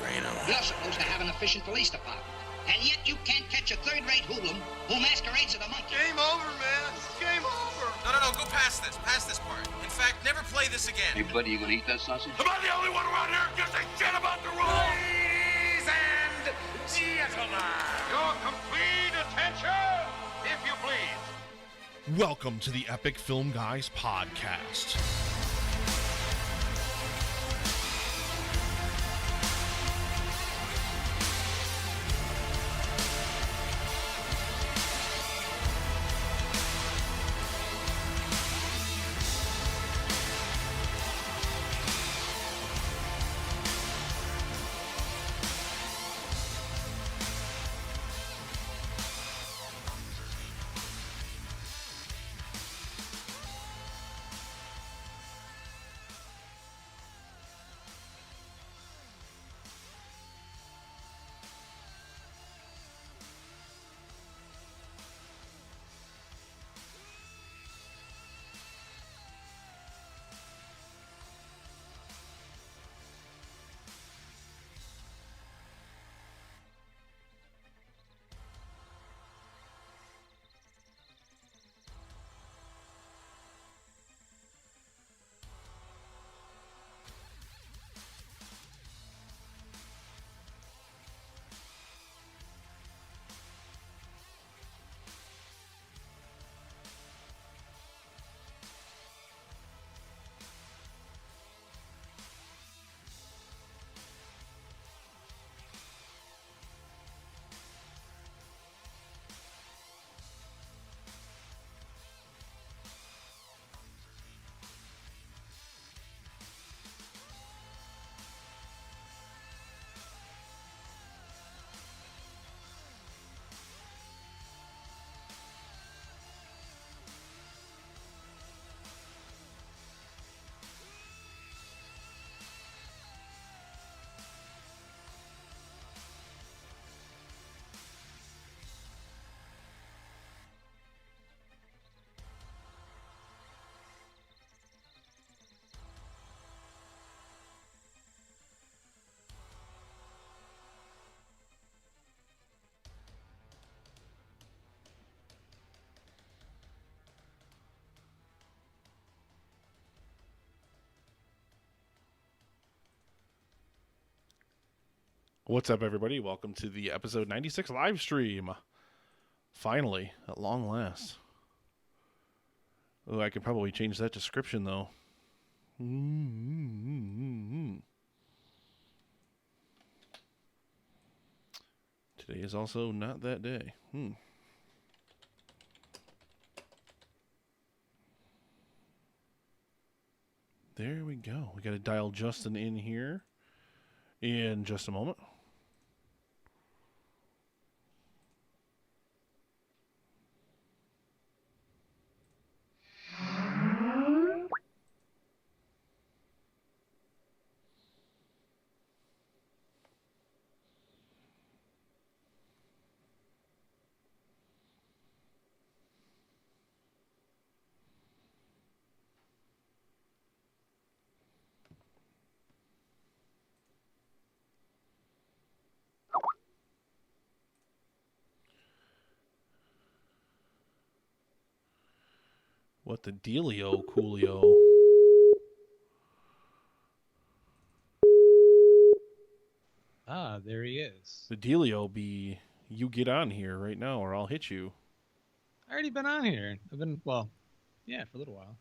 train them. You're supposed to have an efficient police department. And yet you can't catch a third-rate hoodlum who masquerades as a monkey. Game over, man. Game over. No, go past this part. In fact, never play this again. Hey, buddy, you gonna eat that sausage? Am I the only one around here who gives a shit about the rules? Ladies and gentlemen, Your complete attention, if you please. Welcome to the Epic Film Guys podcast. What's up, everybody? Welcome to the episode 96 live stream. Finally, at long last. Oh, I could probably change that description, though. Today is also not that day. There we go. We got to dial Justin in here in just a moment. What the dealio, coolio? Ah, there he is. The dealio be, you get on here right now or I'll hit you. I already been on here. I've been, well, yeah, for a little while.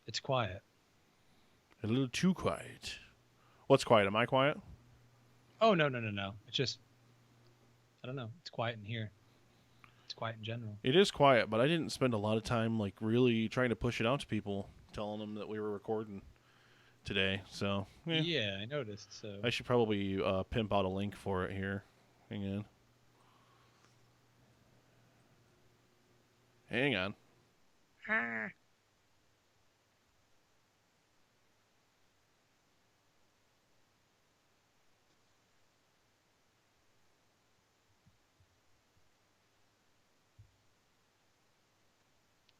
It's quiet. A little too quiet. What's quiet? Am I quiet? Oh, no. It's just, I don't know. It's quiet in here. It's quiet in general. It is quiet, but I didn't spend a lot of time like really trying to push it out to people, telling them that we were recording today. So yeah, I noticed. So I should probably pimp out a link for it here. Hang on.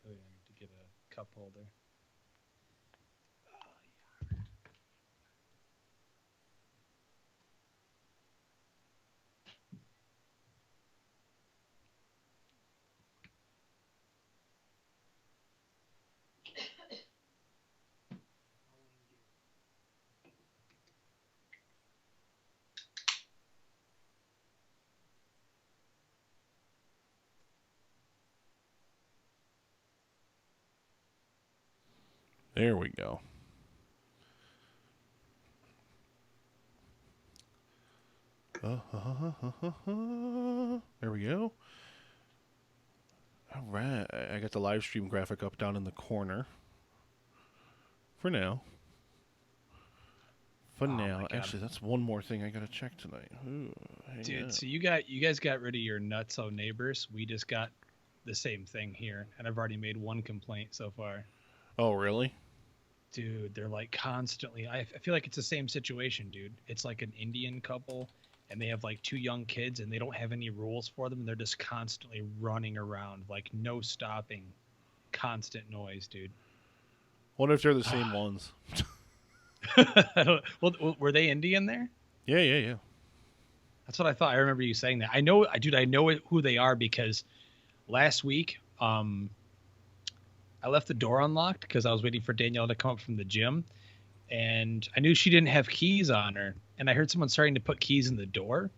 Oh yeah, I need to get a cup holder. There we go. There we go. All right. I got the live stream graphic up down in the corner. For now. Actually, that's one more thing I gotta check tonight. Ooh, Dude, so you guys got rid of your nutso neighbors. We just got the same thing here, and I've already made one complaint so far. Oh, really? Dude, they're like constantly. I feel like it's the same situation, dude. It's like an Indian couple, and they have like 2 young kids, and they don't have any rules for them. They're just constantly running around, like no stopping, constant noise, dude. Wonder if they're the same ones. Well, were they Indian there? Yeah. That's what I thought. I remember you saying that. I know who they are because last week, I left the door unlocked because I was waiting for Danielle to come up from the gym, and I knew she didn't have keys on her, and I heard someone starting to put keys in the door,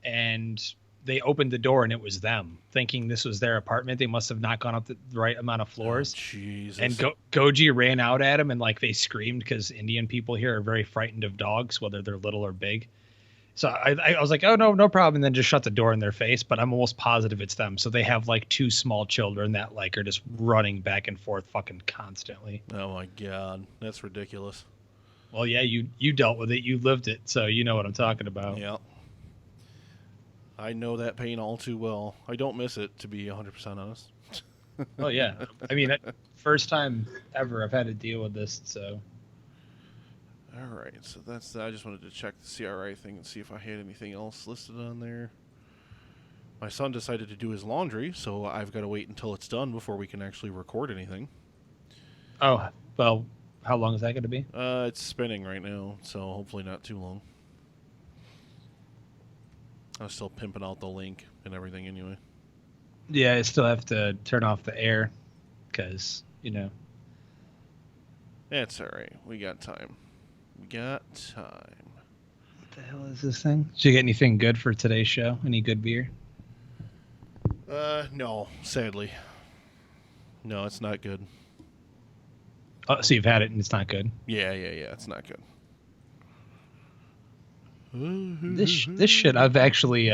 and they opened the door and it was them, thinking this was their apartment. They must have not gone up the right amount of floors. Oh, Jesus. And Goji ran out at him, and like they screamed because Indian people here are very frightened of dogs, whether they're little or big. So I was like, oh, no problem. And then just shut the door in their face. But I'm almost positive it's them. So they have like 2 small children that like are just running back and forth fucking constantly. Oh, my God. That's ridiculous. Well, yeah, you dealt with it. You lived it. So you know what I'm talking about. Yeah. I know that pain all too well. I don't miss it, to be 100% honest. Oh, yeah. I mean, first time ever I've had to deal with this. So. All right, so that's. I just wanted to check the CRI thing and see if I had anything else listed on there. My son decided to do his laundry, so I've got to wait until it's done before we can actually record anything. Oh, well, how long is that going to be? It's spinning right now, so hopefully not too long. I was still pimping out the link and everything anyway. Yeah, I still have to turn off the air because, It's all right. We got time. What the hell is this thing? Did you get anything good for today's show? Any good beer? No, sadly. No, it's not good. Oh, so you've had it and it's not good? Yeah, it's not good. This shit I've actually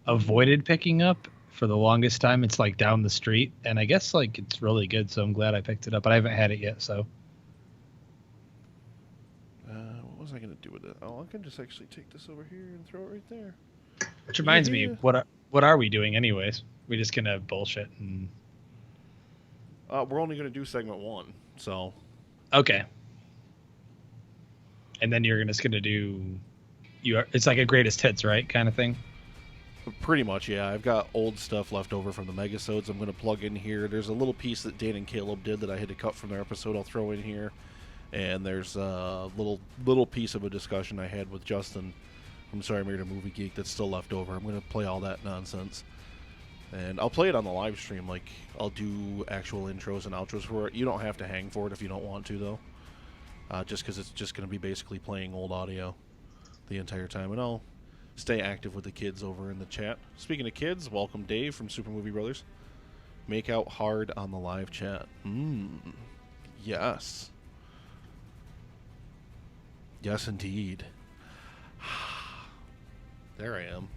avoided picking up for the longest time. It's like down the street, and I guess like it's really good, so I'm glad I picked it up. But I haven't had it yet, so. What was I gonna do with it? Oh, I can just actually take this over here and throw it right there. Which reminds me, what are we doing anyways? We just gonna bullshit and. We're only gonna do segment 1, so. Okay. And then you're just gonna do. It's like a greatest hits, right, kind of thing. Pretty much, yeah. I've got old stuff left over from the Megasodes I'm going to plug in here. There's a little piece that Dan and Caleb did that I had to cut from their episode I'll throw in here. And there's a little piece of a discussion I had with Justin from Sorry I Married a Movie Geek that's still left over. I'm going to play all that nonsense. And I'll play it on the live stream. Like, I'll do actual intros and outros for it. You don't have to hang for it if you don't want to, though. Just because it's just going to be basically playing old audio the entire time. And I'll stay active with the kids over in the chat. Speaking of kids, welcome Dave from Super Movie Brothers. Make out hard on the live chat. Yes. Yes, indeed. There I am.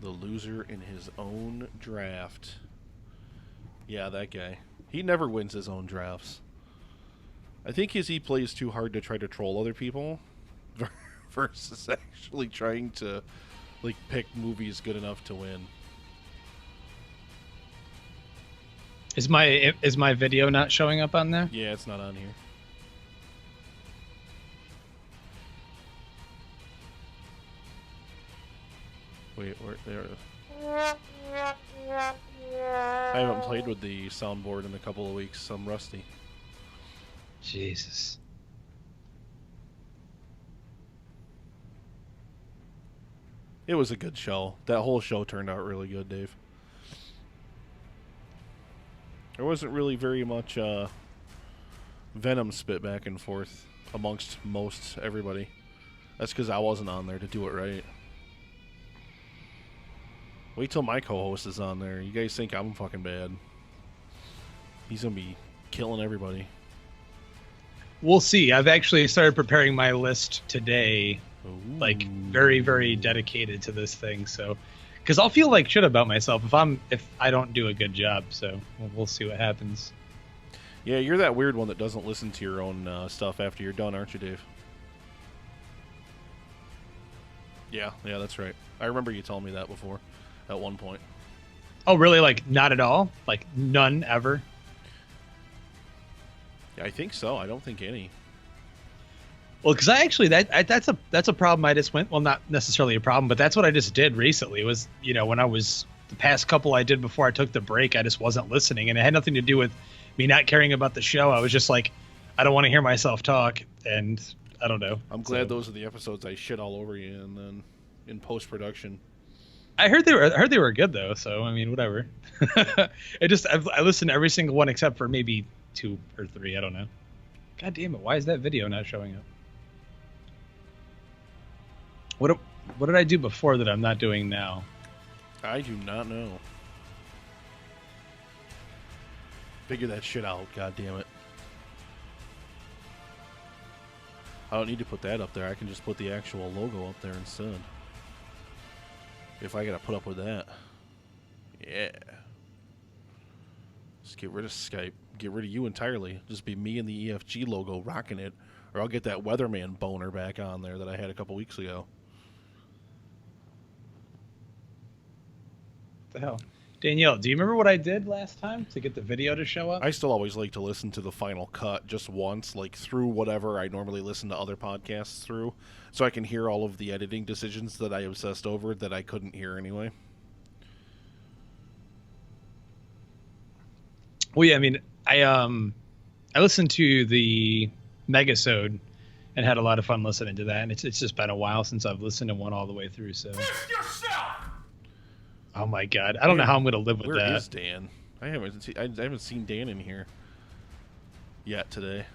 The loser in his own draft. Yeah, that guy. He never wins his own drafts. I think he plays too hard to try to troll other people versus actually trying to like pick movies good enough to win. Is my video not showing up on there? Yeah, it's not on here. Wait, where there? I haven't played with the soundboard in a couple of weeks, so I'm rusty. Jesus. It was a good show. That whole show turned out really good, Dave. There wasn't really very much venom spit back and forth amongst most everybody. That's because I wasn't on there to do it right. Wait till my co-host is on there. You guys think I'm fucking bad. He's going to be killing everybody. We'll see. I've actually started preparing my list today, Ooh. like very, very dedicated to this thing. So, because I'll feel like shit about myself if I don't do a good job. So we'll see what happens. Yeah, you're that weird one that doesn't listen to your own stuff after you're done, aren't you, Dave? Yeah, that's right. I remember you telling me that before, at one point. Oh, really? Like not at all? Like none ever? Yeah, I think so. I don't think any. Well, because I actually that's a problem I just went. Well, not necessarily a problem, but that's what I just did recently. It was when I was the past couple I did before I took the break, I just wasn't listening, and it had nothing to do with me not caring about the show. I was just like, I don't want to hear myself talk, and I don't know. I'm glad those are the episodes I shit all over you, and then in post production. I heard they were good though, so I mean, whatever. I listened to every single one except for maybe 2 or 3. I don't know. God damn it! Why is that video not showing up? What did I do before that I'm not doing now? I do not know. Figure that shit out, god damn it. I don't need to put that up there. I can just put the actual logo up there instead. If I gotta put up with that. Yeah. Just get rid of Skype. Get rid of you entirely. Just be me and the EFG logo rocking it. Or I'll get that weatherman boner back on there that I had a couple weeks ago. What the hell? Danielle, do you remember what I did last time to get the video to show up? I still always like to listen to the final cut just once, like through whatever I normally listen to other podcasts through, so I can hear all of the editing decisions that I obsessed over that I couldn't hear anyway. Well, yeah, I mean, I listened to the Megasode and had a lot of fun listening to that, and it's just been a while since I've listened to one all the way through. So, oh my god, I don't know how I'm going to live with that. Where is Dan? I haven't seen Dan in here yet today.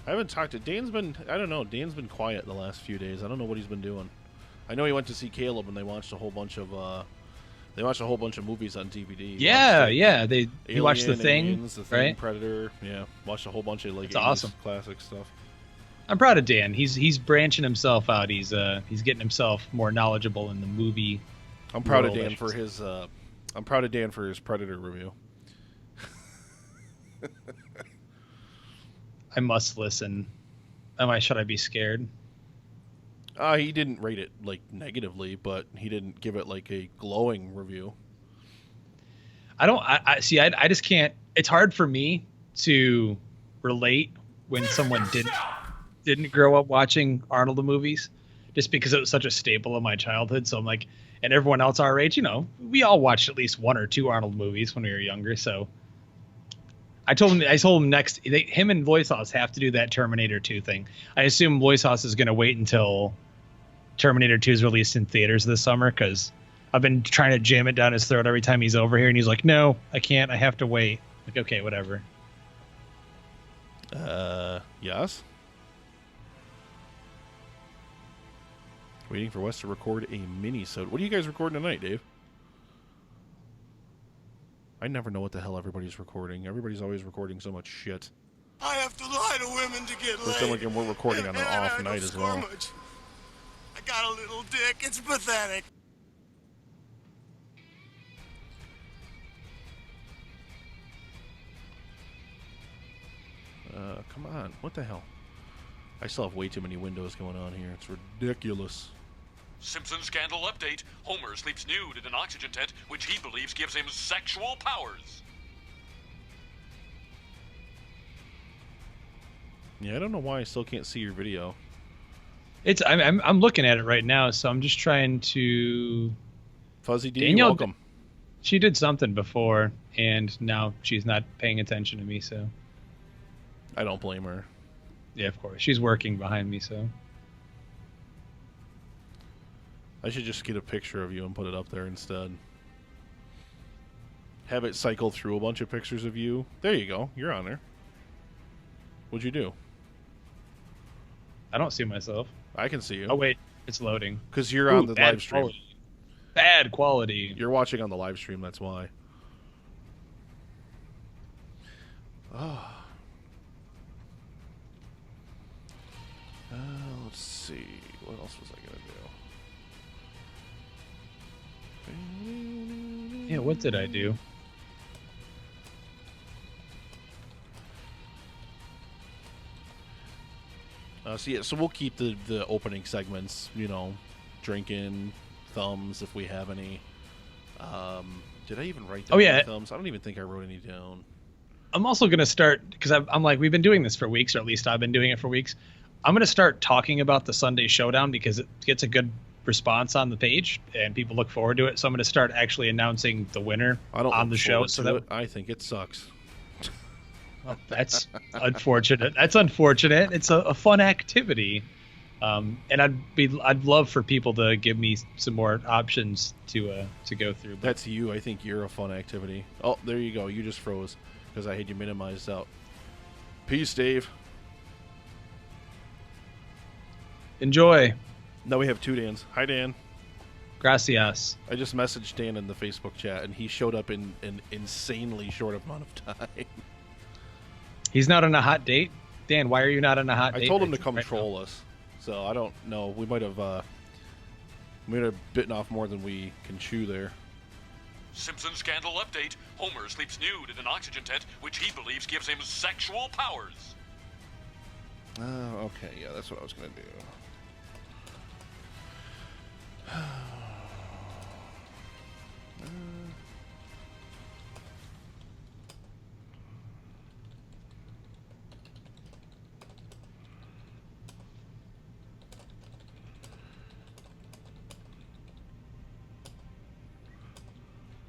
I haven't talked to Dan's been. I don't know. Dan's been quiet the last few days. I don't know what he's been doing. I know he went to see Caleb and they watched a whole bunch of. They watched a whole bunch of movies on DVD. Yeah. You watched The Thing, Aliens, The Thing, right? Predator. Yeah, watched a whole bunch of That's awesome. classic stuff. I'm proud of Dan. He's branching himself out. He's getting himself more knowledgeable in the movie. I'm proud of world, Dan for his. I'm proud of Dan for his Predator review. I must listen. Should I be scared? He didn't rate it like negatively, but he didn't give it like a glowing review. I see. I just can't. It's hard for me to relate when someone didn't grow up watching Arnold the movies, just because it was such a staple of my childhood. So I'm like, and everyone else our age, we all watched at least 1 or 2 Arnold movies when we were younger. So I told him next, him and Loisauce have to do that Terminator 2 thing. I assume Loisauce is going to wait until Terminator 2 is released in theaters this summer, because I've been trying to jam it down his throat every time he's over here, and he's like, no, I can't. I have to wait. Like, okay, whatever. Yes. Waiting for Wes to record a mini-sode. What are you guys recording tonight, Dave? I never know what the hell everybody's recording. Everybody's always recording so much shit. I have to lie to women to get Looks like we're recording on an off night as well. I got a little dick. It's pathetic. Come on. What the hell? I still have way too many windows going on here. It's ridiculous. Simpson scandal update. Homer sleeps nude in an oxygen tent, which he believes gives him sexual powers. Yeah, I don't know why I still can't see your video. I'm looking at it right now, so I'm just trying to. Fuzzy D, Danielle, welcome. She did something before, and now she's not paying attention to me. So. I don't blame her. Yeah, of course. She's working behind me, so. I should just get a picture of you and put it up there instead. Have it cycle through a bunch of pictures of you. There you go. You're on there. What'd you do? I don't see myself. I can see you. Oh, wait. It's loading. Because you're on the live stream. bad quality. You're watching on the live stream, that's why. Let's see. What else was I gonna do? Yeah, what did I do? So we'll keep the opening segments, you know, drinking, thumbs if we have any. Did I even write down any thumbs? I don't even think I wrote any down. I'm also going to start, because I'm like, we've been doing this for weeks, or at least I've been doing it for weeks. I'm going to start talking about the Sunday Showdown because it gets a good response on the page and people look forward to it. So I'm going to start actually announcing the winner on the show. So that I think it sucks. Well, that's unfortunate. That's unfortunate. It's a fun activity. And I'd love for people to give me some more options to go through. But that's you. I think you're a fun activity. Oh, there you go. You just froze because I had you minimized out. Peace, Dave. Enjoy. Now we have two Dans. Hi, Dan. Gracias. I just messaged Dan in the Facebook chat, and he showed up in an insanely short amount of time. He's not on a hot date? Dan, why are you not on a hot date? I told him to come troll us, so I don't know. We might have bitten off more than we can chew there. Simpson scandal update. Homer sleeps nude in an oxygen tent, which he believes gives him sexual powers. Okay, yeah, that's what I was going to do.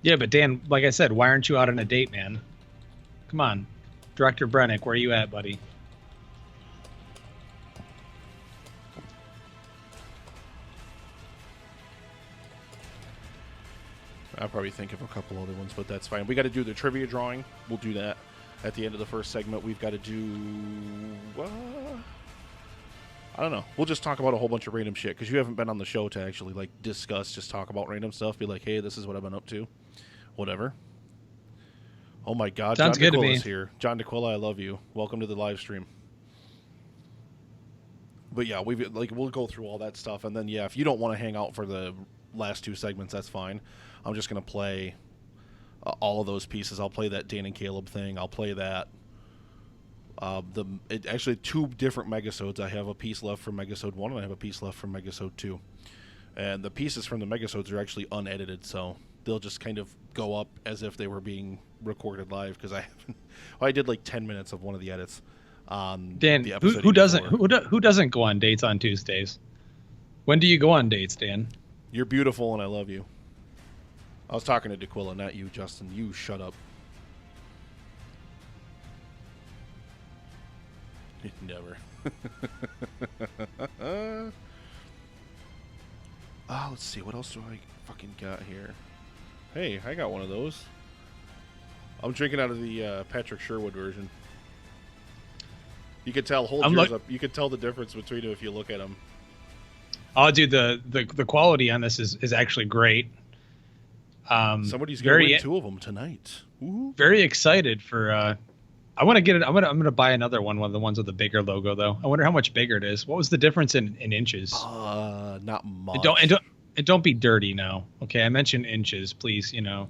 Yeah, but Dan, like I said, why aren't you out on a date, man? Come on. Director Brennick, where are you at, buddy? I'll probably think of a couple other ones, but that's fine. We got to do the trivia drawing. We'll do that at the end of the first segment. We've got to do... I don't know. We'll just talk about a whole bunch of random shit, because you haven't been on the show to actually like discuss, just talk about random stuff. Be like, hey, this is what I've been up to. Whatever. Oh my God, sounds John good to me. DeQuilla's here. John DeQuilla, I love you. Welcome to the live stream. But yeah, we'll go through all that stuff, and then yeah, if you don't want to hang out for the last two segments, that's fine. I'm just gonna play all of those pieces. I'll play that Dan and Caleb thing. I'll play that. Actually, two different Megasodes. I have a piece left from Megasode 1, and I have a piece left from Megasode 2. And the pieces from the Megasodes are actually unedited, so they'll just kind of go up as if they were being recorded live, because I did like 10 minutes of one of the edits. Dan, the episode who doesn't go on dates on Tuesdays? When do you go on dates, Dan? You're beautiful, and I love you. I was talking to DeQuilla, not you, Justin. You shut up. Never. Let's see. What else do I fucking got here? Hey, I got one of those. I'm drinking out of the Patrick Sherwood version. You could tell. Hold yours up. You could tell the difference between them if you look at them. Oh, dude, the quality on this is actually great. Somebody's gonna win two of them tonight. Woo-hoo. Very excited for. I want to get it. I'm gonna buy another one of the ones with the bigger logo, though. I wonder how much bigger it is. What was the difference in inches? Not much. And don't be dirty now. Okay, I mentioned inches, please. You know,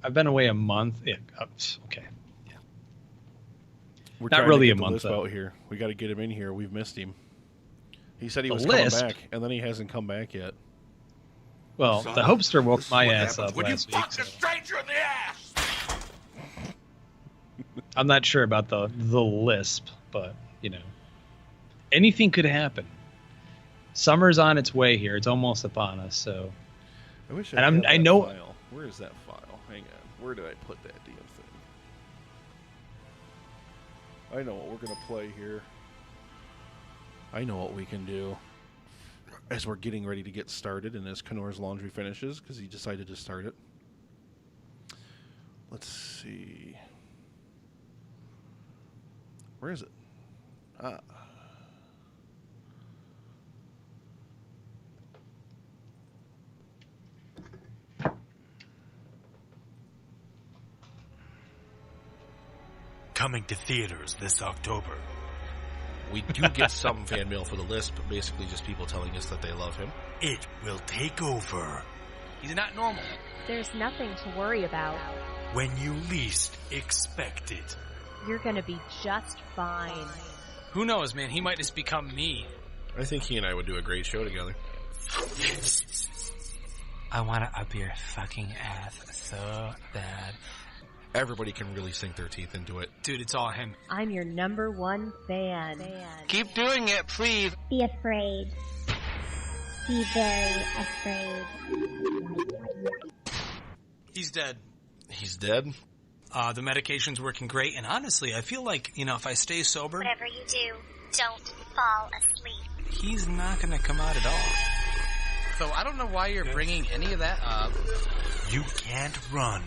I've been away a month. Yeah. Okay. Yeah. We're not really a the month Lisp out here. We got to get him in here. We've missed him. He said he was Lisp? coming back, and then he hasn't come back yet. Well, the Hopester woke my ass up last week. A stranger in the ass. I'm not sure about the lisp, but you know, anything could happen. Summer's on its way here; it's almost upon us. So, I wish I know. File. Where is that file? Hang on. Where did I put that damn thing? I know what we're gonna play here. I know what we can do. As we're getting ready to get started, and as Knorr's laundry finishes, because he decided to start it. Let's see. Where is it? coming to theaters this October. We do get some fan mail for the list, but basically just people telling us that they love him. It will take over He's not normal. There's nothing to worry about. when you least expect it. You're gonna be just fine. Who knows, man? He might just become me. I think he and I would do a great show together. I want to up your fucking ass so bad. Everybody can really sink their teeth into it. Dude, it's all him. I'm your #1 fan. Keep doing it, please. Be afraid. Be very afraid. He's dead. He's dead? The medication's working great, and honestly, I feel like, if I stay sober, Whatever you do, don't fall asleep. he's not going to come out at all. So I don't know why you're bringing any of that up. You can't run.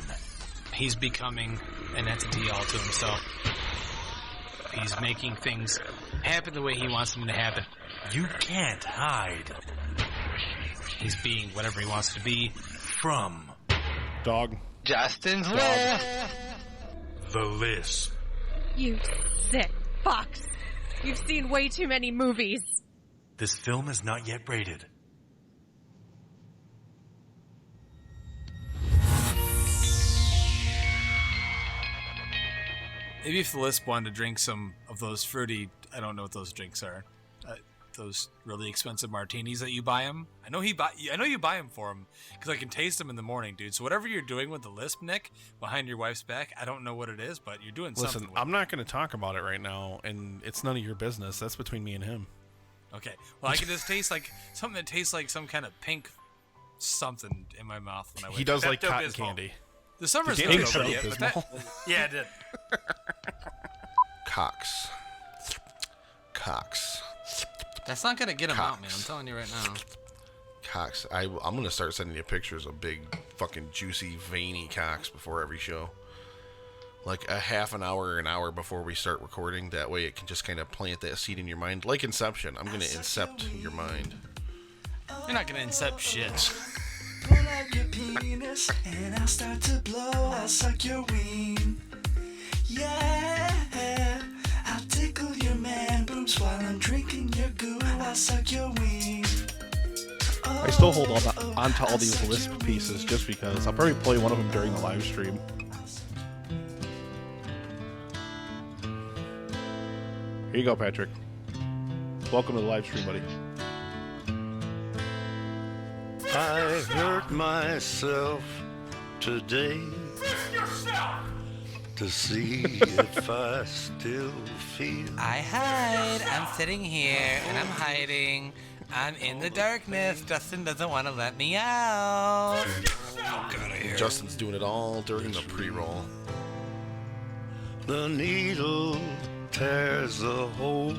He's becoming an entity all to himself. He's making things happen the way he wants them to happen. You can't hide He's being whatever he wants to be. from Dog. Justin's list. the list. You sick fox. You've seen way too many movies. This film is not yet rated. Maybe if the list wanted to drink some of those fruity, I don't know what those drinks are. Those really expensive martinis that you buy him. I know you buy them for him because I can taste them in the morning, dude. So whatever you're doing with the lisp, Nick, behind your wife's back, I don't know what it is, but you're doing something. Listen, I'm not going to talk about it right now, and it's none of your business. That's between me and him. Okay. Well, I can just taste like something that tastes like some kind of pink something in my mouth when I wake He does up. like cotton Pepto-Bismol. candy. The summer's Did not Danny over say yet, but that, Pepto-Bismol? Yeah, it did. Cox. that's not going to get him out, man. I'm telling you right now. Cox. I'm going to start sending you pictures of big, fucking juicy, veiny cocks before every show. Like a half an hour or an hour before we start recording. That way it can just kind of plant that seed in your mind. Like Inception. I'm going to incept your mind. You're not going to incept shit. Pull out your penis and I'll start to blow. I'll suck your ween. Yeah, I'll tickle your man boobs while I'm drinking your goo. I'll suck your ween. I still hold on to all these Lisp pieces just because. I'll probably play one of them during the live stream. Here you go, Patrick. Welcome to the live stream, buddy. I hurt myself today to see if I still feel. I hide. I'm sitting here and I'm hiding. I'm in the darkness. Justin doesn't want to let me out. Justin's doing it all during the pre-roll. The needle tears a hole.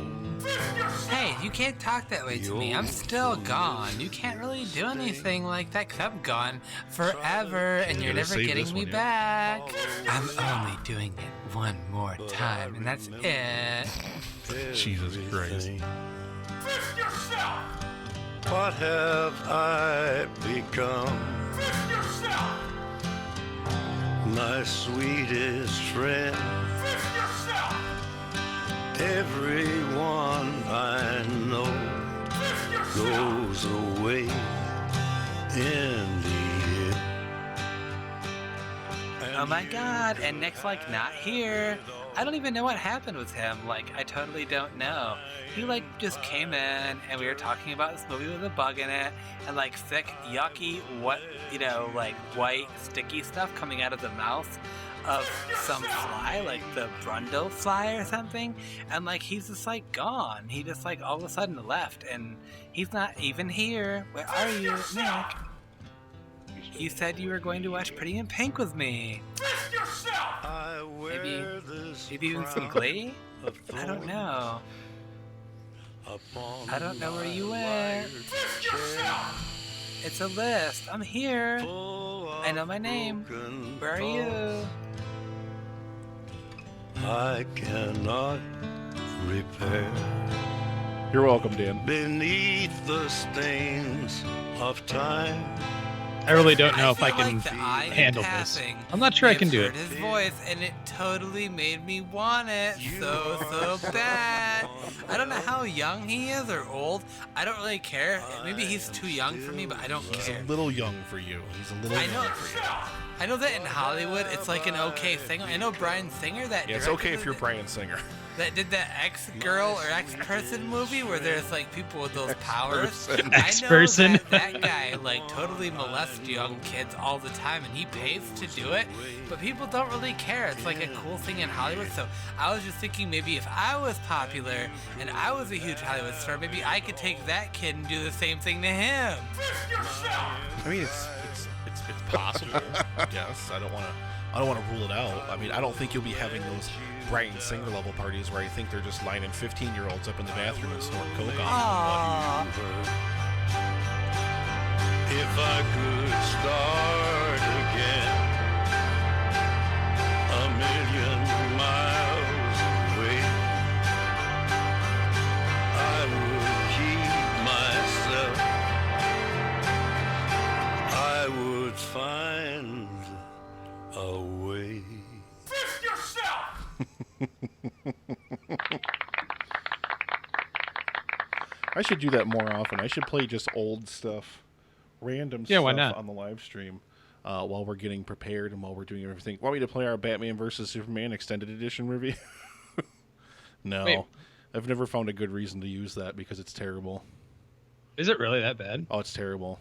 Hey, you can't talk that way to me. I'm still gone. You can't really do anything like that because I'm gone forever and you're never getting me back. I'm only doing it one more time and that's it. Jesus Christ. What have I become? My sweetest friend. Everyone I know goes away in the end. Oh my god, and Nick's like not here. I don't even know what happened with him. Like, I totally don't know. He just came in and we were talking about this movie with a bug in it and thick, yucky, white, sticky stuff coming out of the mouth of some fly, like the Brundle fly or something, and he's just gone. He just all of a sudden left, and he's not even here. Where are you, Nick? You said you were going to watch Pretty in Pink with me. Maybe even some Glee? I don't know. I don't know where you went. It's a list. I'm here. I know my name. Where are you? I cannot repair. You're welcome, Dan. Beneath the stains of time, I really don't know if I feel can like the eye in handle this. passing I'm not sure I can do it. misheard his voice, and it totally made me want it so bad. I don't know how young he is or old. I don't really care. Maybe he's too young for me, but I don't care. A little young for you. He's a little I know. young for you. I know that in Hollywood, it's like an okay thing. I know Bryan Singer that Yeah, it's directed okay if you're Bryan Singer. that did that ex-girl or ex-person movie where there's like people with those powers. Ex-person. I know Ex-person. that guy like totally molests young kids all the time, and he pays to do it, but people don't really care. It's like a cool thing in Hollywood. So I was just thinking maybe if I was popular and I was a huge Hollywood star, maybe I could take that kid and do the same thing to him. I mean, it's possible. Yes, I don't want to rule it out. I mean, I don't think you'll be having those Bryan Singer level parties where I think they're just lining 15-year-olds up in the bathroom and snorting coke on them. If I could start again, a million miles away, I would keep myself. I would find a way. Fist yourself! I should do that more often. I should play just old stuff, random Yeah, why stuff not? on the live stream while we're getting prepared and while we're doing everything. Want me to play our Batman vs Superman extended edition review? No, Wait. I've never found a good reason to use that because it's terrible. Is it really that bad? Oh, it's terrible.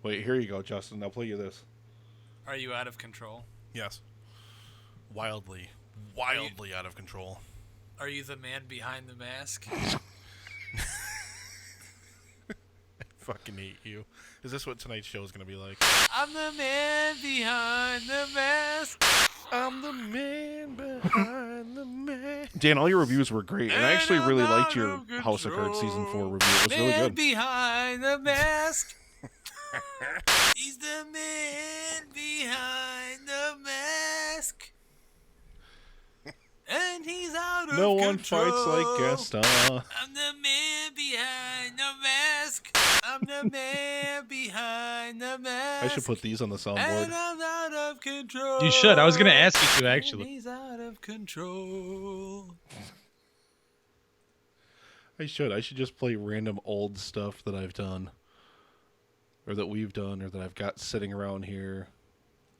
Wait, here you go, Justin. I'll play you this. Are you out of control? Yes. Wildly out of control. Are you the man behind the mask? Fucking hate you. Is this what tonight's show is going to be like? I'm the man behind the mask. I'm the man behind the mask. Dan, all your reviews were great, and I actually really liked your House of Cards Season 4 review. It was really Man good. behind the mask. He's the man behind the mask. And he's out of No control. one fights like Gaston. I'm the man behind the mask. I'm the man behind the mask. I should put these on the And soundboard. I'm out of control. You should. I was gonna ask you to, And actually. he's out of control. I should. I should just play random old stuff that I've done. Or that we've done, or that I've got sitting around here.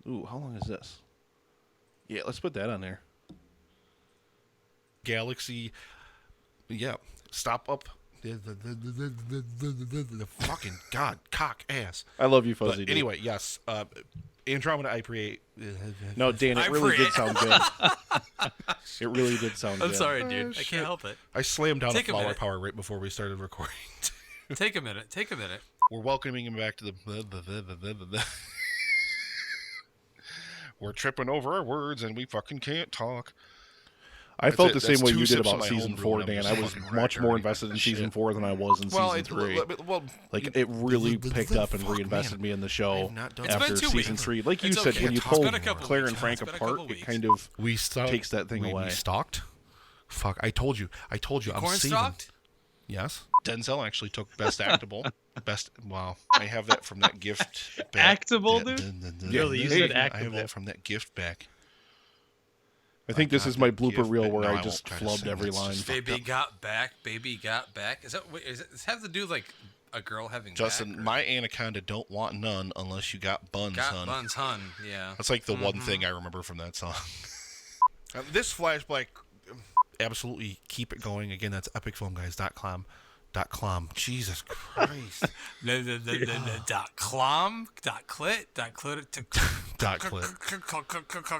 Ooh, how long is this? Yeah, let's put that on there. Galaxy. Yeah. Stop up. The fucking God, cock ass. I love you, Fuzzy. But dude. anyway, yes. Andromeda Ipreate. No, Dan, it really did sound good. It really did sound good. I'm sorry, dude. I can't help it. I slammed down Take a a flower minute. power right before we started recording. Take a minute. Take a minute. We're welcoming him back to the. We're tripping over our words and we fucking can't talk. I That's felt it. the same That's way 2 you did sips of about my season homebrew 4, and I'm Dan. just I was fucking much more cracked invested in shit. season 4 than I was in season 3. Like, it really picked up and fuck, reinvested man. me in the show I've not done It's been after 2 season weeks. 3. Like you It's said, okay. when you It's pull been a couple Claire weeks. and Frank It's been a apart, couple it weeks. kind of We takes that thing away. We stalked? Fuck, I told you. I'm Corn saving. stalked? Yes. Denzel actually took best actable. Wow. I have that from that gift back. Actable, dude? Really, you said I have actable. that from that gift back. I think this got is my that blooper gift reel back. where No, I I won't just try to flubbed sing. every That's line. just Baby got back. Baby got back. Is that? Wait, does it have to do with like a girl having Justin, back? or- my anaconda don't want none unless you got buns, got hun. buns, hun. Yeah. That's like the one thing I remember from that song. This flashback, absolutely keep it going. Again, that's epicfilmguys.com. Jesus Christ. Dot clom. Dot clit. Dot clit. Dot clit.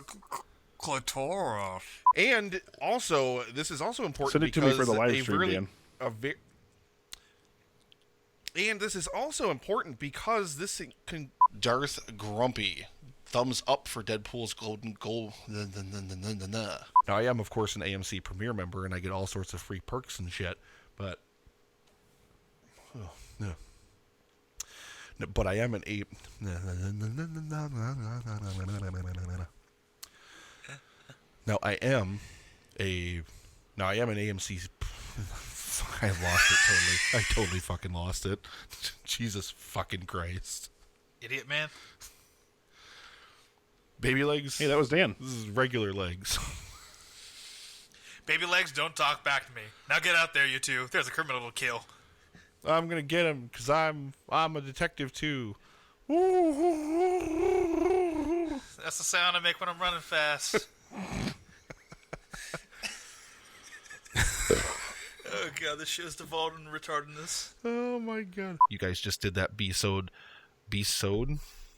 Clitoris. And also, this is also important Send it to me for the live a stream, really- Dan. And this is also important because this can Darth Grumpy. Thumbs up for Deadpool's Golden Goal. Now, I am, of course, an AMC Premier member, and I get all sorts of free perks and shit, but... Oh, no. No, but I am an A... Now, I am an AMC... I lost it totally. I totally fucking lost it. Jesus fucking Christ. Idiot man. Baby legs. Hey, that was Dan. This is regular legs. Baby legs, don't talk back to me. Now get out there, you two. There's a criminal to kill. I'm gonna get him because I'm a detective too. That's the sound I make when I'm running fast. Oh god, this show's devolved into retardedness. Oh my god. You guys just did that B-sode.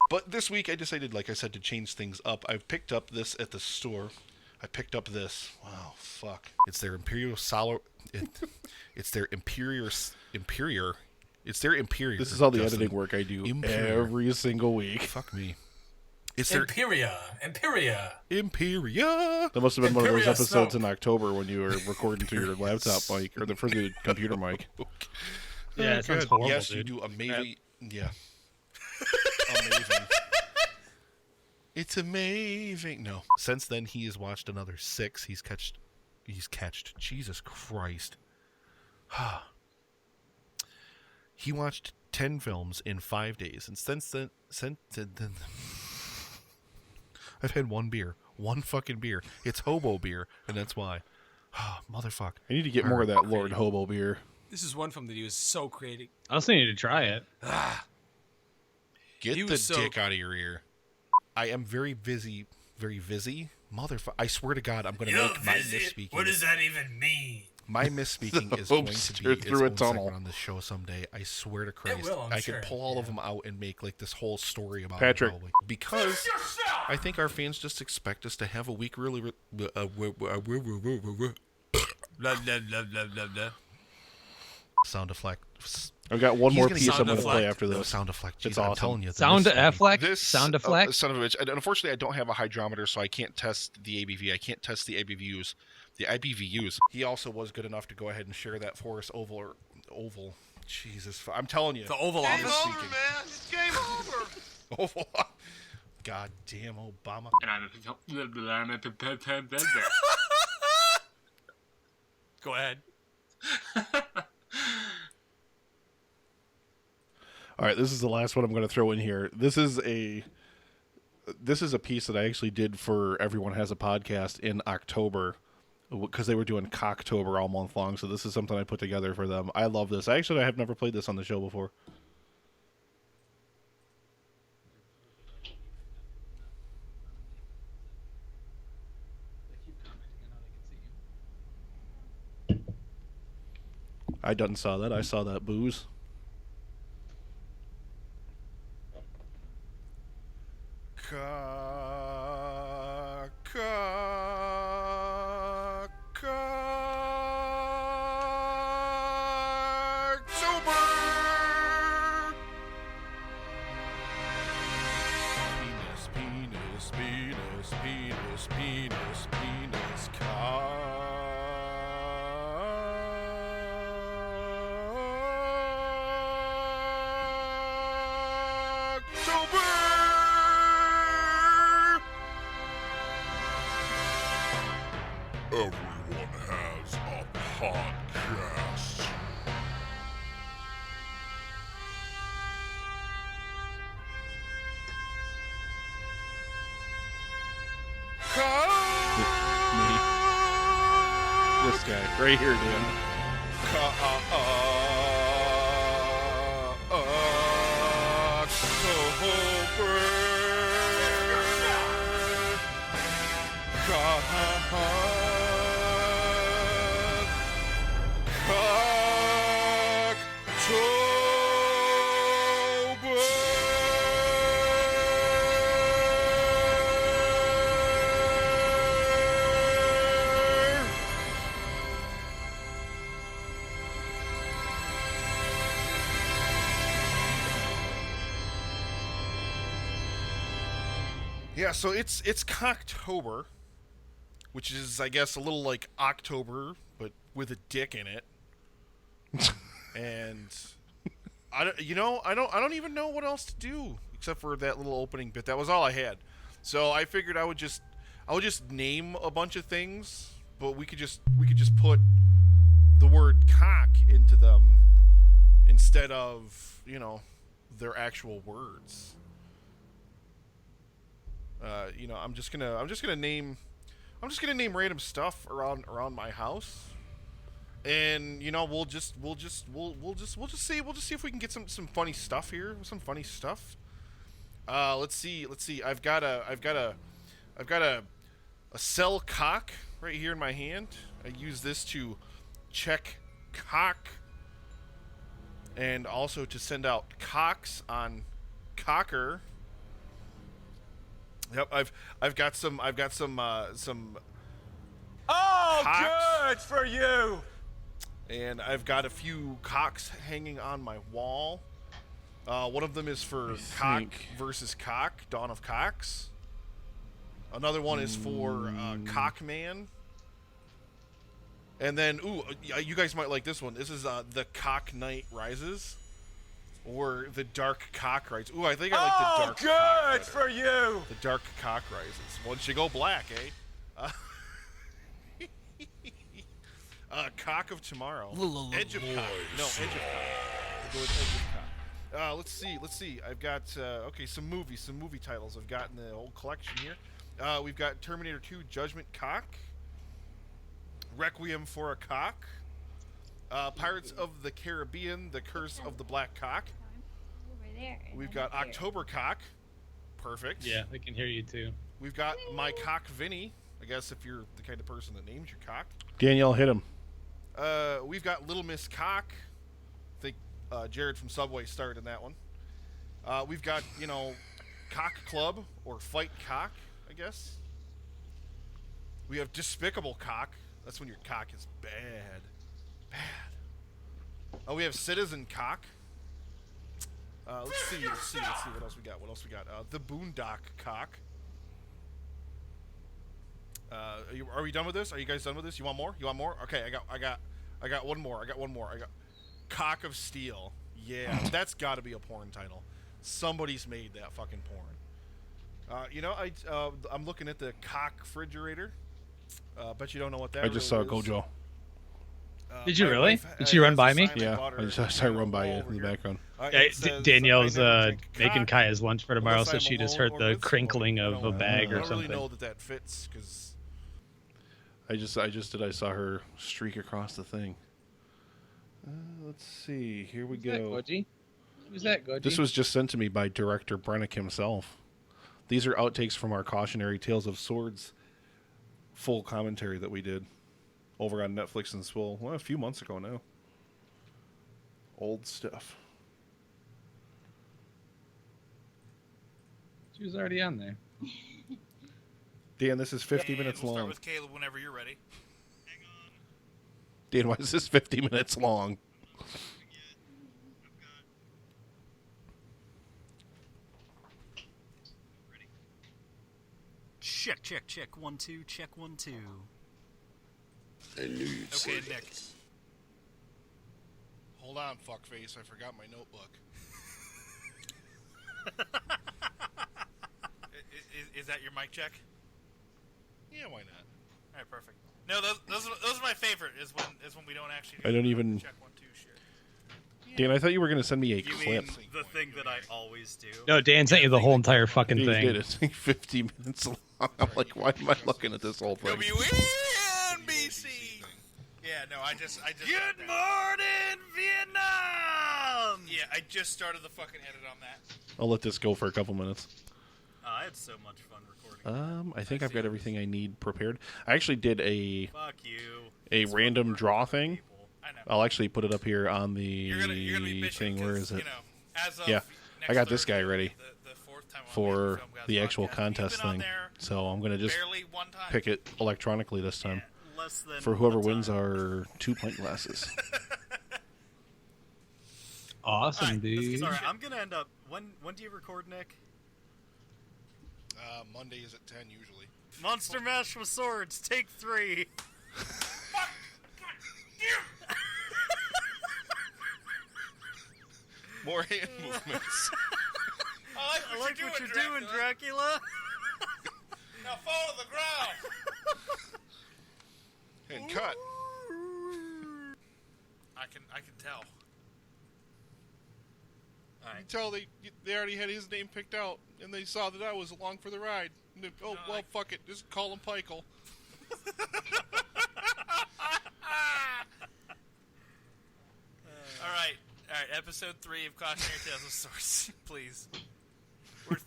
But this week I decided, like I said, to change things up. I've picked up this at the store. I picked up this. Wow, fuck. It's their Imperial Solar. It's their Imperior. It's their Imperior. This is all the Justin. editing work I do Imperior. every single week. Fuck me. It's their Imperia. That must have been one of those Imperia episodes smoke. in October when you were recording through your laptop mic or the computer mic. Yeah, it sounds horrible, Yes, dude. you do amazing. Yeah. Amazing. It's amazing. No. Since then, he has watched another 6. He's catched. Jesus Christ. He watched 10 films in 5 days, and since then, I've had one fucking beer. It's hobo beer, and that's why. Motherfucker. I need to get more of that Lord Hobo beer. This is one film that he was so creative. I also need to try it. Get He the was so- dick out of your ear. I am very busy. Motherfucker. I swear to God, I'm going to make my misspeaking. What does that even mean? My misspeaking is Hope going to steered be through a its own tunnel. segment on this show someday. I swear to Christ. will, I'm I sure. could pull all of them out and make like this whole story about Patrick. it probably. Because I think our fans just expect us to have a week really... Blah, blah, blah, blah, blah, blah. Sound effect. I've got one He's more gonna piece sound I'm going to play deflect. after No, this. sound effect. It's Jeez, I'm awesome. telling you. the Sound misspeaking. effect? This Sound effect? son of a bitch. And unfortunately, I don't have a hydrometer, so I can't test the ABV. I can't test the ABVs. The IBVUs. He also was good enough to go ahead and share that for us. Oval. Jesus, I'm telling you. The Oval I'm Office. misspeaking. man. It's game over. Oval. God damn Obama. And I'm Go ahead. All right, this is the last one I'm going to throw in here. This is a piece that I actually did for Everyone Has a Podcast in October because they were doing Cocktober all month long. So this is something I put together for them. I love this. Actually, I have never played this on the show before. I done saw that. I saw that booze. Penis, Everyone has a podcast. This guy right here, Dan. Yeah, so it's Cocktober, which is, I guess, a little like October, but with a dick in it. And I don't even know what else to do except for that little opening bit. That was all I had. So I figured I would just name a bunch of things, but we could just put the word cock into them instead of, their actual words. I'm just gonna name random stuff around my house, and we'll just see if we can get some funny stuff here. Some funny stuff. Let's see. I've got a cell cock right here in my hand. I use this to check cock, and also to send out cocks on cocker. Yep, I've got some Oh, cocks, good for you! and I've got a few cocks hanging on my wall. One of them is for Cock versus Cock, Dawn of Cocks. Another one is for Cockman. And then, you guys might like this one. This is the Cock Knight Rises, or the Dark Cock Rises. Ooh, I think I like the Dark Cock good for you! The Dark Cock Rises. Once you go black, eh? Cock of Tomorrow. Edge of Cock. No, Edge of Cock. We'll go with Edge of Cock. Let's see. I've got some movie titles I've got in the whole collection here. We've got Terminator 2: Judgment Cock, Requiem for a Cock, Pirates of the Caribbean: The Curse of the Black Cock. Over there. We've got October Cock. Perfect. Yeah, they can hear you too. We've got My Cock Vinny. I guess if you're the kind of person that names your cock. Danielle, hit him. We've got Little Miss Cock. I think Jared from Subway starred in that one. We've got, Cock Club, or Fight Cock, I guess. We have Despicable Cock. That's when your cock is bad. Oh, we have Citizen Cock. Let's see what else we got. The Boondock Cock. Are we done with this? Are you guys done with this? You want more? Okay, I got one more. I got Cock of Steel. Yeah, that's got to be a porn title. Somebody's made that fucking porn. I'm looking at the cock refrigerator. Bet you don't know what that. I just saw Gojo. Did you really? Did she run by me? Yeah, I just saw her run by you in the background. Danielle's making Kaya's lunch for tomorrow, so she just heard the crinkling of a bag or I don't something. really know that fits because I saw her streak across the thing. Let's see. Here we go. Who's that, Goji? This was just sent to me by director Brennick himself. These are outtakes from our Cautionary Tales of Swords full commentary that we did over on Netflix and Swill a few months ago now. Old stuff. She was already on there. Dan, this is 50 minutes we'll long. Start with Caleb whenever you're ready. Dan, why is this 50 minutes long? Check. 1, 2, check 1, 2. I knew you'd say Okay, Nick. Hold on, fuckface. I forgot my notebook. Is that your mic check? Yeah, why not? All right, perfect. No, those are my favorite. Is when we don't actually. I don't even. Check 1, 2 shit. Dan, I thought you were going to send me a You clip. mean the thing that I always do? No, Dan sent you the whole entire fucking He thing. did. It's like 50 minutes long. I'm like, why am I looking at this whole thing? WNBC. Yeah, no, I just. Good morning, Vietnam. Yeah, I just started the fucking edit on that. I'll let this go for a couple minutes. I had so much fun recording. I think I've got everything I need prepared. I actually did a Fuck you. a random draw thing. I know. I'll actually put it up here on the You're gonna be bitching thing. Where is it? As of Yeah, next I got this guy Thursday, ready the fourth time on for Film Guys the actual podcast. contest You've been on thing. there So I'm gonna just barely one time. pick it electronically this time. Less than For whoever one wins time. our 2 pint glasses. Awesome, Alright, dude. Sorry, I'm gonna end up. When do you record, Nick? Monday is at 10 usually. Monster Mash with Swords, take 3. More hand movements. I like what you're doing, Dracula. Now fall to the ground. And cut. I can tell. You tell they already had his name picked out, and they saw that I was along for the ride. And fuck it, just call him Pikel. All right. Episode 3 of Cautionary Tales of Swords, please. We're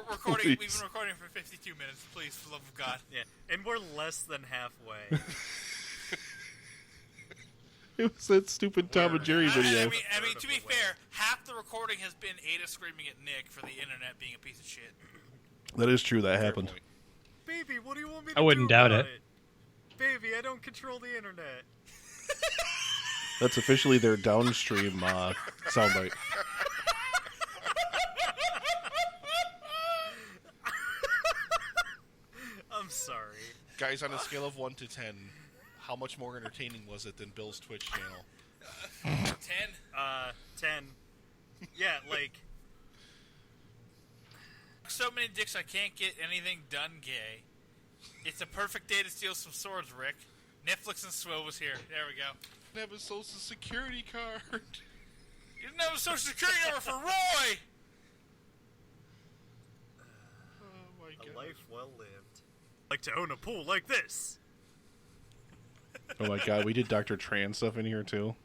recording. Please. We've been recording for 52 minutes. Please, for the love of God. Yeah, and we're less than halfway. It was that stupid Tom and Jerry video. I mean, to be fair, half the recording has been Ada screaming at Nick for the internet being a piece of shit. That is true. That happened. Baby, what do you want me to I wouldn't do doubt about it. Baby, I don't control the internet. That's officially their downstream soundbite. I'm sorry. Guys, on a scale of 1 to 10, how much more entertaining was it than Bill's Twitch channel? 10? 10. Yeah, like... So many dicks I can't get anything done gay. It's a perfect day to steal some swords, Rick. Netflix and Swill was here. There we go. I have a social security card. You didn't have a social security number for Roy! Oh my god. A life well lived. Like to own a pool like this. Oh my god, we did Dr. Tran stuff in here too.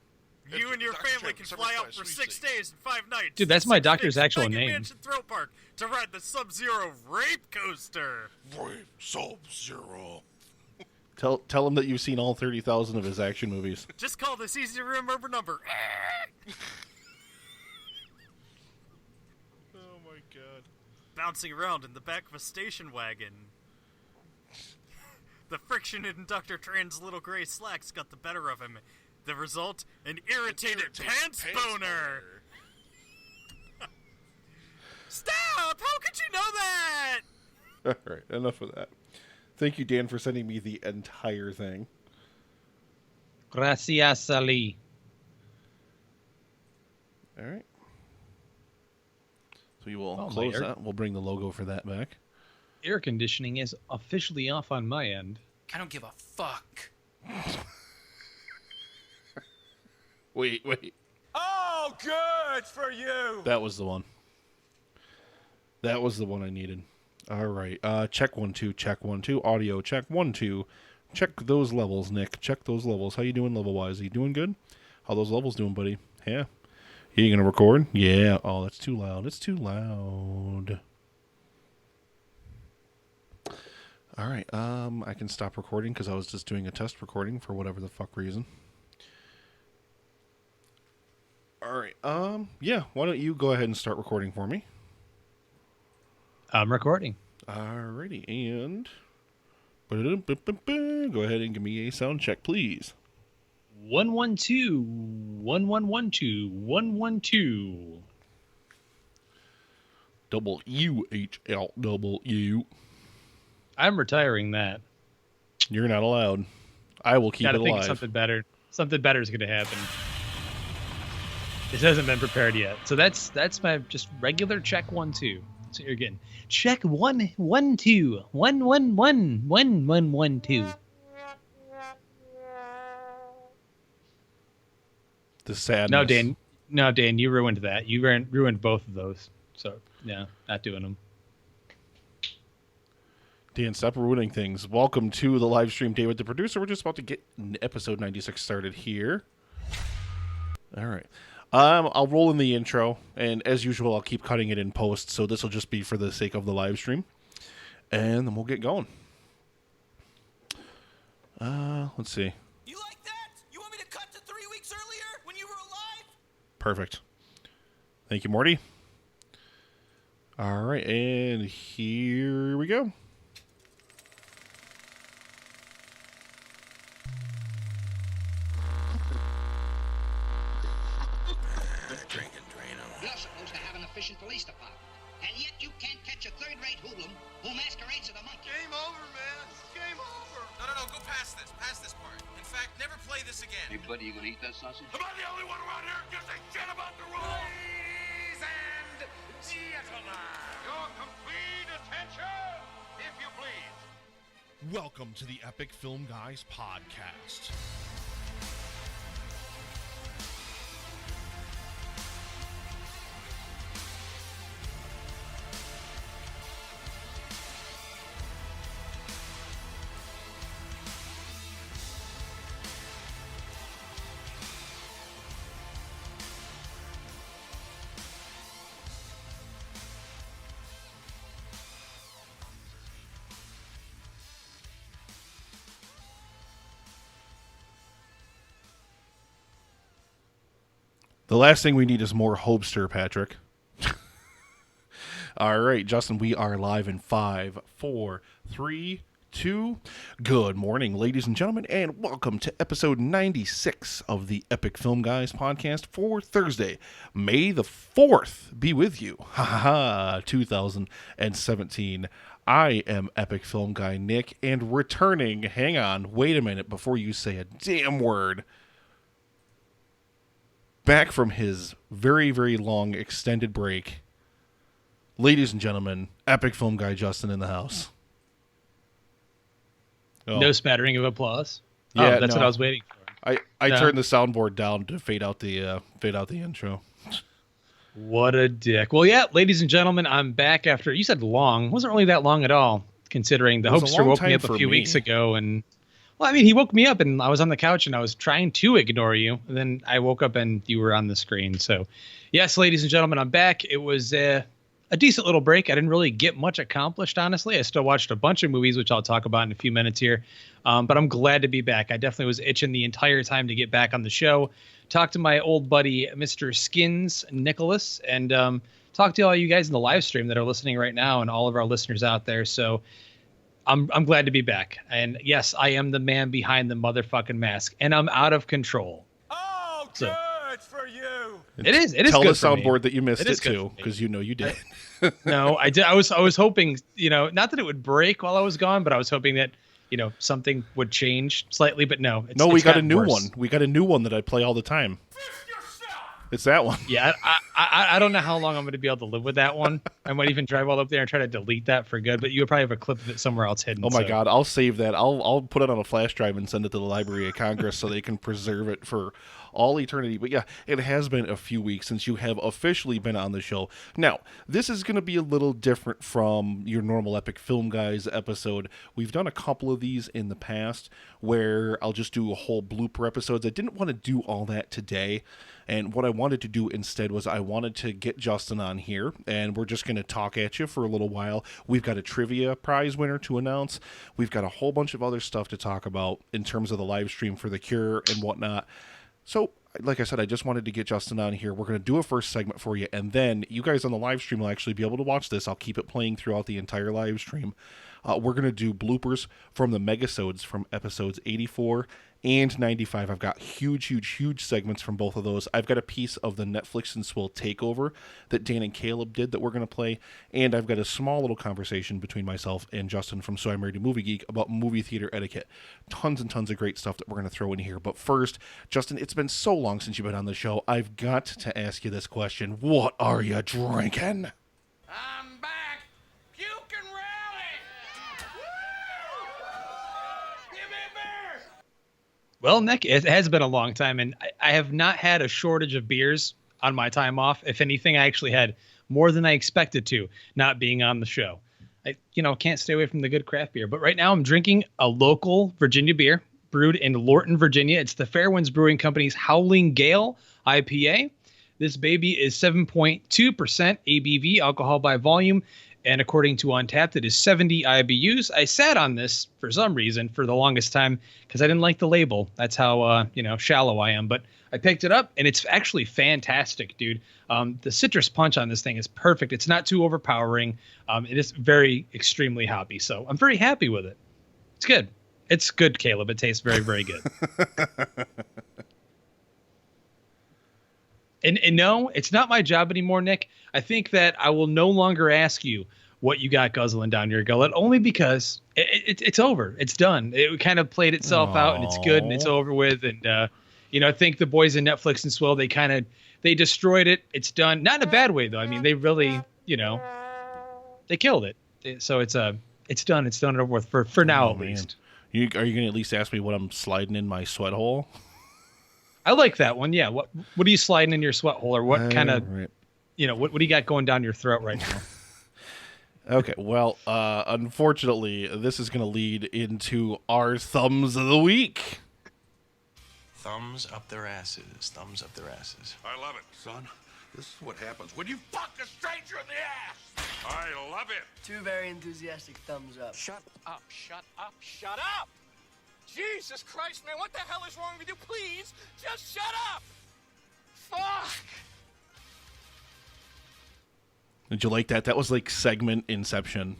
You and your family can fly out for 6 days and 5 nights. Dude, that's my doctor's actual Mega name. Mansion Throw Park to ride the Sub-Zero Rape Coaster. Rape Sub-Zero. Tell him that you've seen all 30,000 of his action movies. Just call this easy to remember number. Oh my god. Bouncing around in the back of a station wagon. The friction in Dr. Tran's little gray slacks got the better of him. The result, an irritated pants boner. Stop! How could you know that? Alright, enough of that. Thank you, Dan, for sending me the entire thing. Gracias, Ali. Alright. So we will Oh, my close air- that. We'll bring the logo for that back. Air conditioning is officially off on my end. I don't give a fuck. Wait. Oh, good for you. That was the one. That was the one I needed. All right. Check 1 2. Check 1 2. Audio check 1 2. Check those levels, Nick. Check those levels. How you doing level wise? Are you doing good? How those levels doing, buddy? Yeah. You gonna record? Yeah. Oh, that's too loud. It's too loud. All right. I can stop recording because I was just doing a test recording for whatever the fuck reason. All right. Yeah. Why don't you go ahead and start recording for me? I'm recording. Alrighty, and go ahead and give me a sound check, please. 112 1112 112. Double UHLW. I'm retiring that. You're not allowed. I will keep Gotta it think alive. of something better. Something better is going to happen. This hasn't been prepared yet, so that's my just regular check 1 2. That's what you're getting. Check 1 1 2 1 1 1 1 1 1 2. The sadness. No, Dan, you ruined that. You ruined both of those. So yeah, not doing them. Dan, stop ruining things. Welcome to the live stream, David, the producer. We're just about to get episode 96 started here. All right. I'll roll in the intro, and as usual, I'll keep cutting it in post, so this will just be for the sake of the live stream. And then we'll get going. Let's see. You like that? You want me to cut to 3 weeks earlier when you were alive? Perfect. Thank you, Morty. All right, and here we go. You're supposed to have an efficient police department, and yet you can't catch a third-rate hoodlum who masquerades as a monkey. Game over, man. Game over. No. Go past this. Past this part. In fact, never play this again. Hey, buddy, you gonna eat that sausage? Am I the only one around here who gives a shit about the rules? Ladies and gentlemen, your complete attention, if you please. Welcome to the Epic Film Guys podcast. The last thing we need is more Hopester, Patrick. All right, Justin, we are live in 5, 4, 3, 2. Good morning, ladies and gentlemen, and welcome to episode 96 of the Epic Film Guys podcast for Thursday, May the 4th. Be with you. Ha ha ha, 2017. I am Epic Film Guy Nick, and returning, hang on, wait a minute before you say a damn word. Back from his very, very long extended break, ladies and gentlemen, Epic Film Guy Justin in the house. Oh. No spattering of applause. Yeah, that's what I was waiting for. I turned the soundboard down to fade out the intro. What a dick. Well, yeah, ladies and gentlemen, I'm back after, you said long. It wasn't really that long at all, considering the Hopester woke me up a few weeks ago. And, well, I mean, he woke me up and I was on the couch and I was trying to ignore you. And then I woke up and you were on the screen. So, yes, ladies and gentlemen, I'm back. It was a decent little break. I didn't really get much accomplished, honestly. I still watched a bunch of movies, which I'll talk about in a few minutes here. But I'm glad to be back. I definitely was itching the entire time to get back on the show. Talk to my old buddy, Mr. Skins Nicholas, and talk to all you guys in the live stream that are listening right now and all of our listeners out there. So I'm glad to be back. And yes, I am the man behind the motherfucking mask, and I'm out of control. Oh, good for you. It is. Tell good the for me. soundboard that you missed it too, because you know you did. No, I did. I was hoping, not that it would break while I was gone, but I was hoping that, something would change slightly. But no, we got a new one. We got a new one that I play all the time. It's that one. Yeah, I don't know how long I'm going to be able to live with that one. I might even drive all up there and try to delete that for good. But you would probably have a clip of it somewhere else hidden. Oh my God, I'll save that. I'll put it on a flash drive and send it to the Library of Congress so they can preserve it for all eternity. But yeah, it has been a few weeks since you have officially been on the show. Now, this is going to be a little different from your normal Epic Film Guys episode. We've done a couple of these in the past where I'll just do a whole blooper episodes. I didn't want to do all that today. And what I wanted to do instead was I wanted to get Justin on here, and we're just going to talk at you for a little while. We've got a trivia prize winner to announce. We've got a whole bunch of other stuff to talk about in terms of the live stream for The Cure and whatnot. So, like I said, I just wanted to get Justin on here. We're going to do a first segment for you, and then you guys on the live stream will actually be able to watch this. I'll keep it playing throughout the entire live stream. We're going to do bloopers from the Megasodes from episodes 84 and 95. I've got huge segments from both of those. I've got a piece of the Netflix and Swill takeover that Dan and Caleb did that we're going to play, and I've got a small little conversation between myself and Justin from So I Married a Movie Geek about movie theater etiquette. Tons and tons of great stuff that we're going to throw in here. But first, Justin, it's been so long since you've been on the show. I've got to ask you this question. What are you drinking? I'm back. Puke and rally. Give me a beer. Well, Nick, it has been a long time, and I have not had a shortage of beers on my time off. If anything, I actually had more than I expected to, not being on the show. I can't stay away from the good craft beer. But right now I'm drinking a local Virginia beer brewed in Lorton, Virginia. It's the Fairwinds Brewing Company's Howling Gale IPA. This baby is 7.2% ABV, alcohol by volume, and according to Untappd, it is 70 IBUs. I sat on this for some reason for the longest time because I didn't like the label. That's how shallow I am. But I picked it up, and it's actually fantastic, dude. The citrus punch on this thing is perfect. It's not too overpowering. It is very extremely hoppy, so I'm very happy with it. It's good. It's good, Caleb. It tastes very, very good. And no, it's not my job anymore, Nick. I think that I will no longer ask you what you got guzzling down your gullet, only because it's over. It's done. It kind of played itself out, and it's good, and it's over with. And, I think the boys in Netflix and Swill, they destroyed it. It's done. Not in a bad way, though. I mean, they really, they killed it. So it's done. It's done and over with for now, at least. Are you going to at least ask me what I'm sliding in my sweat hole? I like that one. Yeah. What are you sliding in your sweat hole, or what kind of, what do you got going down your throat right now? Okay. Well, unfortunately, this is going to lead into our thumbs of the week. Thumbs up their asses. Thumbs up their asses. I love it, son. This is what happens when you fuck a stranger in the ass. I love it. Two very enthusiastic thumbs up. Shut up, shut up, shut up! Jesus Christ, man, what the hell is wrong with you? Please, just shut up! Fuck! Did you like that? That was like segment Inception.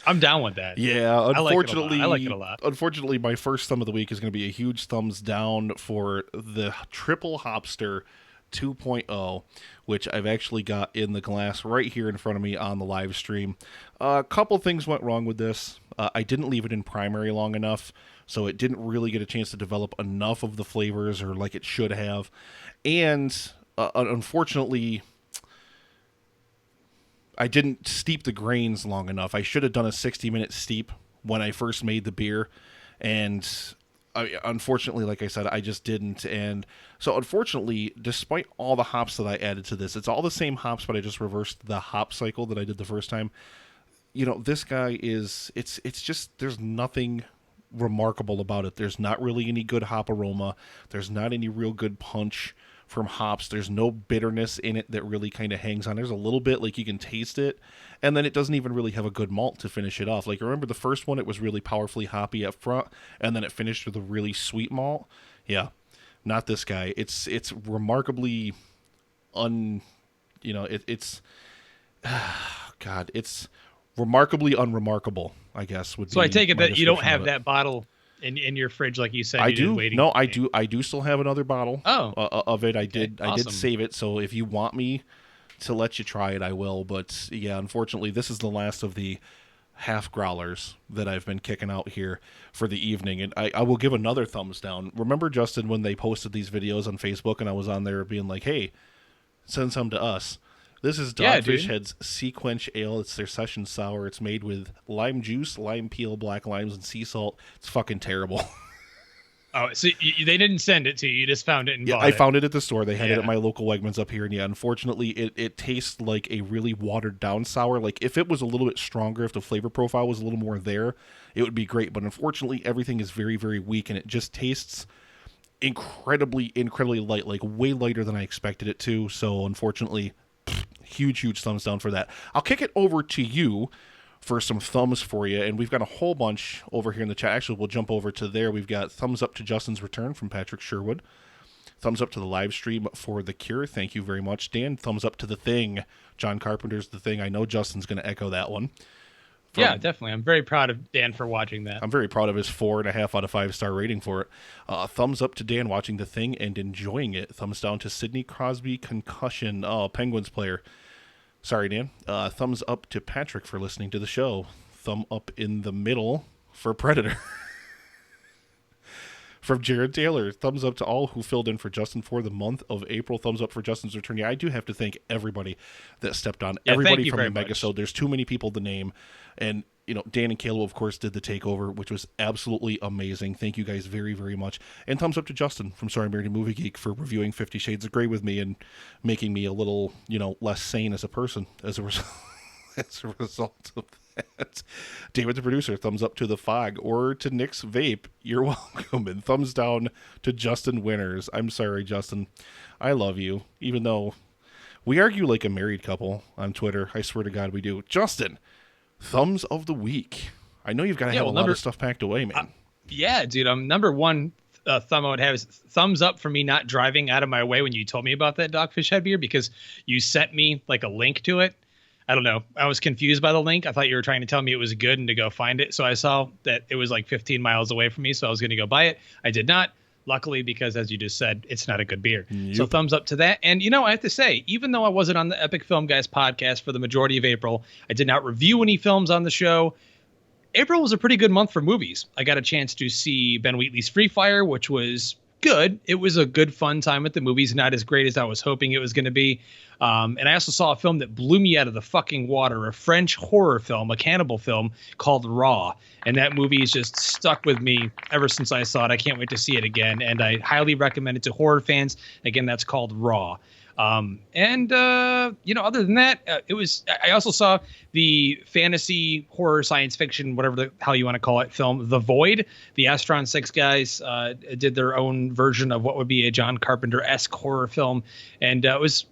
I'm down with that. Yeah, unfortunately, I like it a lot. Unfortunately, my first thumb of the week is going to be a huge thumbs down for the Triple Hopster 2.0, which I've actually got in the glass right here in front of me on the live stream. A couple things went wrong with this. I didn't leave it in primary long enough, so it didn't really get a chance to develop enough of the flavors or like it should have. And unfortunately, I didn't steep the grains long enough. I should have done a 60-minute steep when I first made the beer, and unfortunately, like I said, I just didn't. And so unfortunately, despite all the hops that I added to this, it's all the same hops, but I just reversed the hop cycle that I did the first time. You know, this guy is, it's just, there's nothing remarkable about it. There's not really any good hop aroma. There's not any real good punch from hops. There's no bitterness in it that really kind of hangs on. There's a little bit, like you can taste it, and then it doesn't even really have a good malt to finish it off. Like, remember the first one, it was really powerfully hoppy up front, and then it finished with a really sweet malt. Yeah, not this guy. It's remarkably it's God, it's remarkably unremarkable, I guess. So I take it that you don't have that bottle in your fridge, like you said. I do. No, I do. I do still have another bottle. Of it. I did. Awesome. I did save it. So if you want me to let you try it, I will. But yeah, unfortunately, this is the last of the half growlers that I've been kicking out here for the evening, and I will give another thumbs down. Remember, Justin, when they posted these videos on Facebook, and I was on there being like, "Hey, send some to us." This is Dogfish Head's Sea Quench Ale. It's their session sour. It's made with lime juice, lime peel, black limes, and sea salt. It's fucking terrible. Oh, so they didn't send it to you. You just found it and bought I it. found it at the store. They had it at my local Wegmans up here. And yeah, unfortunately, it tastes like a really watered down sour. Like if it was a little bit stronger, if the flavor profile was a little more there, it would be great. But unfortunately, everything is very, very weak, and it just tastes incredibly light, like way lighter than I expected it to. So unfortunately, huge thumbs down for that. I'll kick it over to you for some thumbs for you, and we've got a whole bunch over here in the chat. Actually, we'll jump over to there. We've got thumbs up to Justin's return from Patrick Sherwood. Thumbs up to the live stream for The Cure. Thank you very much, Dan. Thumbs up to The Thing. John Carpenter's The Thing. I know Justin's going to echo that one. Yeah, definitely. I'm very proud of Dan for watching that. I'm very proud of his 4.5 out of 5 star rating for it. Thumbs up to Dan watching The Thing and enjoying it. Thumbs down to Sidney Crosby Concussion. Oh, Penguins player. Sorry, Dan. Thumbs up to Patrick for listening to the show. Thumb up in the middle for Predator. From Jared Taylor, thumbs up to all who filled in for Justin for the month of April. Thumbs up for Justin's return. Yeah, I do have to thank everybody that stepped on. Everybody from the Megasode. There's too many people to name. And, you know, Dan and Caleb, of course, did the takeover, which was absolutely amazing. Thank you guys very, very much. And thumbs up to Justin from Sorry Married Movie Geek for reviewing 50 Shades of Grey with me and making me a little, less sane as a person as a result of that. David the producer, thumbs up to The Fog or to Nick's Vape. You're welcome. And thumbs down to Justin Winters. I'm sorry, Justin. I love you, even though we argue like a married couple on Twitter. I swear to God we do. Justin, thumbs of the week. I know you've got to have a lot of stuff packed away, man. Yeah, dude. Number one thumb I would have is thumbs up for me not driving out of my way when you told me about that Dogfish Head beer, because you sent me like a link to it. I don't know. I was confused by the link. I thought you were trying to tell me it was good and to go find it. So I saw that it was like 15 miles away from me. So I was going to go buy it. I did not. Luckily, because as you just said, it's not a good beer. Yep. So thumbs up to that. And, I have to say, even though I wasn't on the Epic Film Guys podcast for the majority of April, I did not review any films on the show. April was a pretty good month for movies. I got a chance to see Ben Wheatley's Free Fire, which was good. It was a good, fun time at the movies. Not as great as I was hoping it was going to be. And I also saw a film that blew me out of the fucking water, a French horror film, a cannibal film called Raw. And that movie has just stuck with me ever since I saw it. I can't wait to see it again. And I highly recommend it to horror fans. Again, that's called Raw. Other than that, I also saw the fantasy horror science fiction, whatever the hell you want to call it, film, The Void. The Astron 6 guys did their own version of what would be a John Carpenter-esque horror film. And it was,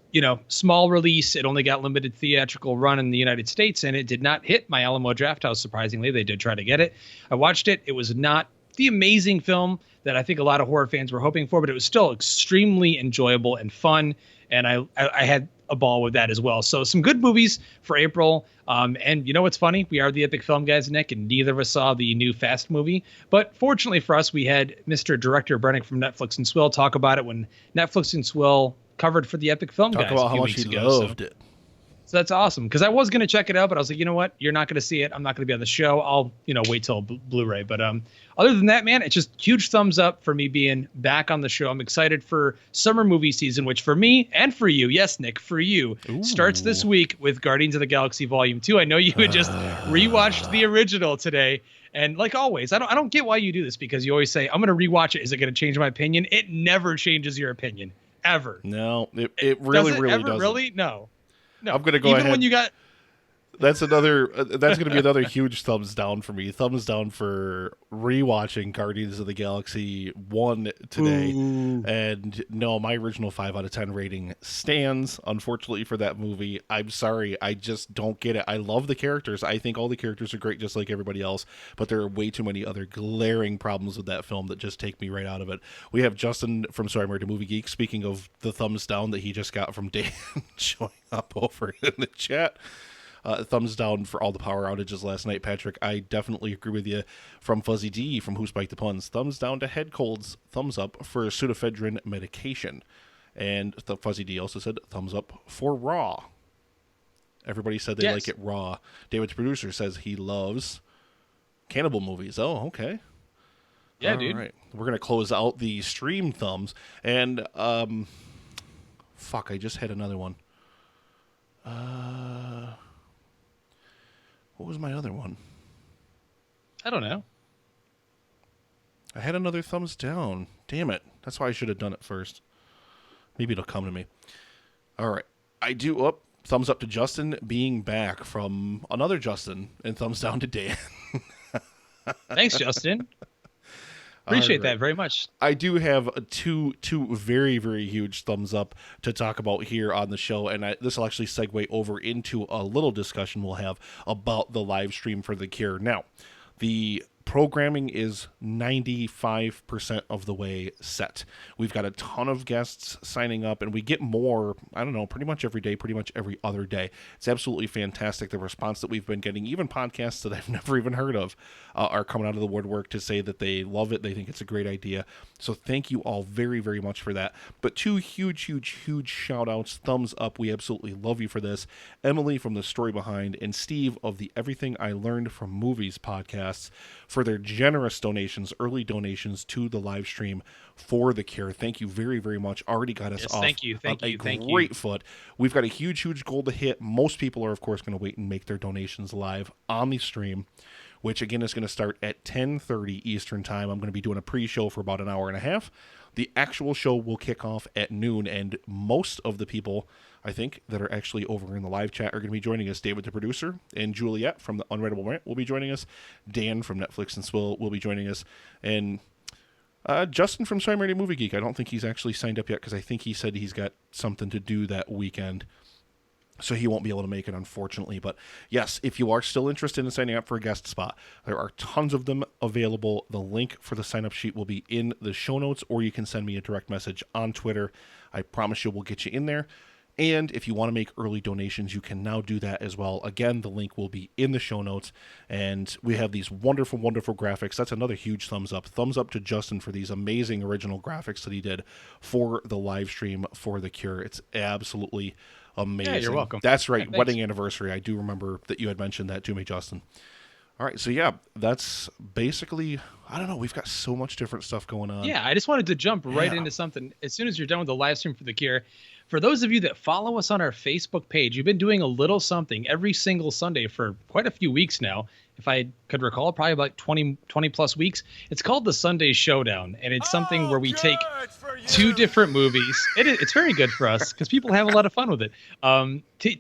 small release. It only got limited theatrical run in the United States, and it did not hit my Alamo Drafthouse, surprisingly. They did try to get it. I watched it. It was not the amazing film that I think a lot of horror fans were hoping for, but it was still extremely enjoyable and fun. And I had a ball with that as well. So some good movies for April. And you know what's funny? We are the Epic Film Guys, Nick, and neither of us saw the new Fast movie. But fortunately for us, we had Mr. Director Brennick from Netflix and Swill talk about it when Netflix and Swill covered for the Epic Film Guys. Talk about how much he loved it. So that's awesome, because I was going to check it out, but I was like, you know what? You're not going to see it. I'm not going to be on the show. I'll, wait till Blu-ray. But other than that, man, it's just huge thumbs up for me being back on the show. I'm excited for summer movie season, which for me and for you, yes, Nick, for you, starts this week with Guardians of the Galaxy Volume 2. I know you had just rewatched the original today. And like always, I don't get why you do this, because you always say, I'm going to rewatch it. Is it going to change my opinion? It never changes your opinion, ever. No, it really doesn't. Really? No. No, I'm gonna go even ahead. When you got That's another. That's going to be another huge thumbs down for me. Thumbs down for rewatching Guardians of the Galaxy 1 today. Ooh. And no, my original 5 out of 10 rating stands. Unfortunately for that movie, I'm sorry, I just don't get it. I love the characters. I think all the characters are great, just like everybody else. But there are way too many other glaring problems with that film that just take me right out of it. We have Justin from Sorry Married to Movie Geek. Speaking of the thumbs down that he just got from Dan showing up over in the chat. Thumbs down for all the power outages last night, Patrick. I definitely agree with you. From Fuzzy D from Who Spiked the Puns. Thumbs down to head colds. Thumbs up for pseudoephedrine medication. And Fuzzy D also said thumbs up for Raw. Everybody said they like it raw. David's producer says he loves cannibal movies. Oh, okay. Yeah, all dude. Right. We're going to close out the stream thumbs. And, fuck, I just had another one. What was my other one? I don't know. I had another thumbs down. Damn it. That's why I should have done it first. Maybe it'll come to me. All right. I do thumbs up to Justin being back from another Justin, and thumbs down to Dan. Thanks, Justin. Appreciate that very much. I do have two very, very huge thumbs up to talk about here on the show, and this will actually segue over into a little discussion we'll have about the live stream for The Cure. Now, the programming is 95% of the way set. We've got a ton of guests signing up, and we get more, I don't know, pretty much every day, pretty much every other day. It's absolutely fantastic. The response that we've been getting, even podcasts that I've never even heard of, are coming out of the woodwork to say that they love it. They think it's a great idea. So thank you all very, very much for that. But two huge shout outs, thumbs up. We absolutely love you for this. Emily from The Story Behind and Steve of the Everything I Learned from Movies podcasts for their generous donations, early donations to the live stream for The Cure. Thank you very, very much. Already got us off a great foot. We've got a huge goal to hit. Most people are, of course, going to wait and make their donations live on the stream, which, again, is going to start at 10:30 Eastern Time. I'm going to be doing a pre-show for about an hour and a half. The actual show will kick off at noon, and most of the people, I think, that are actually over in the live chat are going to be joining us. David, the producer, and Juliet from the Unreadable Rant will be joining us. Dan from Netflix and Swill will be joining us. And Justin from Sorry Married to Movie Geek, I don't think he's actually signed up yet because I think he said he's got something to do that weekend. So he won't be able to make it, unfortunately. But yes, if you are still interested in signing up for a guest spot, there are tons of them available. The link for the sign-up sheet will be in the show notes, or you can send me a direct message on Twitter. I promise you we'll get you in there. And if you want to make early donations, you can now do that as well. Again, the link will be in the show notes. And we have these wonderful graphics. That's another huge thumbs up. Thumbs up to Justin for these amazing original graphics that he did for the live stream for The Cure. It's absolutely amazing. Yeah, you're welcome. That's right. Yeah, wedding anniversary. I do remember that you had mentioned that to me, Justin. All right. So, yeah, that's basically, I don't know. We've got so much different stuff going on. Yeah, I just wanted to jump right into something. As soon as you're done with the live stream for The Cure, for those of you that follow us on our Facebook page, you've been doing a little something every single Sunday for quite a few weeks now. If I could recall, probably about 20 plus weeks. It's called the Sunday Showdown, and it's something where we take two different movies. It's very good for us because people have a lot of fun with it.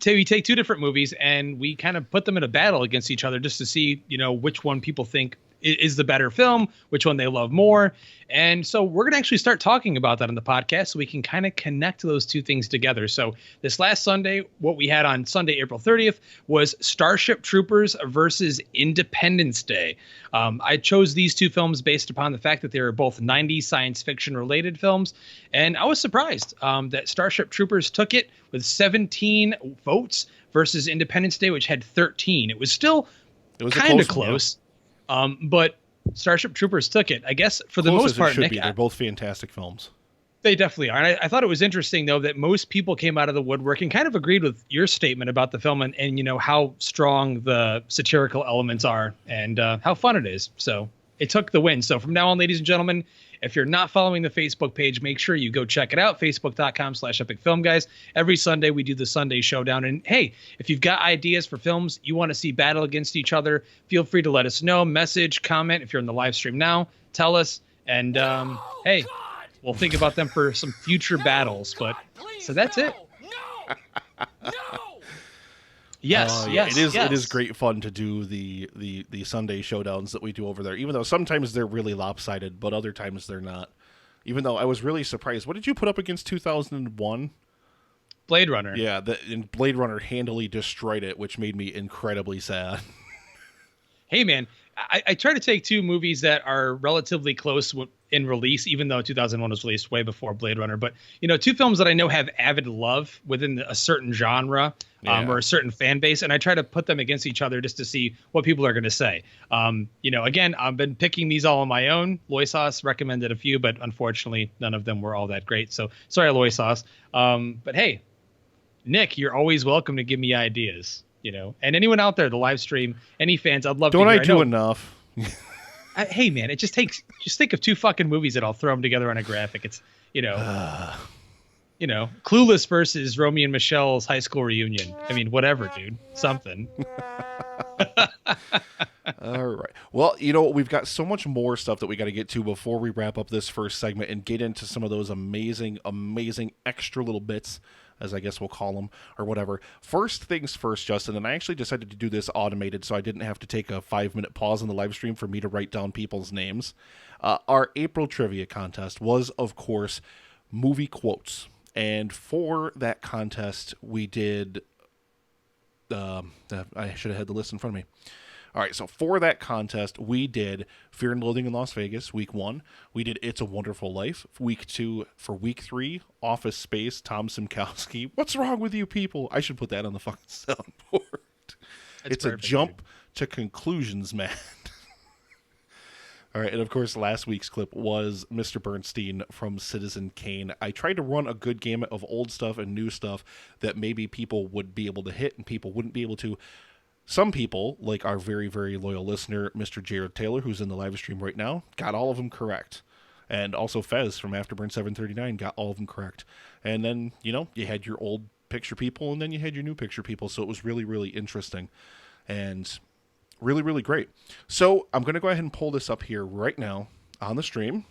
We take two different movies and we kind of put them in a battle against each other just to see, which one people think is the better film, which one they love more. And so we're going to actually start talking about that on the podcast so we can kind of connect those two things together. So this last Sunday, what we had on Sunday, April 30th, was Starship Troopers versus Independence Day. I chose these two films based upon the fact that they were both 90s science fiction related films. And I was surprised that Starship Troopers took it with 17 votes versus Independence Day, which had 13. It was still kind of close. But Starship Troopers took it, I guess, for the most part. Nick, they're both fantastic films. They definitely are. And I thought it was interesting, though, that most people came out of the woodwork and kind of agreed with your statement about the film and you know, how strong the satirical elements are and how fun it is. So it took the win. So from now on, ladies and gentlemen, if you're not following the Facebook page, make sure you go check it out. Facebook.com/epicfilmguys. Every Sunday, we do the Sunday Showdown. And hey, if you've got ideas for films you want to see battle against each other, feel free to let us know. Message, comment. If you're in the live stream now, tell us. And hey, we'll think about them for some future battles. But so that's it. Yes, yes, it is great fun to do the Sunday showdowns that we do over there, even though sometimes they're really lopsided, but other times they're not. Even though I was really surprised. What did you put up against 2001? Blade Runner. Yeah, and Blade Runner handily destroyed it, which made me incredibly sad. Hey, man, I try to take two movies that are relatively close in release, even though 2001 was released way before Blade Runner. But, you know, two films that I know have avid love within a certain genre or a certain fan base. And I try to put them against each other just to see what people are going to say. You know, again, I've been picking these all on my own. Loisas recommended a few, but unfortunately, none of them were all that great. So sorry, Loisas. But hey, Nick, you're always welcome to give me ideas. You know, and anyone out there, the live stream, any fans, I'd love to hear. Don't I do enough? Hey, man, it just think of two fucking movies that I'll throw them together on a graphic. It's, you know, Clueless versus Romeo and Michelle's high school reunion. I mean, whatever, dude, something. All right. Well, you know, we've got so much more stuff that we got to get to before we wrap up this first segment and get into some of those amazing extra little bits, as I guess we'll call them, or whatever. First things first, Justin, and I actually decided to do this automated so I didn't have to take a 5-minute pause in the live stream for me to write down people's names. Our April trivia contest was, of course, movie quotes. And for that contest, we did... I should have had the list in front of me. All right, so for that contest, we did Fear and Loathing in Las Vegas, week 1. We did It's a Wonderful Life, week 2. For week 3, Office Space, Tom Simkowski. What's wrong with you people? I should put that on the fucking soundboard. It's perfect, a jump to conclusions, man. All right, and of course, last week's clip was Mr. Bernstein from Citizen Kane. I tried to run a good gamut of old stuff and new stuff that maybe people would be able to hit and people wouldn't be able to. Some people, like our very, very loyal listener, Mr. Jared Taylor, who's in the live stream right now, got all of them correct. And also Fez from Afterburn 739 got all of them correct. And then, you know, you had your old picture people, and then you had your new picture people. So it was really, really interesting and really, really great. So I'm going to go ahead and pull this up here right now on the stream.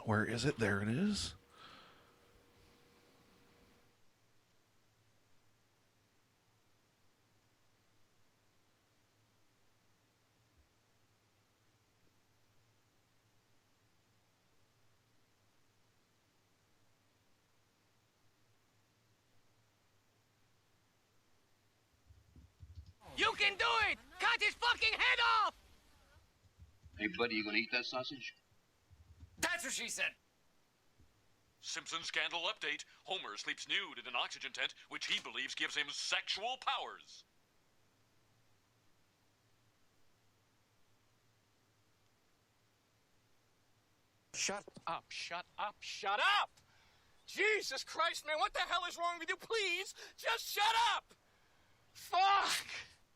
Where is it? There it is. You can do it! Cut his fucking head off! Hey, buddy, you gonna eat that sausage? That's what she said. Simpson scandal update. Homer sleeps nude in an oxygen tent, which he believes gives him sexual powers. Shut up, shut up, shut up! Jesus Christ, man, what the hell is wrong with you? Please, just shut up! Fuck!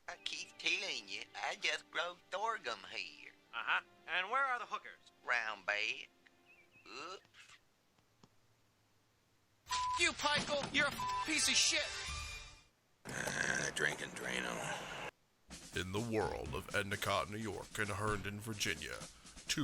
I keep telling you, I just grow sorghum here. Uh-huh. And where are the hookers? Round bed. Oops. You, Pikel, you're a piece of shit. Drinking Drano. In the world of Endicott, New York, and Herndon, Virginia, two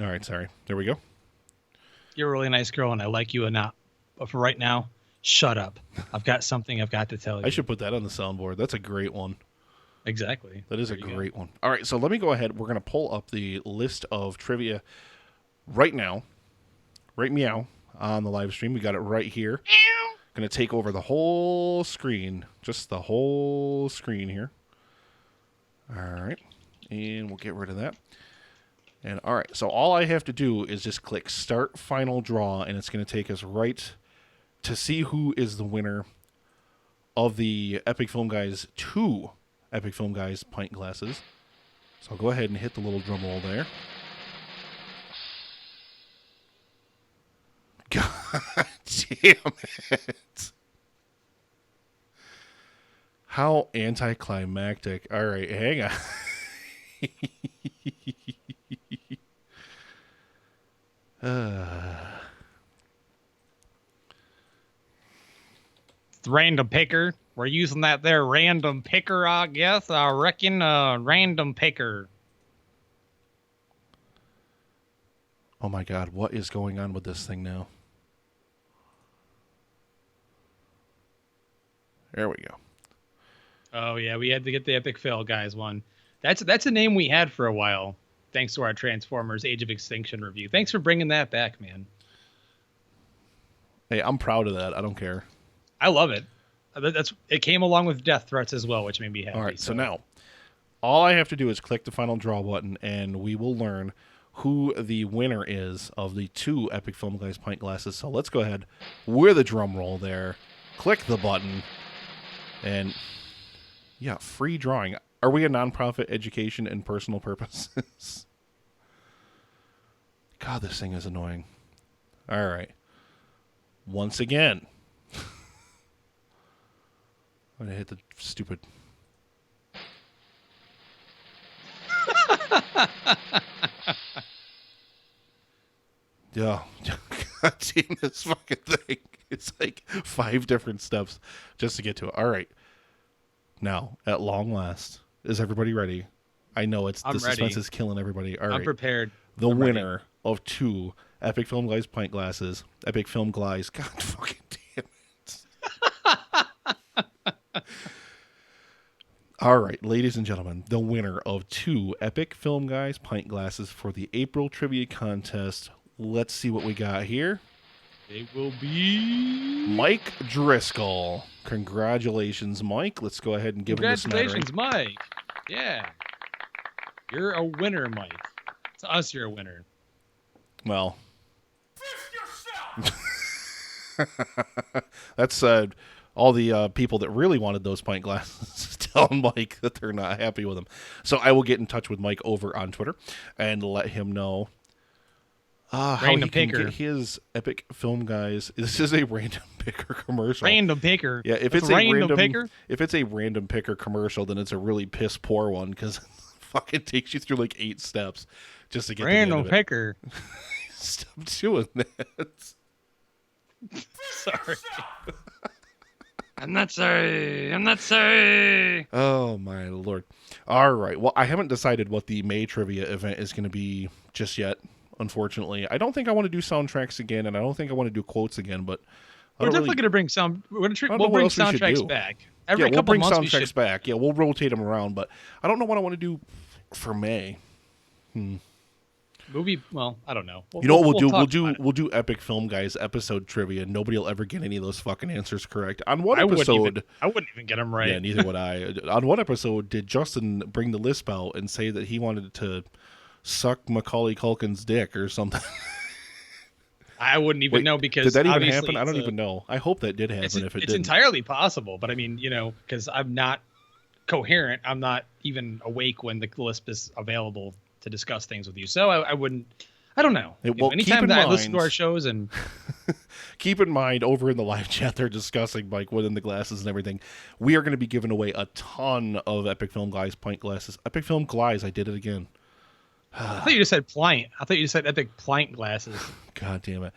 All right, sorry. There we go. You're a really nice girl, and I like you enough. But for right now, shut up. I've got something I've got to tell you. I should put that on the soundboard. That's a great one. Exactly. That is a great one. All right, so let me go ahead. We're going to pull up the list of trivia right now. Right meow on the live stream. We got it right here. Going to take over the whole screen. Just the whole screen here. All right. And we'll get rid of that. And all right, so all I have to do is just click Start Final Draw, and it's going to take us right to see who is the winner of the Epic Film Guys 2 Epic Film Guys pint glasses. So I'll go ahead and hit the little drum roll there. God damn it. How anticlimactic. All right, hang on. Random picker. We're using that there random picker, I guess. I reckon random picker. Oh my God, what is going on with this thing now? There we go. Oh yeah, we had to get the Epic Fail Guys one. That's a name we had for a while, thanks to our Transformers Age of Extinction review. Thanks for bringing that back, man. Hey, I'm proud of that. I don't care. I love it. It came along with death threats as well, which made me happy. All right, so now all I have to do is click the final draw button, and we will learn who the winner is of the 2 Epic Film Guys pint glasses. So let's go ahead with the drum roll there. Click the button, and yeah, free drawing. Are we a nonprofit education and personal purposes? God, this thing is annoying. All right. Once again. I'm going to hit the stupid... Yeah. God damn this fucking thing. It's like 5 different steps just to get to it. All right. Now, at long last, is everybody ready? I know the suspense is killing everybody. All right. I'm prepared. The winner of 2 Epic Film Guys pint glasses. Epic Film Guys. God fucking damn it. All right, ladies and gentlemen, the winner of 2 Epic Film Guys pint glasses for the April Trivia Contest. Let's see what we got here. It will be Mike Driscoll. Congratulations, Mike. Let's go ahead and give him this Congratulations, Mike. Yeah. You're a winner, Mike. To us, you're a winner. Well. That's all the people that really wanted those pint glasses telling Mike that they're not happy with them. So I will get in touch with Mike over on Twitter and let him know how he can get his Epic Film Guys. This is a random picker commercial. Random picker. Yeah, if it's a random picker, if it's a random picker commercial, then it's a really piss poor one because it fucking takes you through like 8 steps just to get random to the end picker. Of it. Stop doing that. Sorry. I'm not sorry. I'm not sorry. Oh, my Lord. All right. Well, I haven't decided what the May trivia event is going to be just yet, unfortunately. I don't think I want to do soundtracks again, and I don't think I want to do quotes again, but... We're definitely going to bring we'll bring soundtracks back. Every couple we'll bring months soundtracks back. Yeah, we'll rotate them around, but I don't know what I want to do for May. Movie, well, I don't know. You know what we'll do? We'll do Epic Film Guys episode trivia. Nobody will ever get any of those fucking answers correct. On what episode? I wouldn't even get them right. Yeah, neither would I. On what episode did Justin bring the lisp out and say that he wanted to suck Macaulay Culkin's dick or something? I wouldn't even know because did that even happen? I don't even know. I hope that did happen. If it didn't, it's entirely possible. But I mean, because I'm not coherent, I'm not even awake when the lisp is available to discuss things with you. So I wouldn't. I don't know. Anytime that I listen to our shows and keep in mind over in the live chat they're discussing like within the glasses and everything. We are going to be giving away a ton of Epic Film Guys pint glasses. Epic Film Guys. I did it again. I thought you just said pint. I thought you just said Epic pint glasses. God damn it.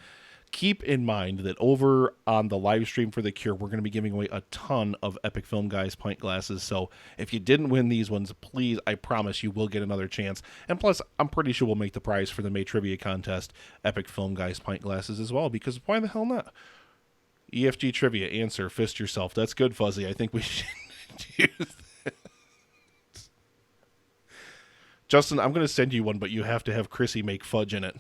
keep in mind that over on the live stream for The Cure, we're going to be giving away a ton of Epic Film Guys pint glasses. So if you didn't win these ones, please, I promise you will get another chance. And plus, I'm pretty sure we'll make the prize for the May Trivia Contest Epic Film Guys pint glasses as well, because why the hell not? EFG Trivia, answer, fist yourself. That's good, Fuzzy. I think we should use that. Justin, I'm going to send you one, but you have to have Chrissy make fudge in it.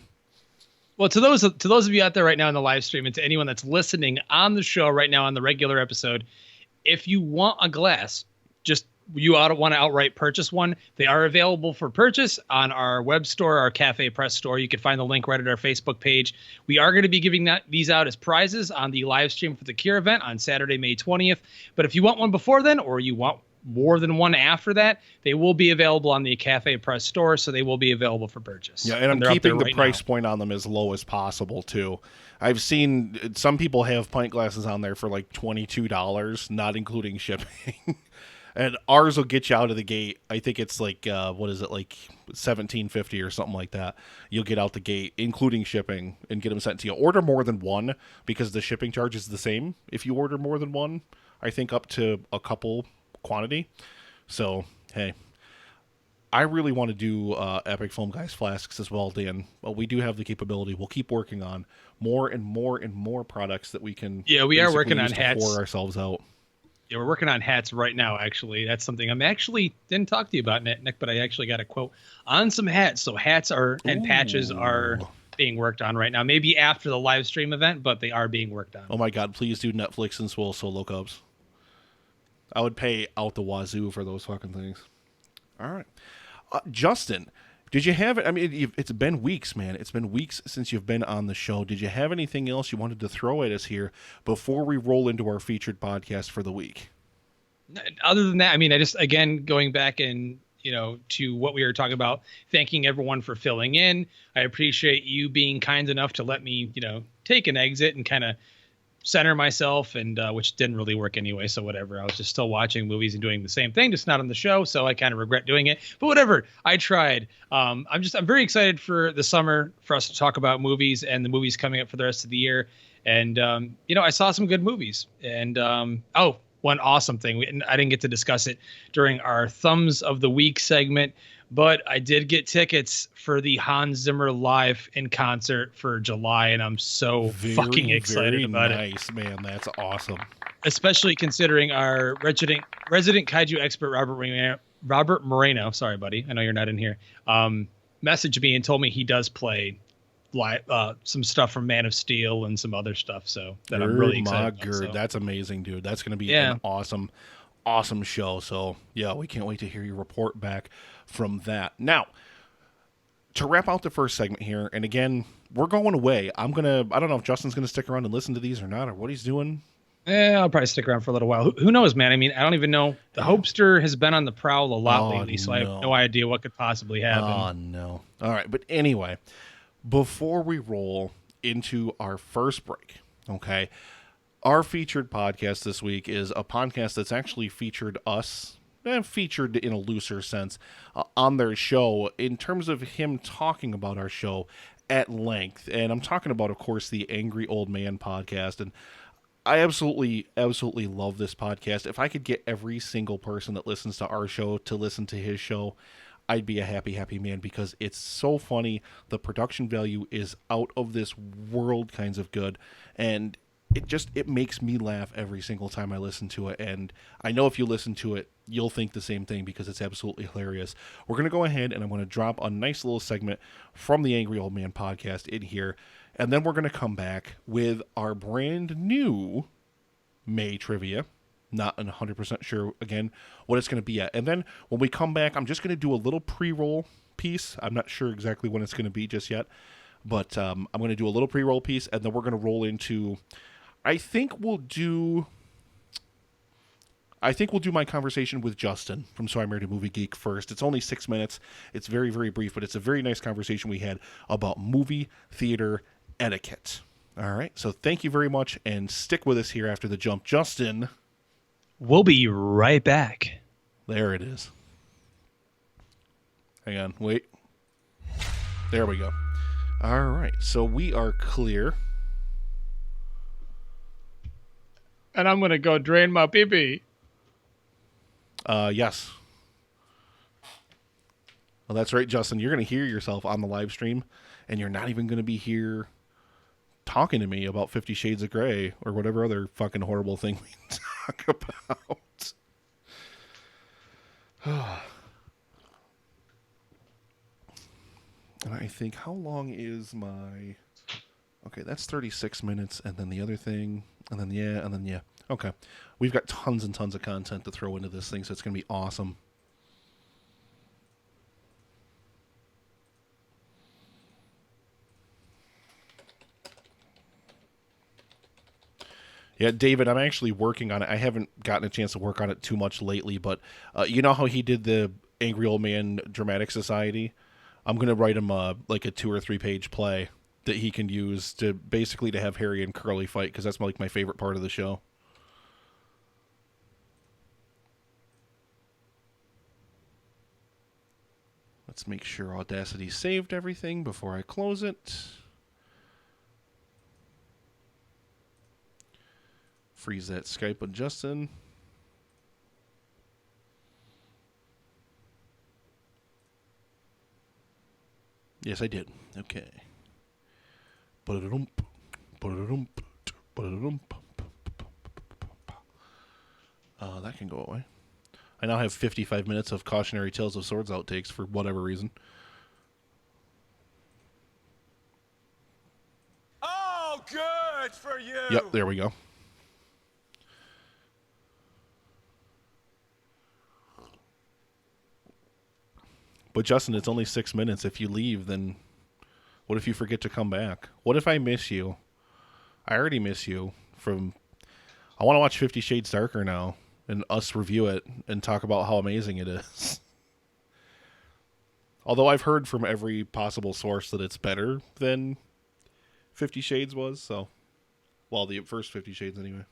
Well, to those of you out there right now in the live stream, and to anyone that's listening on the show right now on the regular episode, if you want a glass, just you want to outright purchase one. They are available for purchase on our web store, our Cafe Press store. You can find the link right at our Facebook page. We are going to be giving these out as prizes on the live stream for the Cure event on Saturday, May 20th. But if you want one before then, or you want more than one after that, they will be available on the Cafe Press store, so they will be available for purchase. Yeah, and I'm keeping the price point on them as low as possible, too. I've seen some people have pint glasses on there for like $22, not including shipping. And ours will get you out of the gate. I think it's like, what is it, like $17.50 or something like that. You'll get out the gate, including shipping, and get them sent to you. Order more than one, because the shipping charge is the same if you order more than one. I think up to a couple quantity. So, hey, I really want to do Epic Film Guys flasks as well, Dan. But we do have the capability. We'll keep working on more and more and more products that we can. Yeah, we are working on hats. Pour ourselves out. Yeah, we're working on hats right now, actually. That's something I'm actually didn't talk to you about, Nick, but I actually got a quote on some hats. So hats and patches are being worked on right now. Maybe after the live stream event, but they are being worked on. Oh my God, please do Netflix and Swole Solo Cubs. I would pay out the wazoo for those fucking things. All right. Justin, did you have it? I mean, it's been weeks, man. It's been weeks since you've been on the show. Did you have anything else you wanted to throw at us here before we roll into our featured podcast for the week? Other than that, I mean, I just, again, going back and, to what we were talking about, thanking everyone for filling in. I appreciate you being kind enough to let me, take an exit and kind of center myself, and which didn't really work anyway, so whatever. I was just still watching movies and doing the same thing, just not on the show, so I kind of regret doing it, but whatever. I tried. I'm very excited for the summer for us to talk about movies and the movies coming up for the rest of the year. And I saw some good movies, and one awesome thing, I didn't get to discuss it during our Thumbs of the Week segment, but I did get tickets for the Hans Zimmer live in concert for July, and I'm so fucking excited about it. Nice, man. That's awesome. Especially considering our resident kaiju expert Robert Moreno. Sorry, buddy. I know you're not in here. Messaged me and told me he does play live, some stuff from Man of Steel and some other stuff. So that I'm really excited about. So. That's amazing, dude. That's going to be an awesome show. So yeah, we can't wait to hear your report back from that. Now, to wrap out the first segment here, and again, we're going away. I don't know if Justin's gonna stick around and listen to these or not, or what he's doing. I'll probably stick around for a little while. Who knows, man? I mean, I don't even know. The Hopester has been on the prowl a lot lately, so I have no idea what could possibly happen. Oh no. All right, but anyway, before we roll into our first break, okay, our featured podcast this week is a podcast that's actually featured us, featured in a looser sense, on their show in terms of him talking about our show at length. And I'm talking about, of course, the Angry Old Man podcast. And I absolutely love this podcast. If I could get every single person that listens to our show to listen to his show, I'd be a happy man, because it's so funny. The production value is out of this world kinds of good. And it makes me laugh every single time I listen to it. And I know if you listen to it, you'll think the same thing, because it's absolutely hilarious. We're going to go ahead and I'm going to drop a nice little segment from the Angry Old Man podcast in here. And then we're going to come back with our brand new May trivia. Not 100% sure, again, what it's going to be at. And then when we come back, I'm just going to do a little pre-roll piece. I'm not sure exactly when it's going to be just yet. But I'm going to do a little pre-roll piece, and then we're going to roll into... I think we'll do my conversation with Justin from So I Married a Movie Geek first. It's only 6 minutes. It's very, very brief, but it's a very nice conversation we had about movie theater etiquette. All right, so thank you very much, and stick with us here after the jump. Justin. We'll be right back. There it is. Hang on, wait. There we go. All right, so we are clear. And I'm gonna go drain my pee-pee. Yes. Well, that's right, Justin. You're going to hear yourself on the live stream, and you're not even going to be here talking to me about 50 Shades of Grey or whatever other fucking horrible thing we talk about. And I think, how long is my... Okay, that's 36 minutes, and then the other thing, and then yeah. Okay. We've got tons and tons of content to throw into this thing, so it's going to be awesome. Yeah, David, I'm actually working on it. I haven't gotten a chance to work on it too much lately, but you know how he did the Angry Old Man Dramatic Society? I'm going to write him like a 2 or 3 page play that he can use to basically to have Harry and Curly fight, because that's like my favorite part of the show. Let's make sure Audacity saved everything before I close it. Freeze that Skype with Justin. Yes, I did. Okay. That can go away. I now have 55 minutes of Cautionary Tales of Swords outtakes for whatever reason. Oh, good for you. Yep, there we go. But Justin, it's only 6 minutes. If you leave, then what if you forget to come back? What if I miss you? I already miss you from... I want to watch 50 Shades Darker now and us review it and talk about how amazing it is. Although I've heard from every possible source that it's better than 50 Shades was, so... Well, the first 50 Shades anyway.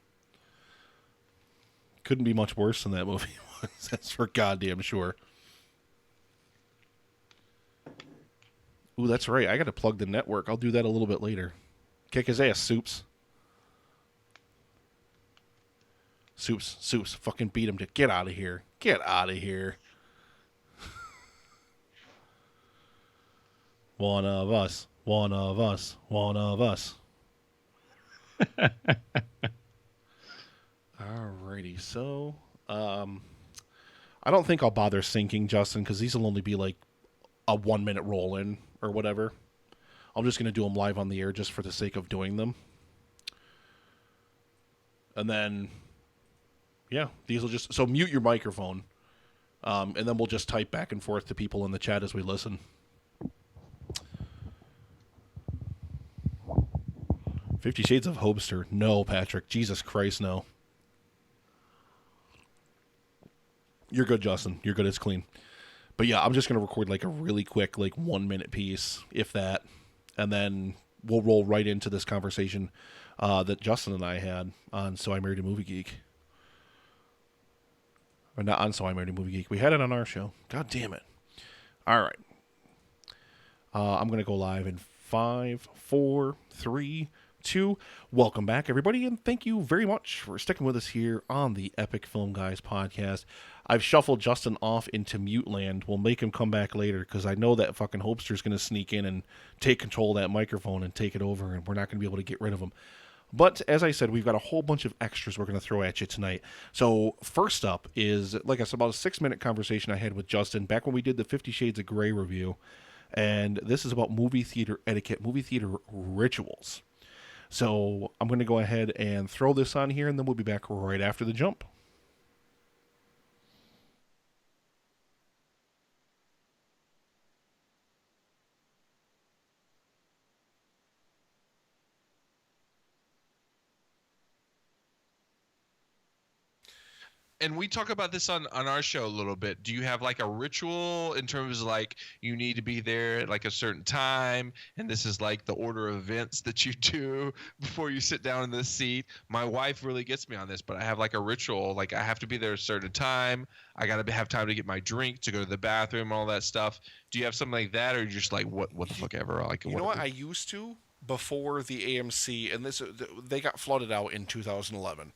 Couldn't be much worse than that movie was. That's for goddamn sure. Ooh, that's right. I got to plug the network. I'll do that a little bit later. Kick his ass, Soups. Soups. Fucking beat him to get out of here. Get out of here. One of us. One of us. One of us. Alrighty, so I don't think I'll bother syncing, Justin, because these will only be like a 1 minute roll in or whatever. I'm just going to do them live on the air just for the sake of doing them. And then, yeah, these will just... So mute your microphone, and then we'll just type back and forth to people in the chat as we listen. $50 Shades of Hobster. No, Patrick. Jesus Christ, no. You're good, Justin. You're good. It's clean. But yeah, I'm just going to record like a really quick, like 1 minute piece, if that. And then we'll roll right into this conversation that Justin and I had on So I Married a Movie Geek. Or not on So I Married a Movie Geek. We had it on our show. God damn it. All right. I'm going to go live in 5, 4, 3, 2. Welcome back, everybody, and thank you very much for sticking with us here on the Epic Film Guys podcast. I've shuffled Justin off into mute land. We'll make him come back later because I know that fucking Hopster's going to sneak in and take control of that microphone and take it over, and we're not going to be able to get rid of him. But as I said, we've got a whole bunch of extras we're going to throw at you tonight. So first up is, like I said, about a 6 minute conversation I had with Justin back when we did the 50 Shades of Grey review. And this is about movie theater etiquette, movie theater rituals. So I'm going to go ahead and throw this on here, and then we'll be back right after the jump. And we talk about this on our show a little bit. Do you have like a ritual in terms of like you need to be there at like a certain time, and this is like the order of events that you do before you sit down in this seat? My wife really gets me on this, but I have like a ritual. Like I have to be there at a certain time. I got to have time to get my drink, to go to the bathroom, all that stuff. Do you have something like that, or are you just like what the fuck ever? Like, you know what I used to before the AMC, and this they got flooded out in 2011.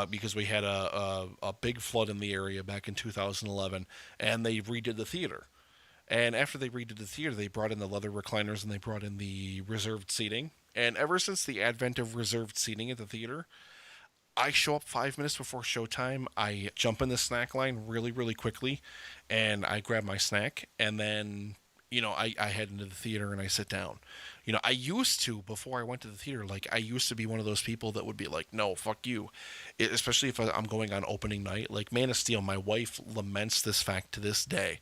because we had a big flood in the area back in 2011, and they redid the theater. And after they redid the theater, they brought in the leather recliners and they brought in the reserved seating. And ever since the advent of reserved seating at the theater, I show up 5 minutes before showtime. I jump in the snack line really, really quickly, and I grab my snack, and then, I head into the theater and I sit down. I used to, before I went to the theater, I used to be one of those people that would be like, no, fuck you. Especially if I'm going on opening night. Like Man of Steel, my wife laments this fact to this day,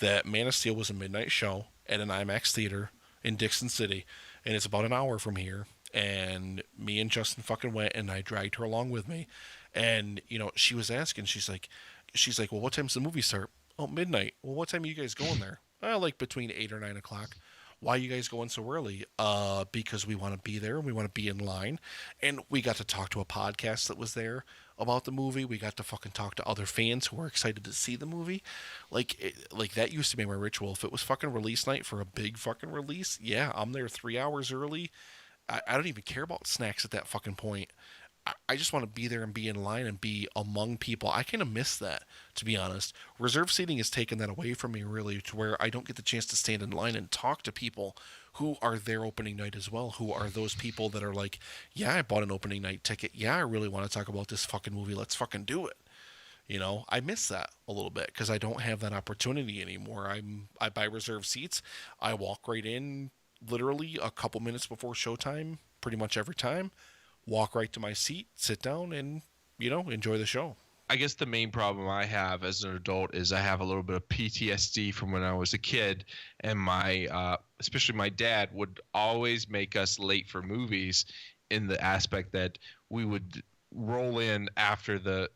that Man of Steel was a midnight show at an IMAX theater in Dixon City, and it's about an hour from here. And me and Justin fucking went, and I dragged her along with me. And she was asking, she's like, well, what time's the movie start? Oh, midnight. Well, what time are you guys going there? Between 8 or 9 o'clock. Why are you guys going so early? Because we want to be there and we want to be in line. And we got to talk to a podcast that was there about the movie. We got to fucking talk to other fans who were excited to see the movie. Like that used to be my ritual. If it was fucking release night for a big fucking release, yeah, I'm there 3 hours early. I don't even care about snacks at that fucking point. I just want to be there and be in line and be among people. I kind of miss that, to be honest. Reserve seating has taken that away from me, really, to where I don't get the chance to stand in line and talk to people who are there opening night as well, who are those people that are like, yeah, I bought an opening night ticket. Yeah, I really want to talk about this fucking movie. Let's fucking do it. I miss that a little bit because I don't have that opportunity anymore. I buy reserved seats. I walk right in literally a couple minutes before showtime, pretty much every time. Walk right to my seat, sit down, and, enjoy the show. I guess the main problem I have as an adult is I have a little bit of PTSD from when I was a kid, and especially my dad would always make us late for movies in the aspect that we would roll in after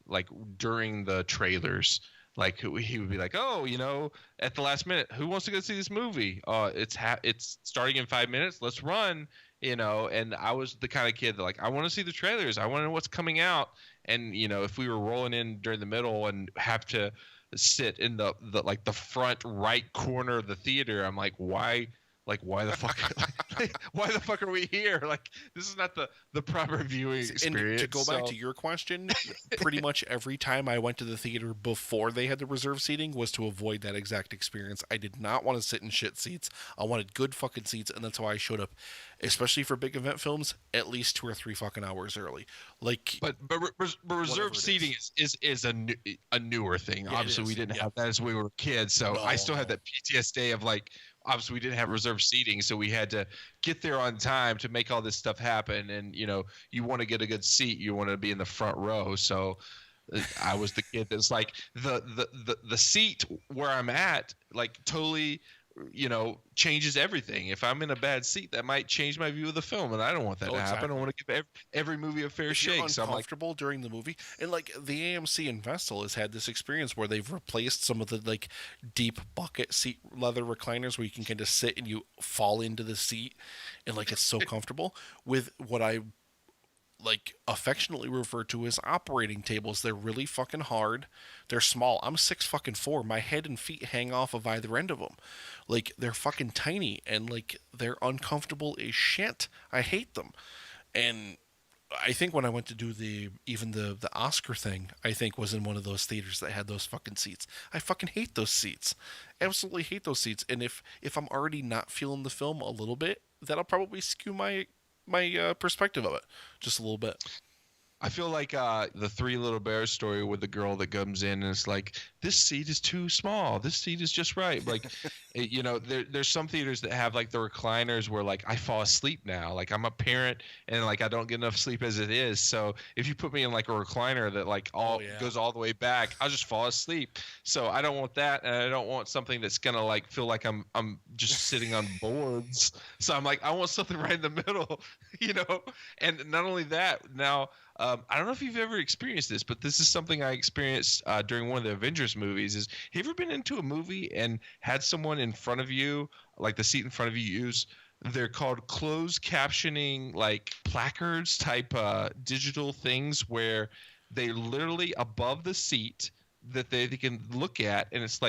during the trailers. Like he would be like, oh, at the last minute, who wants to go see this movie? It's starting in 5 minutes. Let's run. And I was the kind of kid that I want to see the trailers. I want to know what's coming out. And, if we were rolling in during the middle and have to sit in the front right corner of the theater, I'm like, why the fuck, why the fuck are we here? This is not the proper viewing experience. And to go back to your question, pretty much every time I went to the theater before they had the reserved seating was to avoid that exact experience. I did not want to sit in shit seats. I wanted good fucking seats, and that's why I showed up, especially for big event films, at least 2 or 3 fucking hours early. But reserved seating is a newer thing. Yeah, obviously, we didn't have that as we were kids, so I still had that PTSD of obviously we didn't have reserved seating, so we had to get there on time to make all this stuff happen. And you want to get a good seat, you want to be in the front row. So I was the kid that's the seat where I'm at totally changes everything. If I'm in a bad seat, that might change my view of the film, and I don't want that to happen. I want to give every movie a fair shake. You're uncomfortable during the movie, and the AMC in Vestal has had this experience where they've replaced some of the deep bucket seat leather recliners where you can kind of sit and you fall into the seat, and it's so comfortable with what I affectionately refer to as operating tables. They're really fucking hard. They're small. I'm 6'4". My head and feet hang off of either end of them. They're fucking tiny, and they're uncomfortable as shit. I hate them. And I think when I went to do the Oscar thing, I think was in one of those theaters that had those fucking seats. I fucking hate those seats. Absolutely hate those seats. And if I'm already not feeling the film a little bit, that'll probably skew my perspective of it just a little bit. I feel like the Three Little Bears story with the girl that comes in and it's like, this seat is too small. This seat is just right. There's some theaters that have the recliners where I fall asleep now. I'm a parent and I don't get enough sleep as it is. So if you put me in a recliner that goes all the way back, I'll just fall asleep. So I don't want that, and I don't want something that's gonna feel like I'm just sitting on boards. So I'm I want something right in the middle, And not only that, now. I don't know if you've ever experienced this, but this is something I experienced during one of the Avengers movies. Have you ever been into a movie and had someone in front of you, the seat in front of you, use they're called closed captioning, placards type digital things where they literally above the seat that they can look at, and it's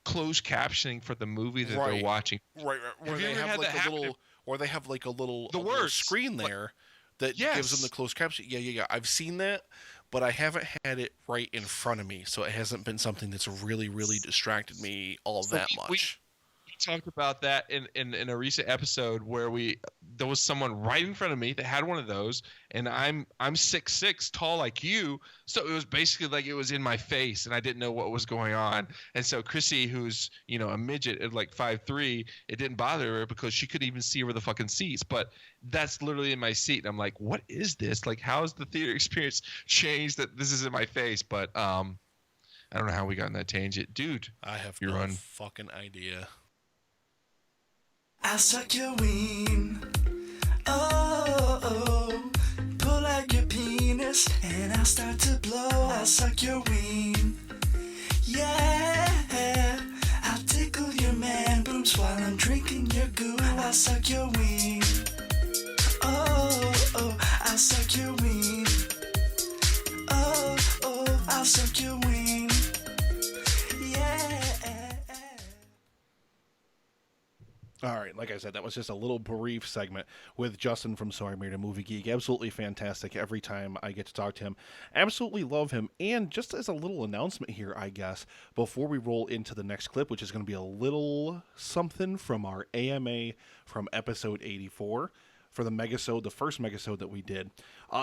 closed captioning for the movie that they're watching. Right. Where they have a little screen there. that gives them the closed caption. Yeah. I've seen that, but I haven't had it right in front of me, so it hasn't been something that's really, really distracted me all that much. We talked about that in a recent episode where there was someone right in front of me that had one of those, and I'm 6'6", tall like you, so it was basically like it was in my face, and I didn't know what was going on. And so Chrissy, who's a midget at like 5'3", it didn't bother her because she couldn't even see over the fucking seats. But that's literally in my seat, and I'm like, what is this? Like, how has the theater experience changed that this is in my face? But I don't know how we got in that tangent, dude. I have no fucking idea. I'll suck your ween. Oh, pull out your penis and I'll start to blow. I'll suck your ween. Yeah, I'll tickle your man boobs while I'm drinking your goo. I'll suck your ween. Oh, I'll suck your ween. Oh, I'll suck your ween. Yeah. All right, like I said, that was just a little brief segment with Justin from Sorry Married a Movie Geek. Absolutely fantastic every time I get to talk to him. Absolutely love him. And just as a little announcement here, I guess, before we roll into the next clip, which is going to be a little something from our AMA from episode 84 for the Megasode, the first Megasode that we did,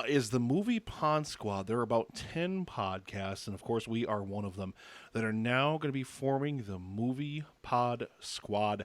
is the Movie Pod Squad. There are about 10 podcasts, and of course we are one of them, that are now going to be forming the Movie Pod Squad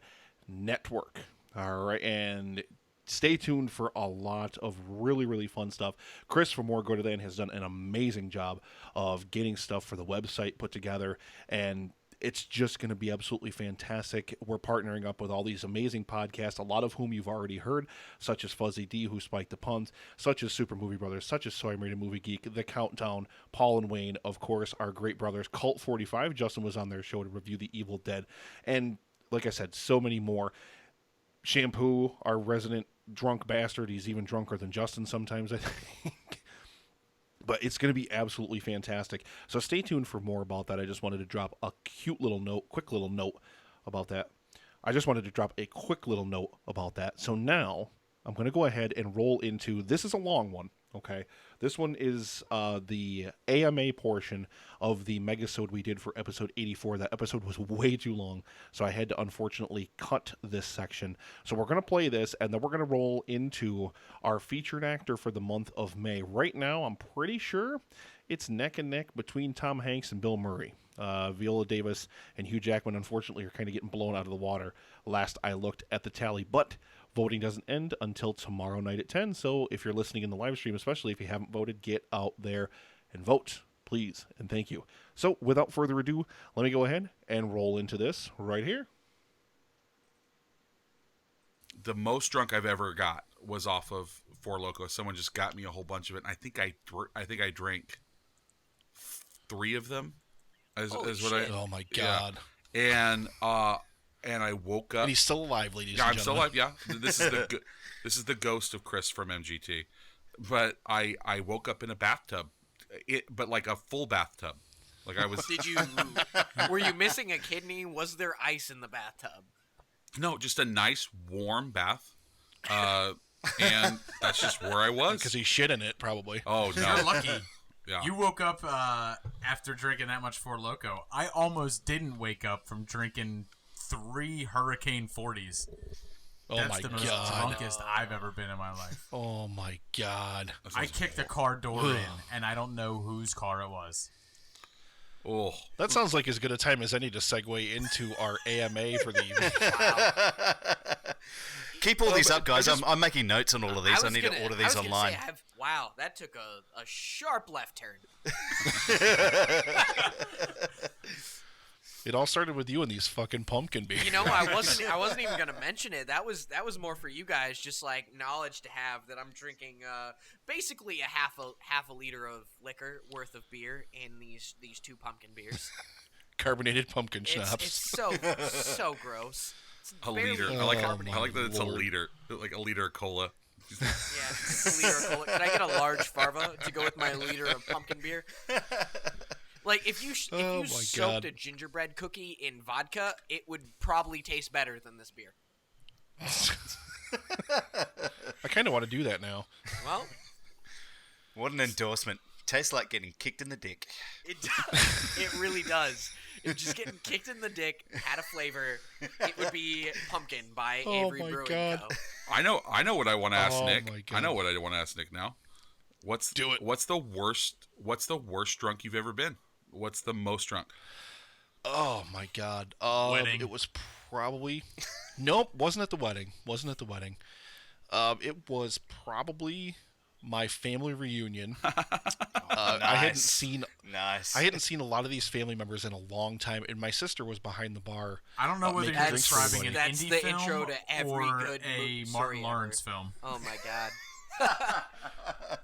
Network. All right, and stay tuned for a lot of really, really fun stuff. Chris from More Go to Than has done an amazing job of getting stuff for the website put together, and it's just going to be absolutely fantastic. We're partnering up with all these amazing podcasts, a lot of whom you've already heard, such as Fuzzy D, who spiked the puns, such as Super Movie Brothers, such as Sorry Married a Movie Geek, The Countdown, Paul and Wayne, of course, our great brothers, Cult 45. Justin was on their show to review The Evil Dead, and like I said, so many more. Shampoo, our resident drunk bastard. He's even drunker than Justin sometimes, I think. But it's going to be absolutely fantastic. So stay tuned for more about that. I just wanted to drop a quick little note about that. So now I'm going to go ahead and roll into, this is a long one, okay? This one is the AMA portion of the Megasode we did for episode 84. That episode was way too long, so I had to unfortunately cut this section. So we're going to play this, and then we're going to roll into our featured actor for the month of May. Right now, I'm pretty sure it's neck and neck between Tom Hanks and Bill Murray. Viola Davis and Hugh Jackman, unfortunately, are kind of getting blown out of the water last I looked at the tally. But voting doesn't end until tomorrow night at 10, so if you're listening in the live stream, especially if you haven't voted, get out there and vote, please, and thank you. So, without further ado, let me go ahead and roll into this right here. The most drunk I've ever got was off of Four Loko. Someone just got me a whole bunch of it, and I think I drank 3 of them. Oh my God. Yeah. And I woke up. And he's still alive, ladies and gentlemen. I'm still alive, yeah. This is the ghost of Chris from MGT. But I woke up in a bathtub, but like a full bathtub. Like I was. Were you missing a kidney? Was there ice in the bathtub? No, just a nice warm bath. And that's just where I was. Because he shit in it, probably. Oh, no. You're lucky. Yeah. You woke up after drinking that much Four Loko. I almost didn't wake up from drinking 3 Hurricane 40s. That's the most drunkest I've ever been in my life. Oh my God. I kicked a car door in, and I don't know whose car it was. Oh, that sounds like as good a time as any to segue into our AMA for the evening. Keep all these up, guys. I'm making notes on all of these. I need to order these online. Wow, that took a sharp left turn. It all started with you and these fucking pumpkin beers. You know, I wasn't even gonna mention it. That was more for you guys, just like knowledge to have that I'm drinking basically a half a liter of liquor worth of beer in these 2 pumpkin beers. Carbonated pumpkin schnapps. It's so gross. A liter. I like that it's a liter, like a liter of cola. Yeah, a liter of cola. Can I get a large farva to go with my liter of pumpkin beer? Like if you soaked a gingerbread cookie in vodka, it would probably taste better than this beer. I kind of want to do that now. Well, What an endorsement. Tastes like getting kicked in the dick. It really does. If just getting kicked in the dick had a flavor, it would be Pumpkin by Avery Brewing Co. I know what I want to ask Nick. my I know what I want to ask Nick now. What's the worst drunk you've ever been? What's the most drunk? Oh my God. Wedding. It was probably nope, wasn't at the wedding. It was probably my family reunion. I hadn't seen a lot of these family members in a long time, and my sister was behind the bar. I don't know whether you're describing an That's indie the film intro to every or good a story Martin ever. Lawrence film. Oh my God.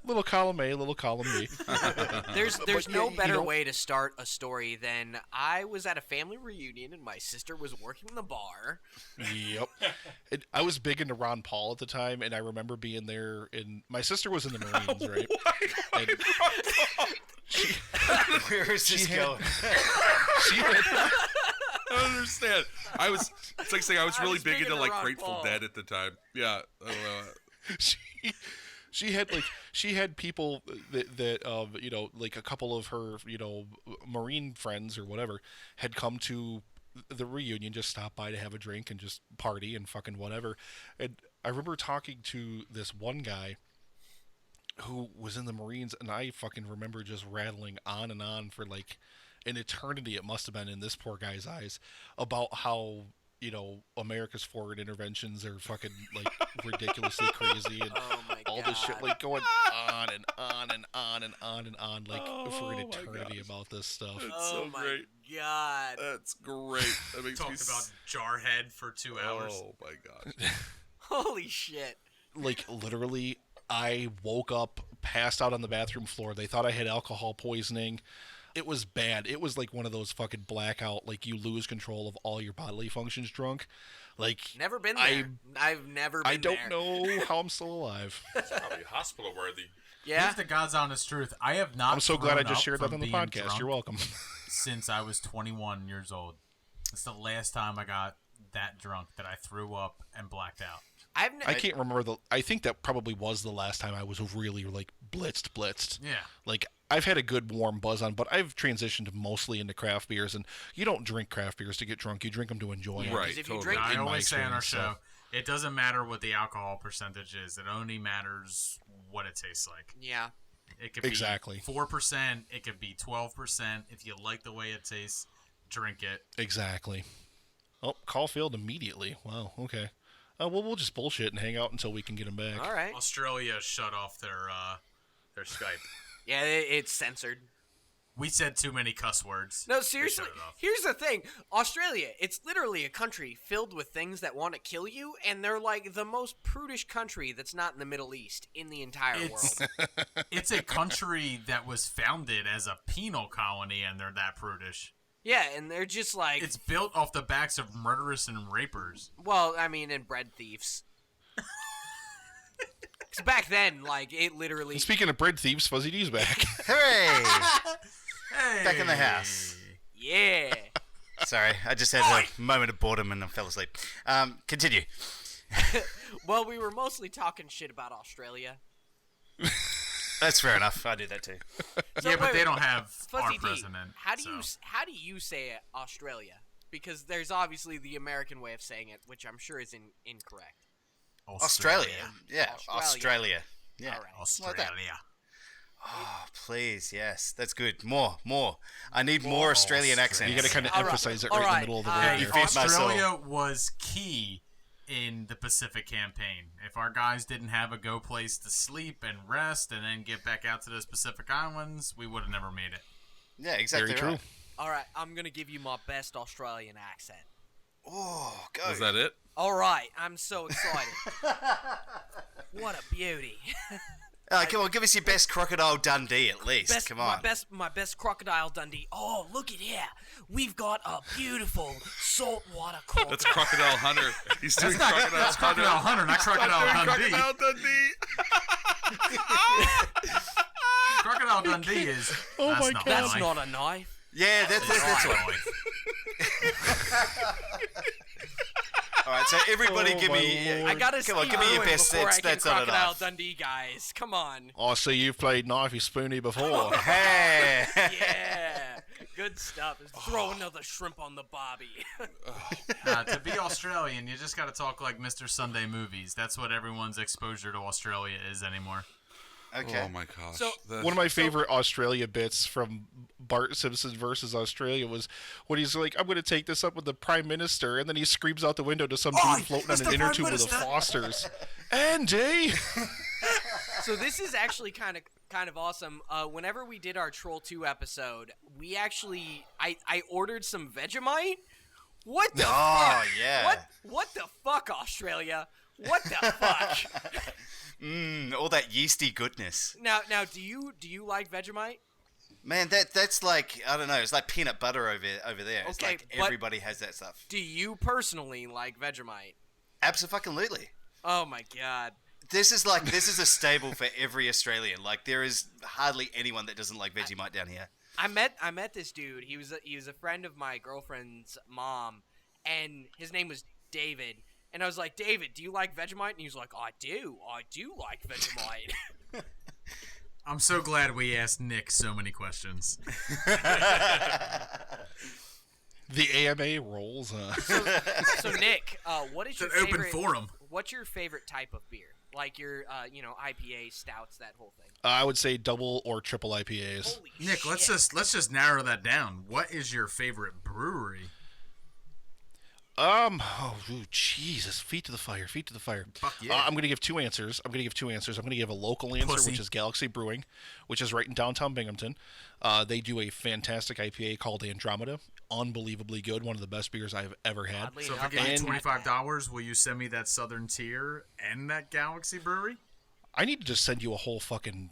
Little column A, little column B. There's But, no you better know- way to start a story than I was at a family reunion and my sister was working the bar. Yep. I was big into Ron Paul at the time, and I remember being there. And my sister was in the Marines, right? And Where is this going? I don't understand. It's like saying I was really big into like Grateful Dead at the time. Yeah. I don't know. She had people that you know, like a couple of her, you know, Marine friends or whatever had come to the reunion, just stop by to have a drink and just party and fucking whatever. And I remember talking to this one guy who was in the Marines, and I fucking remember just rattling on and on for like an eternity, it must have been in this poor guy's eyes, about how, you know, America's foreign interventions are fucking like ridiculously crazy, and all this shit like going on and on and on and on and on like for an eternity about this stuff. That's so great. God. That's great. That makes me Talked about Jarhead for 2 hours. Oh my God. Holy shit. Like literally, I woke up, passed out on the bathroom floor. They thought I had alcohol poisoning. It was bad. It was like one of those fucking blackout, like you lose control of all your bodily functions drunk. Like Never been there. I've never been I don't there. know how I'm still alive. It's probably hospital worthy. Yeah. Here's the God's honest truth. I have not. I'm so glad I thrown just up shared that from on the being podcast. drunk You're welcome. Since I was 21 years old. It's the last time I got that drunk that I threw up and blacked out. I can't remember I think that probably was the last time I was really like blitzed. Yeah. Like I've had a good warm buzz on, but I've transitioned mostly into craft beers, and you don't drink craft beers to get drunk. You drink them to enjoy them. Right. If you drink, I always say on our show, it doesn't matter what the alcohol percentage is. It only matters what it tastes like. Yeah. It could be 4%. It could be 12%. If you like the way it tastes, drink it. Exactly. Oh, Caulfield immediately. Wow. Okay. Well, we'll just bullshit and hang out until we can get him back. All right. Australia shut off their Skype. Yeah, it's censored. We said too many cuss words. No, seriously. Here's the thing. Australia, it's literally a country filled with things that want to kill you, and they're like the most prudish country that's not in the Middle East in the entire world. It's a country that was founded as a penal colony, and they're that prudish. Yeah, and they're just like... It's built off the backs of murderers and rapers. Well, I mean, and bread thieves. Because back then, like, it literally... And speaking of bread thieves, Fuzzy D's back. Hooray! Back in the house. Yeah. Sorry, I just had a moment of boredom and I fell asleep. Continue. Well, we were mostly talking shit about Australia. That's fair enough. I do that too. So yeah, but wait, they don't have Fuzzy our D, president. How do you say Australia? Because there's obviously the American way of saying it, which I'm sure is incorrect. Australia. Yeah, Australia. Yeah. All right. Like that. Oh, please, yes. That's good. More. I need more Australian accents. You got to kind of emphasize it right in the middle of the word. Hey, Australia was key in the Pacific campaign. If our guys didn't have a go place to sleep and rest and then get back out to those Pacific Islands, we would have never made it. Yeah, exactly. Very true. All right, I'm going to give you my best Australian accent. Oh, go. Is that it? All right, I'm so excited. What a beauty. Come on, give us your best Crocodile Dundee at least. Come on. My best Crocodile Dundee. Oh, look at here. We've got a beautiful saltwater crocodile. That's Crocodile Hunter. He's doing That's Crocodile Hunter, not Crocodile Dundee. Crocodile Dundee. Crocodile Dundee is. Oh my God. That's not a knife. Yeah, that's one. All right, so everybody give me. I gotta come on, give me your best. before I That's can not Crocodile enough. Dundee, guys. Come on. Oh, so you've played Knifey Spoony before. Hey. Yeah. Good stuff. Throw another shrimp on the bobby. To be Australian, you just got to talk like Mr. Sunday Movies. That's what everyone's exposure to Australia is anymore. Okay. Oh my gosh. So- One of my favorite Australia bits from Bart Simpson versus Australia was when he's like, I'm going to take this up with the Prime Minister, and then he screams out the window to some dude floating on an inner tube with the Fosters. Andy! So this is actually kind of awesome. Whenever we did our Troll 2 episode, we actually I ordered some Vegemite. What the fuck? Yeah. What the fuck, Australia? What the fuck? All that yeasty goodness. Now, do you like Vegemite? Man, that's like, I don't know, it's like peanut butter over there. It's Okay, like but everybody has that stuff. Do you personally like Vegemite? Absolutely. Oh my god. This is a staple for every Australian. Like, there is hardly anyone that doesn't like Vegemite down here. I met this dude. He was a friend of my girlfriend's mom, and his name was David. And I was like, David, do you like Vegemite? And he was like, I do like Vegemite. I'm so glad we asked Nick so many questions. The AMA rolls. So Nick, what is your It's an open favorite? forum. What's your favorite type of beer? Like your, IPA, stouts, that whole thing. I would say double or triple IPAs. Holy Nick, shit. let's just narrow that down. What is your favorite brewery? Jesus, feet to the fire. Fuck yeah. I'm going to give two answers. I'm going to give a local answer, Pussy. which is Galaxy Brewing, which is right in downtown Binghamton. They do a fantastic IPA called Andromeda. Unbelievably good. One of the best beers I've ever had. Oddly So if I enough, give you I've had that. $25, will you send me that Southern Tier and that Galaxy Brewery? I need to just send you a whole fucking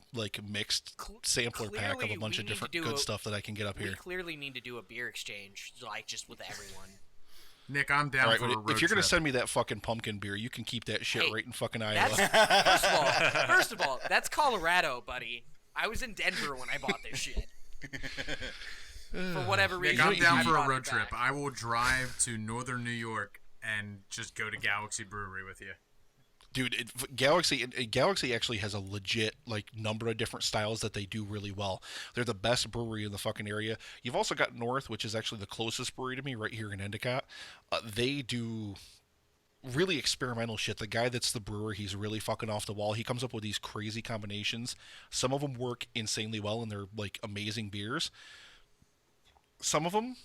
mixed sampler pack of a Clearly, bunch we of need to different do good a- stuff that I can get up We here. clearly need to do a beer exchange, just with everyone. Nick, I'm down All right, for a but road if you're going to trip. send me that fucking pumpkin beer, you can keep that shit Hey, right in fucking Iowa. That's first of all, that's Colorado, buddy. I was in Denver when I bought this shit. For whatever Nick, reason, I'm down I for a brought it road trip. back. I will drive to northern New York and just go to Galaxy Brewery with you. Dude, Galaxy actually has a legit number of different styles that they do really well. They're the best brewery in the fucking area. You've also got North, which is actually the closest brewery to me, right here in Endicott. They do really experimental shit. The guy that's the brewer, he's really fucking off the wall. He comes up with these crazy combinations. Some of them work insanely well, and they're amazing beers. Some of them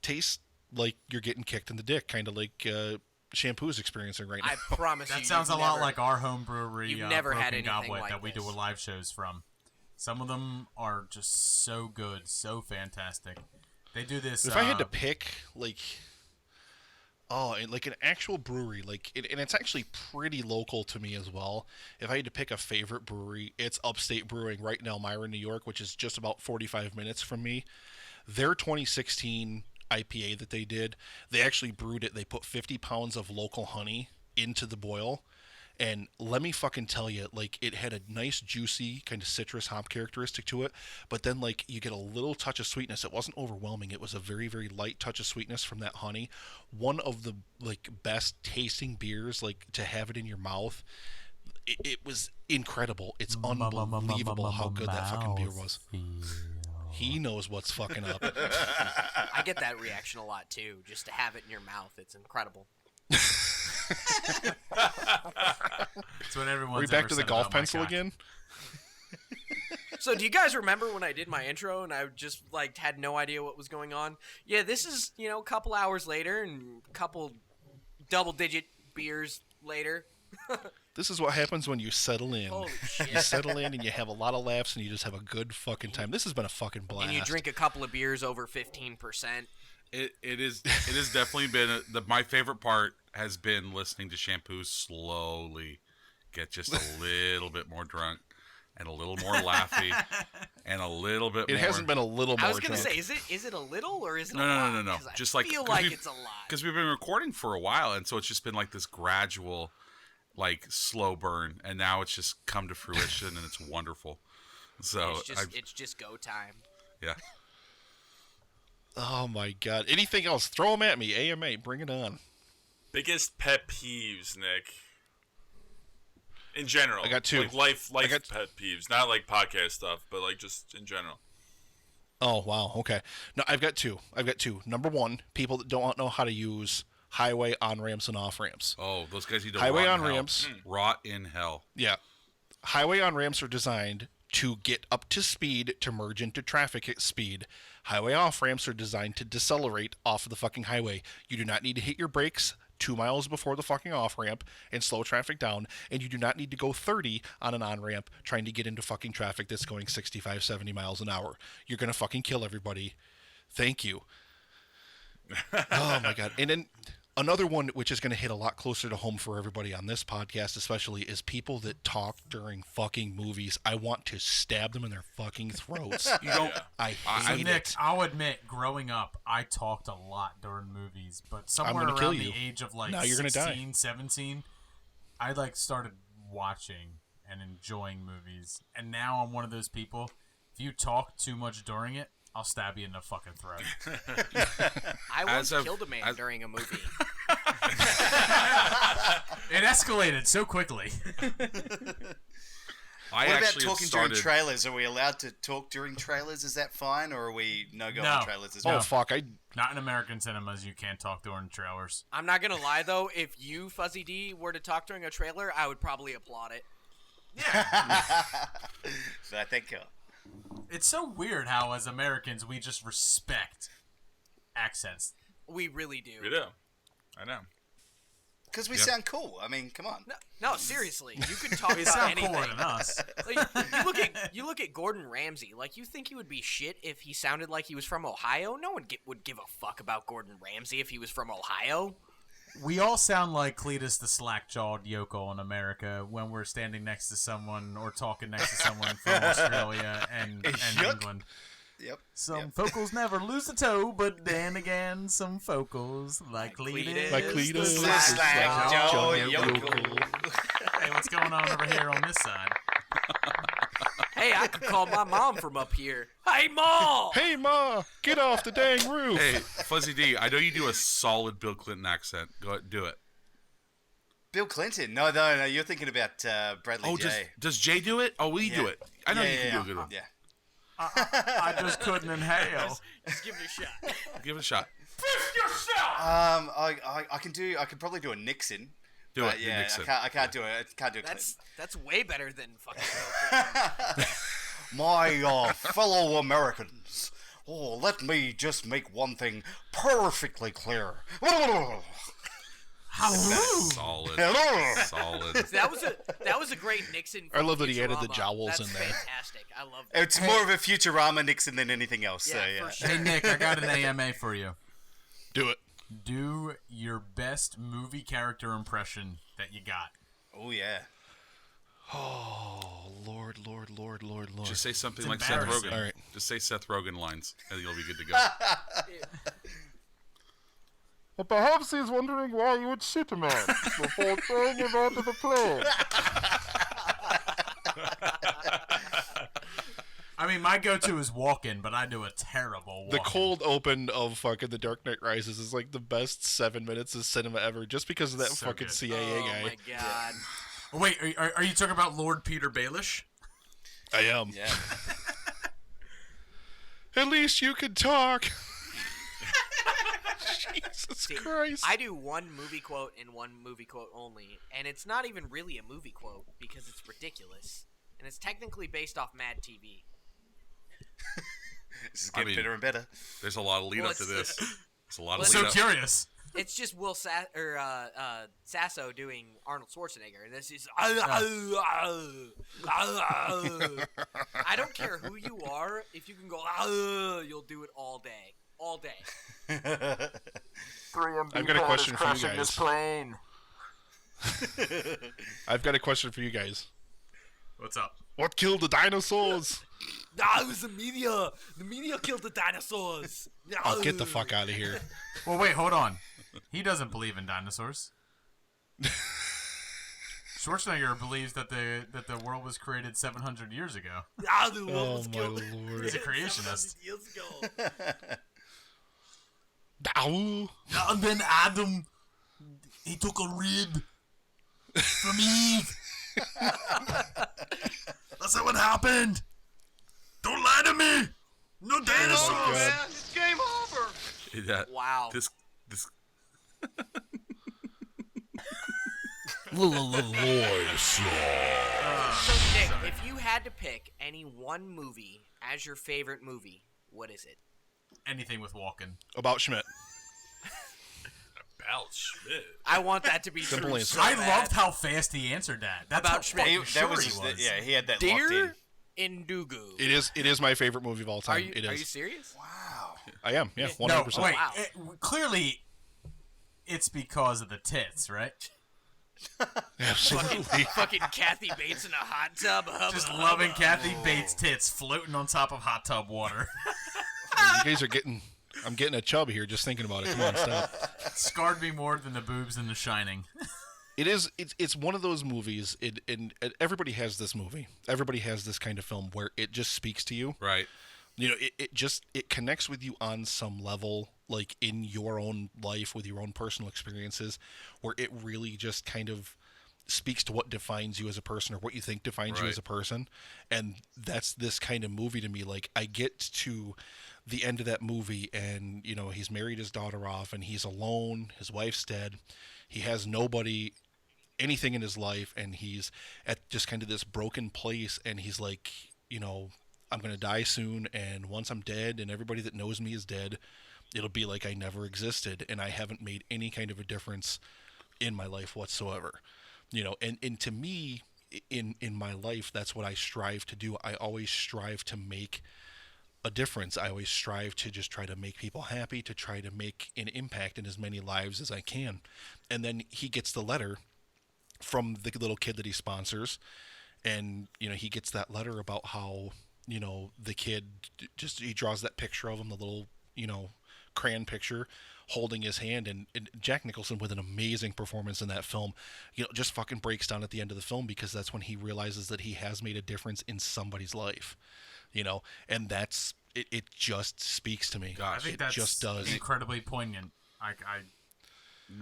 taste like you're getting kicked in the dick, kind of like Shampoo's experiencing right now. I promise you. That sounds a you've lot never- like our home brewery, You've never had Broken anything Goblet, like that we do this. live shows from. Some of them are just so good, so fantastic. They do this. If I had to pick, an actual brewery, and it's actually pretty local to me as well. If I had to pick a favorite brewery, it's Upstate Brewing right in Elmira, New York, which is just about 45 minutes from me. Their 2016 IPA that they did, they actually brewed it. They put 50 pounds of local honey into the boil. And let me fucking tell you, it had a nice, juicy, kind of citrus hop characteristic to it. But then, you get a little touch of sweetness. It wasn't overwhelming. It was a very, very light touch of sweetness from that honey. One of the, best tasting beers, to have it in your mouth. It was incredible. It's unbelievable how good that fucking beer was. He knows what's fucking up. I get that reaction a lot too. Just to have it in your mouth, it's incredible. That's what everyone's Are we back ever to the said golf about my pencil cock. again? So, do you guys remember when I did my intro and I just had no idea what was going on? Yeah, this is a couple hours later and a couple double-digit beers later. This is what happens when you settle in. Holy shit. You settle in and you have a lot of laughs and you just have a good fucking time. This has been a fucking blast. And you drink a couple of beers over 15%. It has definitely been my favorite part has been listening to Shampoo slowly get just a little bit more drunk and a little more laughy and a little bit It more. hasn't been a little more I was going to drunk. say, is it a little or is it a No. lot? 'Cause I Just feel like it's a lot. Because we've been recording for a while, and so it's just been this gradual, slow burn, and now it's just come to fruition, and it's wonderful. So It's just go time. yeah. Oh my god. Anything else? Throw them at me. AMA, bring it on. Biggest pet peeves, Nick. In general, I got two. Like life pet peeves, not like podcast stuff, but like just in general. Oh wow, okay. No, I've got two. Number one, people that don't know how to use highway on ramps and off ramps. Oh, those guys who don't highway rot on in hell. ramps. Rot in hell. Yeah, highway on ramps are designed to get up to speed to merge into traffic at speed. Highway off ramps are designed to decelerate off of the fucking highway. You do not need to hit your brakes 2 miles before the fucking off ramp and slow traffic down, and you do not need to go 30 on an on ramp trying to get into fucking traffic that's going 65, 70 miles an hour. You're gonna fucking kill everybody. Thank you. Oh my god. And then another one, which is going to hit a lot closer to home for everybody on this podcast especially, is people that talk during fucking movies. I want to stab them in their fucking throats. You don't. I hate Nick, it. I'll admit, growing up, I talked a lot during movies, but somewhere gonna kill around you. the age of like Now you're gonna 16, die. 17, I like started watching and enjoying movies. And now I'm one of those people, if you talk too much during it, I'll stab you in the fucking throat. I once killed a man during a movie. It escalated so quickly. What about talking during trailers? Are we allowed to talk during trailers? Is that fine, or are we no-go on trailers as well? Oh, fuck. Not in American cinemas, you can't talk during trailers. I'm not gonna lie though, if you, Fuzzy D, were to talk during a trailer, I would probably applaud it. So I think it's so weird how, as Americans, we just respect accents. We really do. We do. I know. Because we sound cool. I mean, come on. No, seriously, you can talk We about sound anything. cooler than us. Like, you look at Gordon Ramsay. Like, you think he would be shit if he sounded like he was from Ohio? No one would give a fuck about Gordon Ramsay if he was from Ohio. We all sound like Cletus the slack-jawed yokel in America when we're standing next to someone or talking next to someone from Australia and England. Yep. Some focals never lose a toe, but then again, some focals like Cletus. Like Cletus the the slack-jawed yokel. Hey, what's going on over here on this side? Hey, I could call my mom from up here. Hey, Ma! Hey, Ma! Get off the dang roof! Hey, Fuzzy D, I know you do a solid Bill Clinton accent. Go ahead, do it. Bill Clinton? No, you're thinking about Bradley Jay. Does Jay do it? Oh, we do it. I know you can do a good one. Yeah. I just couldn't inhale. Just give it a shot. Give it a shot. I can probably do a Nixon. Do it, Yeah, Nixon. I can't do it. I can't do it. That's way better than fucking. My fellow Americans, let me just make one thing perfectly clear. Solid. Solid. That was a great Nixon. I love that he added the Futurama. jowls That's in there. Fantastic. I love that. It's more of a Futurama Nixon than anything else. Yeah, so yeah. for sure. Hey, Nick, I got an AMA for you. Do it. Do your best movie character impression that you got. Oh, yeah. Oh, Lord. Just say something It's like Seth embarrassing. Rogen. All right. Just say Seth Rogen lines, and you'll be good to go. Perhaps he's wondering why you would shoot a man before throwing him onto the plane. I mean, my go-to is Walken, but I do a terrible Walken. The cold open of fucking The Dark Knight Rises is like the best 7 minutes of cinema ever, just because of that So fucking good. CIA guy. Oh my god. Oh, wait, are you talking about Lord Peter Baelish? I am. Yeah. At least you can talk. Jesus Christ. I do one movie quote and one movie quote only, and it's not even really a movie quote because it's ridiculous, and it's technically based off Mad TV. This is getting better and better. There's a lot of lead up to this. It's a lot of So lead up. curious. It's just Sasso doing Arnold Schwarzenegger, and this is. I don't care who you are. If you can go, you'll do it all day, all day. I've got a question for you guys. Plane. I've got a question for you guys. What's up? What killed the dinosaurs? It was the media. The media killed the dinosaurs. Oh, get the fuck out of here. Well, wait, hold on. He doesn't believe in dinosaurs. Schwarzenegger believes that the world was created 700 years ago. The world was killed. Lord. He's a creationist. 700 years ago. Ow. And then Adam, He took a rib from Eve. That's not what happened. Don't lie to me. No dinosaurs. Oh, man. It's game over. Wow. This. So Nick, if you had to pick any one movie as your favorite movie, what is it? Anything with Walken. About Schmidt. About Schmidt. I want that to be Simple true. answer. So I bad. loved how fast he answered that. That's About how Schmidt. fucking That sure was he just was. yeah. He had that locked in. Dear Indugu. It is my favorite movie of all time. Are you, it is. Are you serious? Wow. I am. Yeah, 100%. No, wait. Wow. Clearly, it's because of the tits, right? Absolutely. Fucking Kathy Bates in a hot tub. Just loving Kathy Bates' tits floating on top of hot tub water. You guys are getting. I'm getting a chub here just thinking about it. Come on, stop. Scarred me more than the boobs in The Shining. It's one of those movies. And everybody has this movie. Everybody has this kind of film where it just speaks to you. Right. You know, it connects with you on some level, like in your own life with your own personal experiences, where it really just kind of speaks to what defines you as a person or what you think defines you as a person. And that's this kind of movie to me. Like, I get to the end of that movie and, you know, he's married his daughter off and he's alone. His wife's dead. He has nobody, anything in his life. And he's at just kind of this broken place. And he's like, you know, I'm going to die soon, and once I'm dead and everybody that knows me is dead, it'll be like I never existed, and I haven't made any kind of a difference in my life whatsoever. You know, and to me, in my life, that's what I strive to do. I always strive to make a difference. I always strive to just try to make people happy, to try to make an impact in as many lives as I can. And then he gets the letter from the little kid that he sponsors, and, you know, he gets that letter about how, you know, the kid just, he draws that picture of him, the little, you know, crayon picture holding his hand, and Jack Nicholson with an amazing performance in that film, you know, just fucking breaks down at the end of the film, because that's when he realizes that he has made a difference in somebody's life, you know, and that's, it just speaks to me. I think it that's just does. incredibly poignant. I'm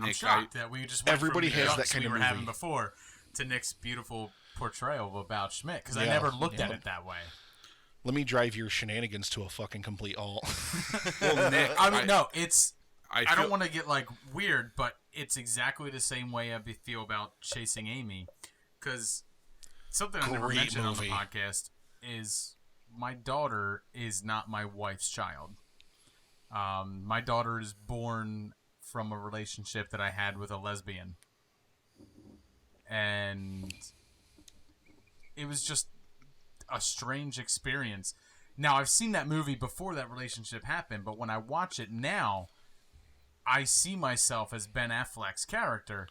Nick, shocked that we just went everybody from has the that kind we of were movie. having before to Nick's beautiful portrayal of About Schmidt, because I Yeah, never looked at yeah. it that way. Let me drive your shenanigans to a fucking complete halt. Well, Nick, I mean, no, it's. I feel- don't want to get like weird, but it's exactly the same way I feel about Chasing Amy, because something I never Great mentioned movie. on the podcast is my daughter is not my wife's child. My daughter is born from a relationship that I had with a lesbian, and it was just a strange experience. Now, I've seen that movie before that relationship happened, but when I watch it now, I see myself as Ben Affleck's character,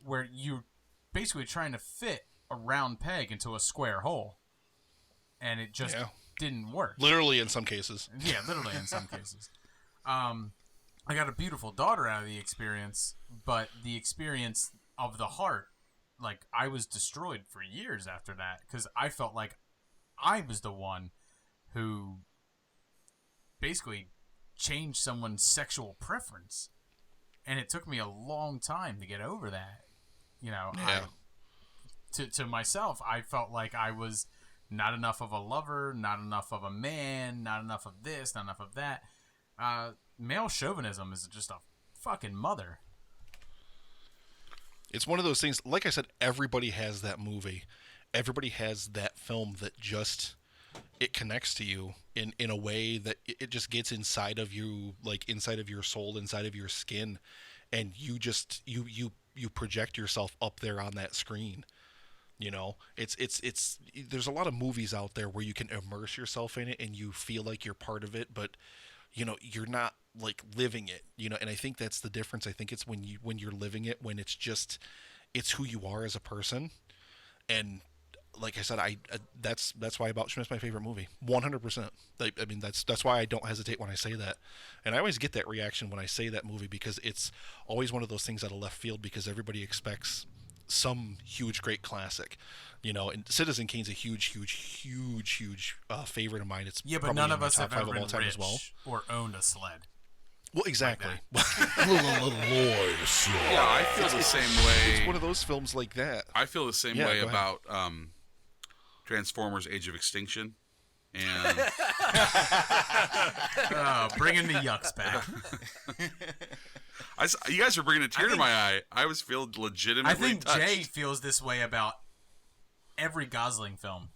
where you're basically trying to fit a round peg into a square hole, and it just didn't work. Literally in some cases. Yeah, literally in some cases. I got a beautiful daughter out of the experience, but the experience of the heart, like, I was destroyed for years after that, because I felt like I was the one who basically changed someone's sexual preference, and it took me a long time to get over that. You know, to myself, I felt like I was not enough of a lover, not enough of a man, not enough of this, not enough of that. Male chauvinism is just a fucking mother. It's one of those things, like I said, everybody has that movie. Everybody has that film that just, it connects to you in a way that it just gets inside of you, like inside of your soul, inside of your skin, and you just, you project yourself up there on that screen. You know, it's there's a lot of movies out there where you can immerse yourself in it and you feel like you're part of it, but, you know, you're not like living it, you know, and I think that's the difference. I think it's when you're living it, when it's just, it's who you are as a person. And like I said, that's why About Schmidt's my favorite movie, 100%. I mean, that's why I don't hesitate when I say that. And I always get that reaction when I say that movie, because it's always one of those things out of left field, because everybody expects some huge, great classic, you know, and Citizen Kane's a huge favorite of mine. It's yeah, but probably none in of my us top have 5 ever of all been time rich as well. or owned a sled. Well, exactly. Yeah, I feel the same way. It's one of those films like that. I feel the same way about Transformers: Age of Extinction. And bringing the yucks back. You guys are bringing a tear to my eye. I was feeling legitimately I think touched. Jay feels this way about every Gosling film.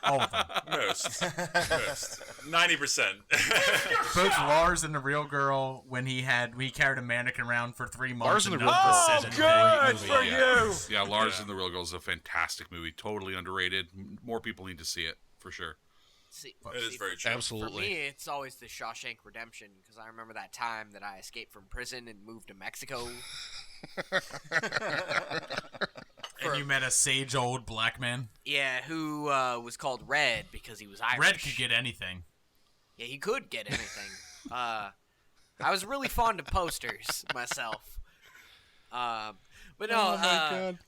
All of them. Most. 90%. Both Lars and the Real Girl, when he carried a mannequin around for 3 months. Lars and the Real Girl. Girl. For you. Yeah, Lars and the Real Girl is a fantastic movie. Totally underrated. More people need to see it for sure. It is very true. Absolutely. For me, it's always the Shawshank Redemption, because I remember that time that I escaped from prison and moved to Mexico. And you met a sage old black man? Yeah, who was called Red because he was Irish. Red could get anything. Yeah, he could get anything. I was really fond of posters myself. But no,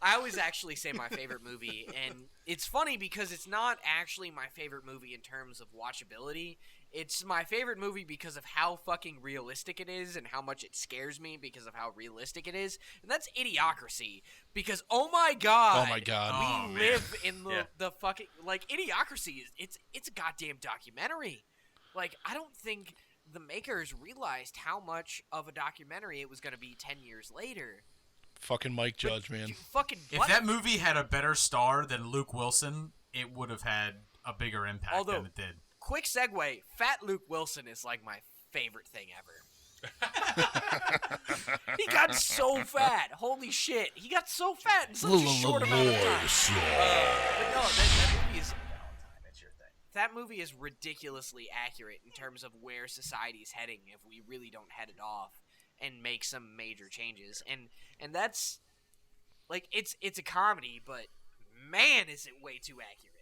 I always actually say my favorite movie, and it's funny because it's not actually my favorite movie in terms of watchability. It's my favorite movie because of how fucking realistic it is and how much it scares me because of how realistic it is. And that's Idiocracy. Because, oh my god. We live in the fucking... Like, Idiocracy, it's a goddamn documentary. Like, I don't think the makers realized how much of a documentary it was going to be 10 years later. Fucking Mike Judge, man. If that movie had a better star than Luke Wilson, it would have had a bigger impact than it did. Quick segue, Fat Luke Wilson is like my favorite thing ever. He got so fat. Holy shit. He got so fat in such a short amount of time. But no, that movie is ridiculously accurate in terms of where society's heading if we really don't head it off and make some major changes. And that's like it's a comedy, but man, is it way too accurate.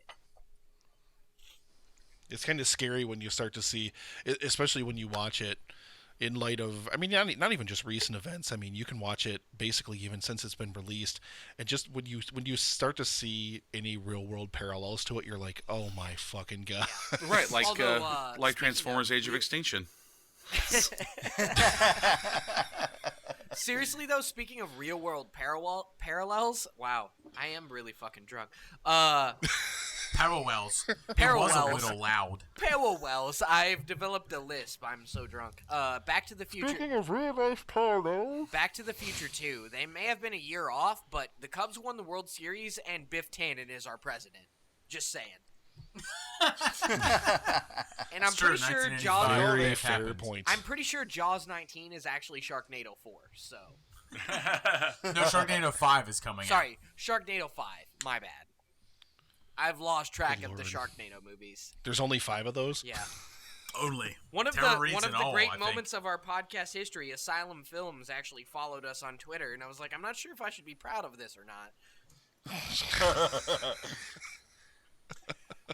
It's kind of scary when you start to see, especially when you watch it in light of, I mean, not even just recent events. I mean, you can watch it basically even since it's been released, and just when you start to see any real world parallels to it, you're like, oh my fucking god! Right, like Transformers: Age of Extinction. Seriously though, speaking of real world parallels, wow, I am really fucking drunk. Parallels. Parallels. It was a little loud. Parallels. I've developed a lisp. I'm so drunk. Back to the Future. Speaking of real life parallels, Back to the Future 2. They may have been a year off, but the Cubs won the World Series, and Biff Tannen is our president. Just saying. And I'm pretty sure Jaws. Very fair point. I'm pretty sure Jaws 19 is actually Sharknado 4. So. No, Sharknado 5 is coming. Sorry, Sharknado 5. My bad. I've lost track of the Sharknado movies. There's only 5 of those? Yeah. Only. One of the great moments of our podcast history, Asylum Films actually followed us on Twitter, and I was like, I'm not sure if I should be proud of this or not.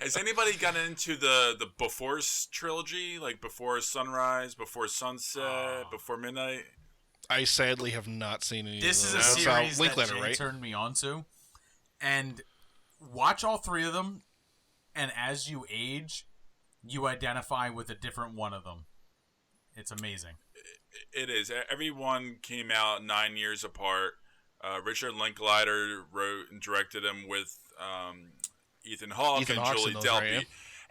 Has anybody gotten into the Before trilogy? Like Before Sunrise, Before Sunset, Before Midnight? I sadly have not seen any of those. This is a series that Jay turned me on to. And watch all 3 of them, and as you age, you identify with a different one of them. It's amazing. It is. Everyone came out 9 years apart. Richard Linklater wrote and directed them with Ethan Hawke and Julie Delpy.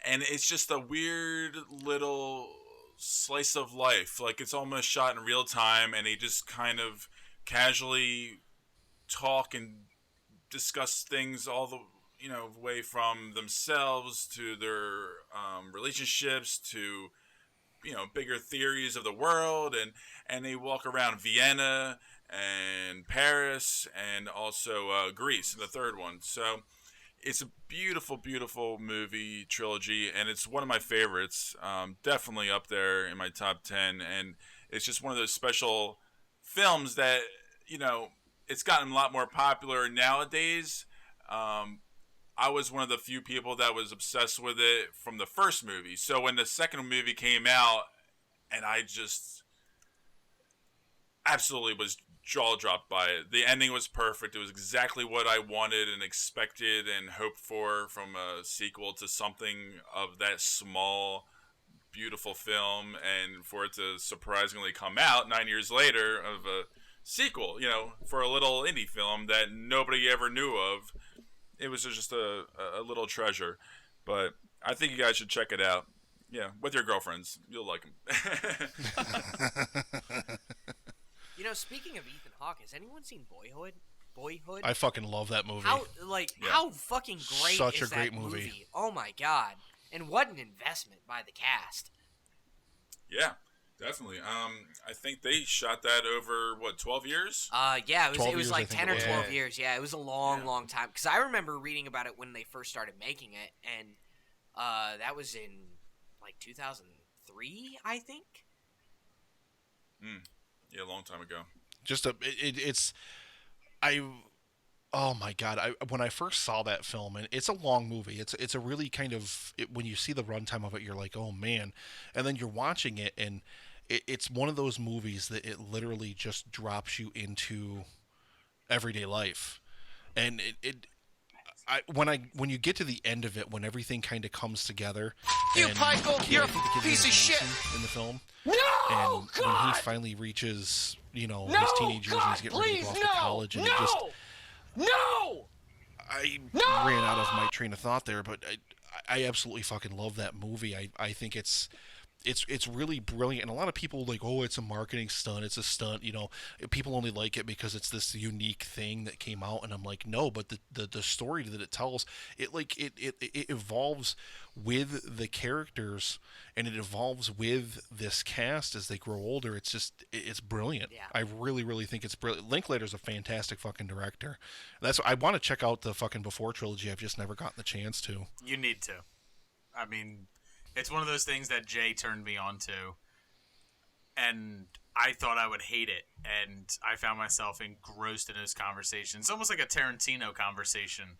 And it's just a weird little slice of life. Like, it's almost shot in real time, and they just kind of casually talk and discuss things all the way from themselves to their relationships to bigger theories of the world, and they walk around Vienna and Paris and also Greece in the third one. So it's a beautiful, beautiful movie trilogy, and it's one of my favorites. Definitely up there in my top 10, and it's just one of those special films that it's gotten a lot more popular nowadays. I was one of the few people that was obsessed with it from the first movie. So when the second movie came out, and I just absolutely was jaw-dropped by it. The ending was perfect. It was exactly what I wanted and expected and hoped for from a sequel to something of that small beautiful film, and for it to surprisingly come out 9 years later of a sequel, for a little indie film that nobody ever knew of, it was just a little treasure. But I think you guys should check it out. Yeah, with your girlfriends, you'll like them. Speaking of Ethan Hawke, has anyone seen Boyhood? I fucking love that movie. How fucking great Such is a great that movie. Oh my god. And what an investment by the cast. Yeah, definitely. I think they shot that over 12 years? Yeah, it was like 10 or 12 years. Yeah, it was a long time. Because I remember reading about it when they first started making it, and that was in like 2003, I think. Yeah, a long time ago. Oh my god! When I first saw that film, and it's a long movie. It's a really kind of when you see the runtime of it, you're like, oh man, and then you're watching it, and it's one of those movies that it literally just drops you into everyday life, and when you get to the end of it, when everything kind of comes together, you Michael, you're a piece of shit in the film. No, and God! when he finally reaches, his teenage years, and he's getting ready to go off to college, and I ran out of my train of thought there, but I absolutely fucking love that movie. I think it's really brilliant, and a lot of people like, oh, it's a marketing stunt, it's a stunt, people only like it because it's this unique thing that came out, and I'm like, no, but the story that it tells, it evolves with the characters, and it evolves with this cast as they grow older. It's brilliant. Yeah. I really, really think it's brilliant. Linklater's a fantastic fucking director. I want to check out the fucking Before trilogy. I've just never gotten the chance to. You need to. I mean, it's one of those things that Jay turned me on to, and I thought I would hate it, and I found myself engrossed in those conversations. It's almost like a Tarantino conversation,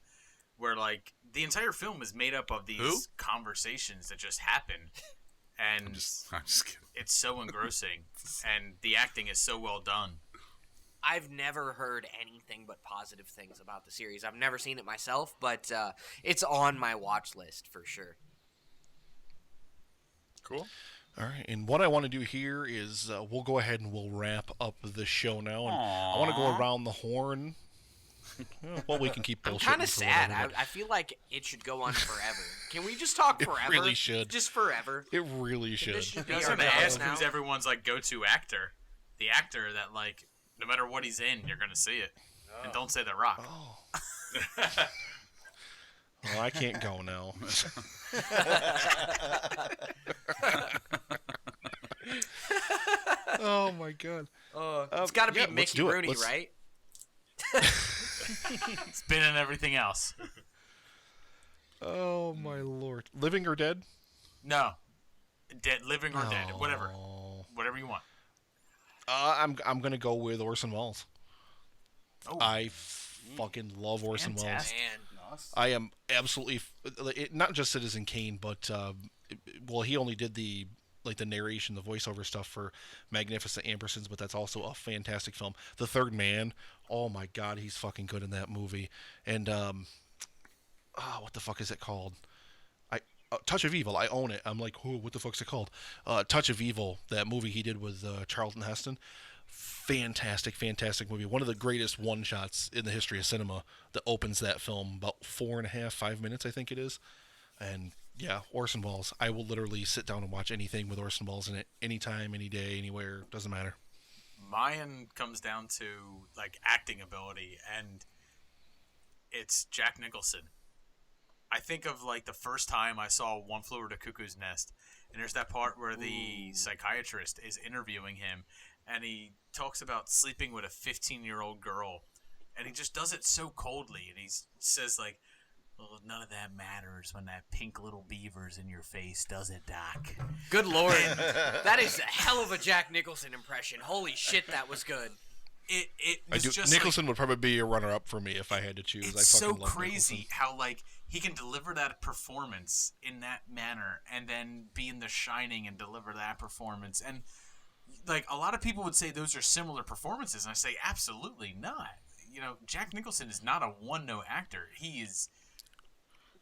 where like the entire film is made up of these conversations that just happen, and I'm just kidding. It's so engrossing, and the acting is so well done. I've never heard anything but positive things about the series. I've never seen it myself, but it's on my watch list for sure. Cool. All right, and what I want to do here is we'll go ahead and we'll wrap up the show now. And I want to go around the horn. Well, we can keep bullshitting. I'm kind of sad. I feel like it should go on forever. Can we just talk forever? It really should. Just forever. It really should. I was going to ask who's everyone's like go-to actor. The actor that like no matter what he's in, you're going to see it. Oh. And don't say The Rock. Oh. Well, I can't go now. Oh my god. It's got to be Mickey Rooney, right? It's been in everything else. Oh my lord. Living or dead? No. Dead, living or dead, whatever. Whatever you want. I'm going to go with Orson Welles. Oh. I fucking love Orson Welles. I am absolutely not just Citizen Kane, but he only did the narration, the voiceover stuff for Magnificent Ambersons, but that's also a fantastic film. The Third Man, oh my god, he's fucking good in that movie. And what the fuck is it called? Touch of Evil. I own it. I'm like, oh, what the fuck's it called? Touch of Evil, that movie he did with Charlton Heston. Fantastic movie. One of the greatest one-shots in the history of cinema that opens that film, about 4.5-5 minutes, I think it is. And yeah, Orson Welles. I will literally sit down and watch anything with Orson Welles in it, anytime, any day, anywhere. Doesn't matter. Mine comes down to like acting ability, and it's Jack Nicholson. I think of like the first time I saw One Flew Over the Cuckoo's Nest, and there's that part where the psychiatrist is interviewing him, and he talks about sleeping with a 15-year-old girl, and he just does it so coldly, and he says like, well, none of that matters when that pink little beaver's in your face, does it, Doc? Good lord. That is a hell of a Jack Nicholson impression. Holy shit, that was good. It was just Nicholson would probably be a runner-up for me if I had to choose. It's so crazy how like he can deliver that performance in that manner, and then be in The Shining and deliver that performance. And like a lot of people would say those are similar performances, and I say absolutely not. You know, Jack Nicholson is not a one-note actor. He is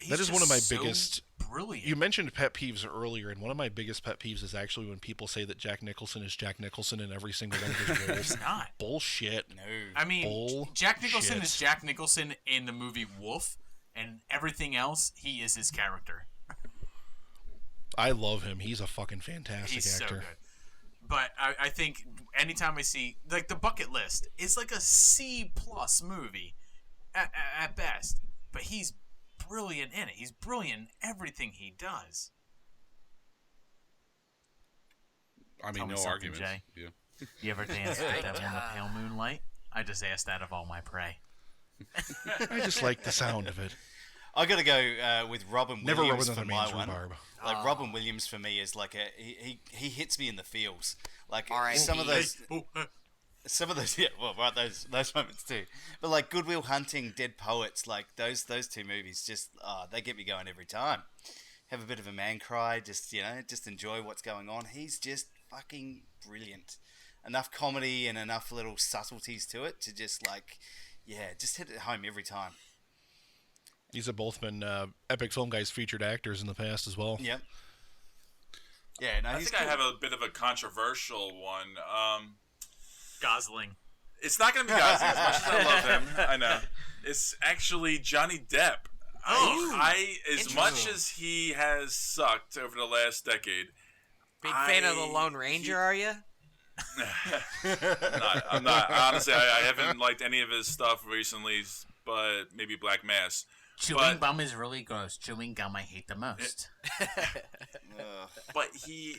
he's that is one of my so biggest. Brilliant. You mentioned pet peeves earlier, and one of my biggest pet peeves is actually when people say that Jack Nicholson is Jack Nicholson in every single one of his roles. He's not. Bullshit. No. I mean, Jack Nicholson is Jack Nicholson in the movie Wolf, and everything else, he is his character. I love him. He's a fucking fantastic He's actor. so good. But I think anytime I see, like, The Bucket List is like a C+ movie at best. But he's brilliant in it. He's brilliant in everything he does. I mean, Tell me no something, argument. Jay. Yeah. You ever danced with them in the pale moonlight? I just asked that of all my prey. I just like the sound of it. I got to go with Robin Never Williams rub for another my man's one. rhubarb. Like Robin Williams for me is like he hits me in the feels. Like R.I.P. some of those yeah, well, right, those moments too. But like Good Will Hunting, Dead Poets, like those two movies just they get me going every time. Have a bit of a man cry, just just enjoy what's going on. He's just fucking brilliant. Enough comedy and enough little subtleties to it to just just hit it home every time. These have both been Epic Film Guys featured actors in the past as well. Yep. Yeah, no, I think I have a bit of a controversial one. Gosling. It's not going to be Gosling as much as I love him. I know. It's actually Johnny Depp. As much as he has sucked over the last decade. Big fan of the Lone Ranger, are you? I'm not. Honestly, I haven't liked any of his stuff recently, but maybe Black Mass. Chewing gum is really gross. Chewing gum I hate the most. But he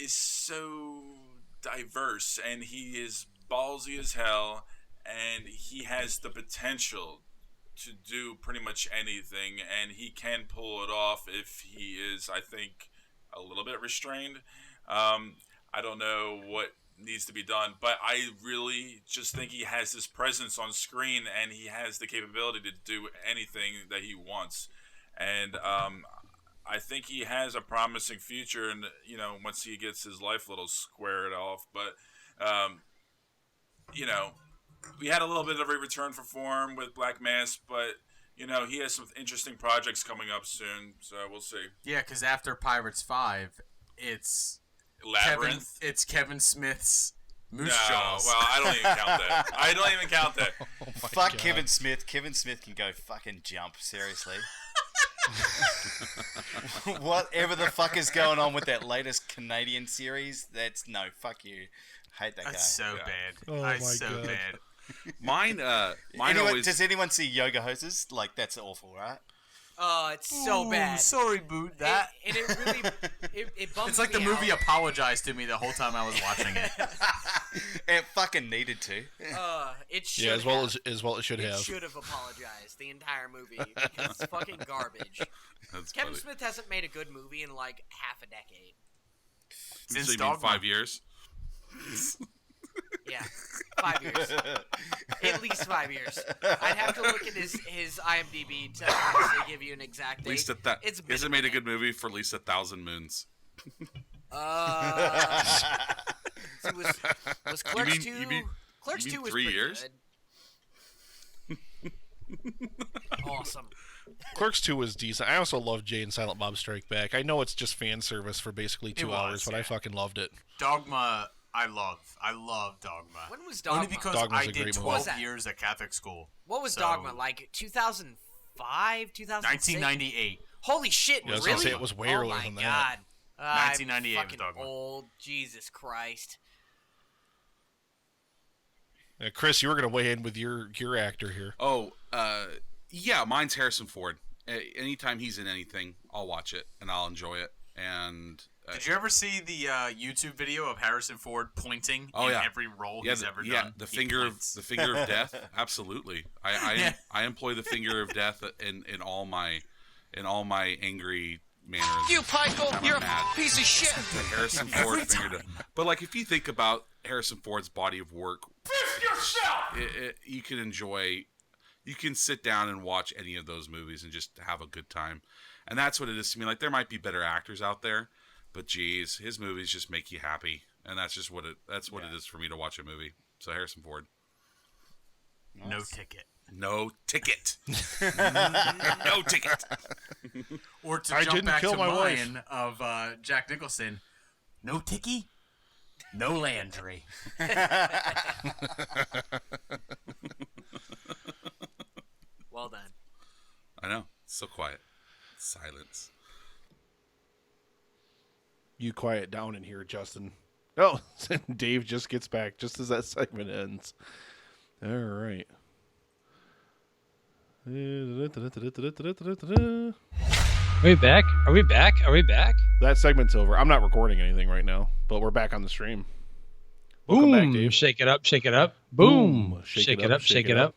is so diverse, and he is ballsy as hell, and he has the potential to do pretty much anything, and he can pull it off if he is, I think, a little bit restrained. I don't know what needs to be done, but I really just think he has this presence on screen, and he has the capability to do anything that he wants. And I think he has a promising future, and once he gets his life a little squared off. But we had a little bit of a return for form with Black Mass, but he has some interesting projects coming up soon, so we'll see. Yeah, because after Pirates 5, it's Labyrinth. It's Kevin Smith's Moose No, Jaws. well, I don't even count that. I don't even count that. Fuck God. Kevin Smith. Kevin Smith can go fucking jump. Seriously. Whatever the fuck is going on with that latest Canadian series, fuck you. Hate that guy. That's so bad. Oh That's my so God. bad. Mine always. Does anyone see Yoga Hoses? Like, that's awful, right? Oh, it's so bad. Sorry, Boot. That and it really it bums It's like me the movie out. apologized to me the whole time I was watching it. It fucking needed to. It should. Yeah, as well it should have. It should have apologized the entire movie because it's fucking garbage. That's Kevin funny. Smith hasn't made a good movie in like half a decade. So Since you mean Dogma. 5 years? Yeah, 5 years. At least 5 years. I'd have to look at his IMDb to honestly give you an exact At date. least at that. It's He hasn't made a good movie for at least 1,000 moons. Was Clerks 2? You mean Clerks 2 was 3 pretty years? good. Awesome. Clerks 2 was decent. I also love Jay and Silent Bob Strike Back. I know it's just fan service for basically 2 hours, but I fucking loved it. Dogma, I love Dogma. When was Dogma? Only because Dogma's I a did great movie. 12 What's that? years at Catholic school. What was So, Dogma? Like 2005, 2006? 1998. Holy shit! Yeah, I was really? gonna say it was way earlier than that. God. I'm 1998 was fucking Dogma. old. Jesus Christ. Chris, you were going to weigh in with your actor here. Oh, yeah, mine's Harrison Ford. Anytime he's in anything, I'll watch it and I'll enjoy it. And Did you ever see the YouTube video of Harrison Ford pointing oh, in yeah. every role he's ever yeah, done? the He finger points. of death. Absolutely, I employ the finger of death in all my angry manners. You, Pikel, you're mad. a piece of shit. The Harrison Ford finger to, but like if you think about Harrison Ford's body of work, you can enjoy. You can sit down and watch any of those movies and just have a good time. And that's what it is to me. Like, there might be better actors out there, but geez, his movies just make you happy. And that's just what it is for me to watch a movie. So Harrison Ford. No ticket. No ticket. No ticket. Or to I jump didn't back kill to my wife. mine of Jack Nicholson, no ticky, no Landry. Well done. I know. It's so quiet. Silence. You quiet down in here, Justin. Oh, Dave just gets back just as that segment ends. All right. Are we back? Are we back? Are we back? That segment's over. I'm not recording anything right now, but we're back on the stream. Welcome Boom! back, Dave. Shake it up, shake it up. Boom! Boom. Shake it up, shake it up.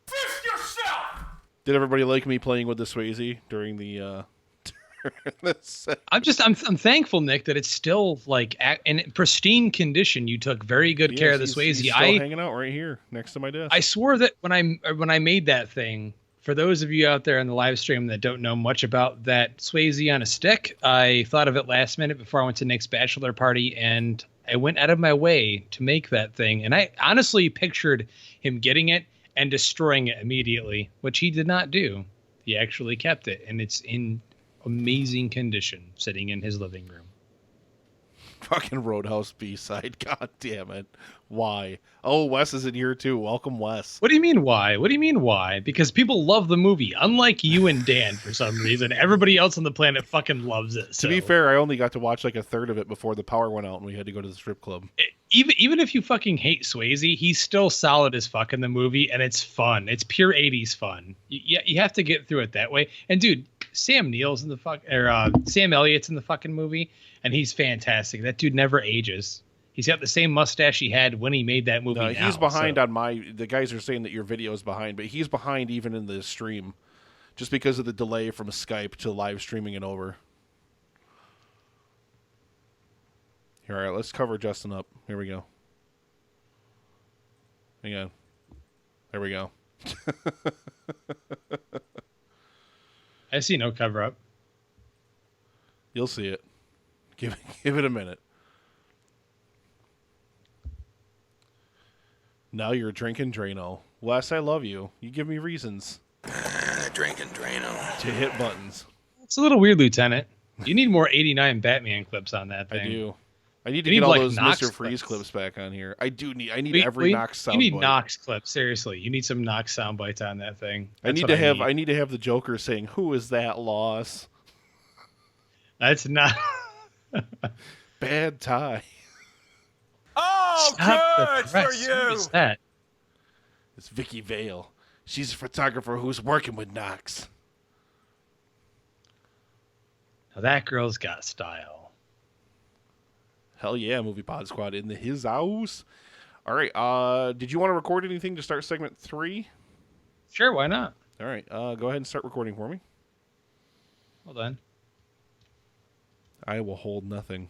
Fist yourself! Did everybody like me playing with the Swayze during the I'm thankful, Nick, that it's still like in pristine condition. You took very good care of the Swayze. He's still hanging out right here next to my desk. I swore that when I made that thing, for those of you out there in the live stream that don't know much about that Swayze on a stick, I thought of it last minute before I went to Nick's bachelor party, and I went out of my way to make that thing. And I honestly pictured him getting it and destroying it immediately, which he did not do. He actually kept it, and it's in amazing condition sitting in his living room. Fucking Roadhouse B-side. God damn it. Why? Oh, Wes is in here too. Welcome, Wes. What do you mean why? What do you mean why? Because people love the movie. Unlike you and Dan, for some reason, everybody else on the planet fucking loves it. To be fair, I only got to watch like a third of it before the power went out and we had to go to the strip club. Even if you fucking hate Swayze, he's still solid as fuck in the movie, and it's fun. It's pure 80s fun. You have to get through it that way. And dude, Sam Elliott's in the fucking movie, and he's fantastic. That dude never ages. He's got the same mustache he had when he made that movie. No, he's behind on the guys are saying that your video is behind, but he's behind even in the stream, just because of the delay from Skype to live streaming it over. Here, all right, let's cover Justin up. Here we go. Hang on. There we go. I see no cover up. You'll see it. Give it a minute. Now you're drinking Drano. Wes, I love you. You give me reasons. Drinking Drano. To hit buttons. It's a little weird, Lieutenant. You need more 89 Batman clips on that thing. I do. I need to get all those Mr. Freeze clips back on here. I need every Knox soundbite. You need Knox clips, seriously. You need some Knox sound bites on that thing. I need to have the Joker saying, "Who is that, Loss?" That's not bad tie. Oh, good for you. Who is that? It's Vicky Vale. She's a photographer who's working with Knox. Now that girl's got style. Hell yeah, Movie Pod Squad in his house. All right. Did you want to record anything to start segment 3? Sure, why not? All right. Go ahead and start recording for me. Hold on. I will hold nothing.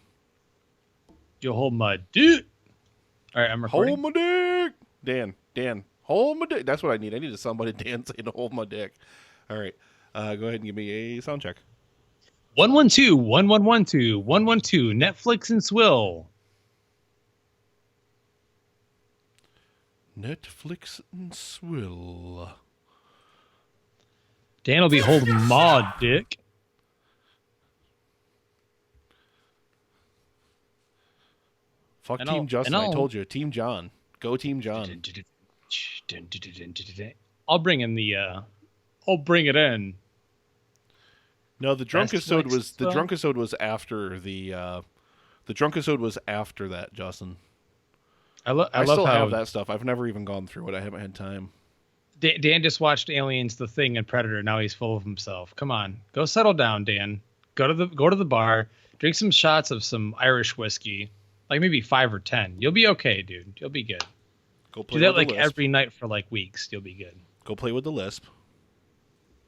You'll hold my dick. All right, I'm recording. Hold my dick. Dan, hold my dick. That's what I need. I need somebody Dan saying to hold my dick. All right. Go ahead and give me a sound check. 112, 1112, 112, Netflix and Swill. Netflix and Swill. Dan will be holding my dick. Fuck Team Justin. I told you. Team John. Go Team John. I'll bring in the I'll bring it in. No, the drunkisode was after the drunkisode was after that, Justin. I still have that stuff. I've never even gone through it. I haven't had time. Dan just watched Aliens, The Thing, and Predator. Now he's full of himself. Come on, go settle down, Dan. Go to the bar, drink some shots of some Irish whiskey, like maybe 5 or 10. You'll be okay, dude. You'll be good. Go play Do that with like the Lisp. every night for like weeks. You'll be good. Go play with the Lisp.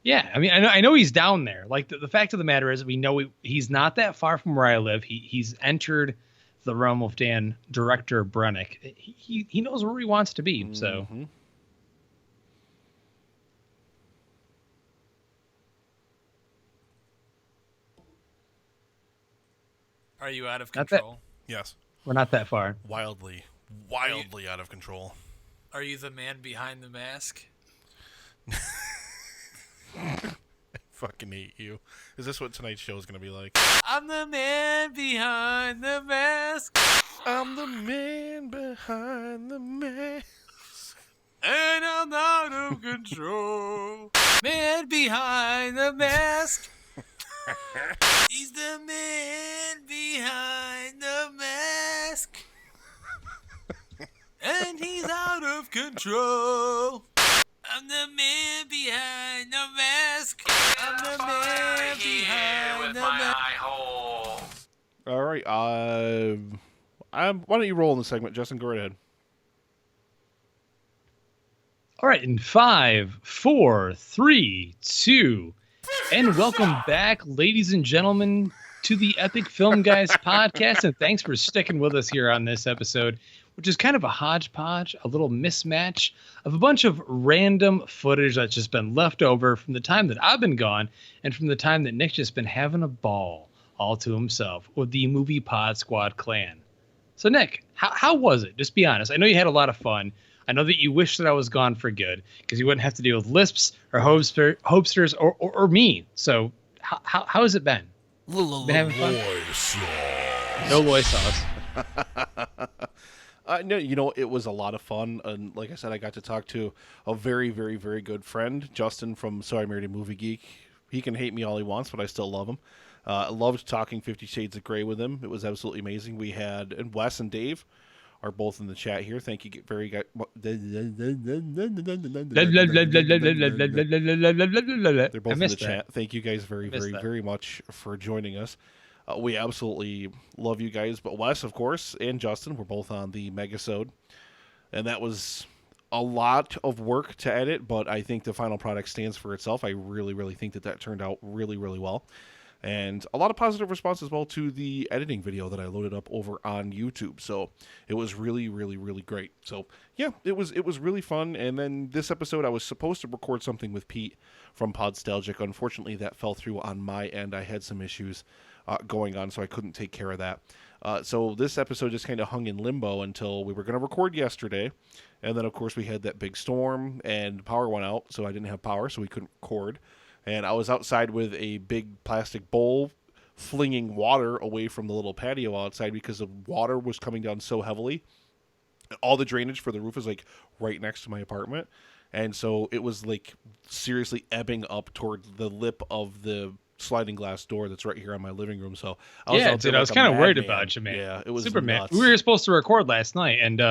Yeah, I mean, I know he's down there. Like the fact of the matter is, we know he's not that far from where I live. He's entered the realm of Dan, director Brennick. He knows where he wants to be. So. Are you out of control? Yes. We're not that far. Wildly out of control. Are you the man behind the mask? I fucking hate you. Is this what tonight's show is going to be like? I'm the man behind the mask. I'm the man behind the mask. And I'm out of control. Man behind the mask. He's the man behind the mask. And he's out of control. I'm the man behind the mask. I'm the man behind the mask. All right. Why don't you roll in the segment, Justin? Go right ahead. All right, in 5, 4, 3, 2, and welcome back, ladies and gentlemen, to the Epic Film Guys podcast, and thanks for sticking with us here on this episode, which is kind of a hodgepodge, a little mismatch of a bunch of random footage that's just been left over from the time that I've been gone and from the time that Nick's just been having a ball all to himself with the Movie Pod Squad clan. So, Nick, how was it? Just be honest. I know you had a lot of fun. I know that you wish that I was gone for good because you wouldn't have to deal with lisps or hopesters or me. So how has it been? Been having fun? No loy sauce. No, you know, it was a lot of fun. And like I said, I got to talk to a very, very, very good friend, Justin from So I Married a Movie Geek. He can hate me all he wants, but I still love him. I loved talking 50 Shades of Grey with him. It was absolutely amazing. We had, and Wes and Dave are both in the chat here. Thank you very much. They're both in the chat. Thank you guys very much for joining us. We absolutely love you guys. But Wes, of course, and Justin were both on the Megasode. And that was a lot of work to edit, but I think the final product stands for itself. I really, really think that turned out really, really well. And a lot of positive response as well to the editing video that I loaded up over on YouTube. So it was really, really, really great. So yeah, it was really fun. And then this episode, I was supposed to record something with Pete from Podstalgic. Unfortunately, that fell through on my end. I had some issues going on, so I couldn't take care of that. So this episode just kind of hung in limbo until we were going to record yesterday. And then, of course, we had that big storm and power went out. So I didn't have power, so we couldn't record. And I was outside with a big plastic bowl flinging water away from the little patio outside because the water was coming down so heavily. All the drainage for the roof is like right next to my apartment. And so it was like seriously ebbing up toward the lip of the sliding glass door that's right here on my living room. So I was out there I was kind of worried about you, man. Yeah, it was super nuts. We were supposed to record last night, and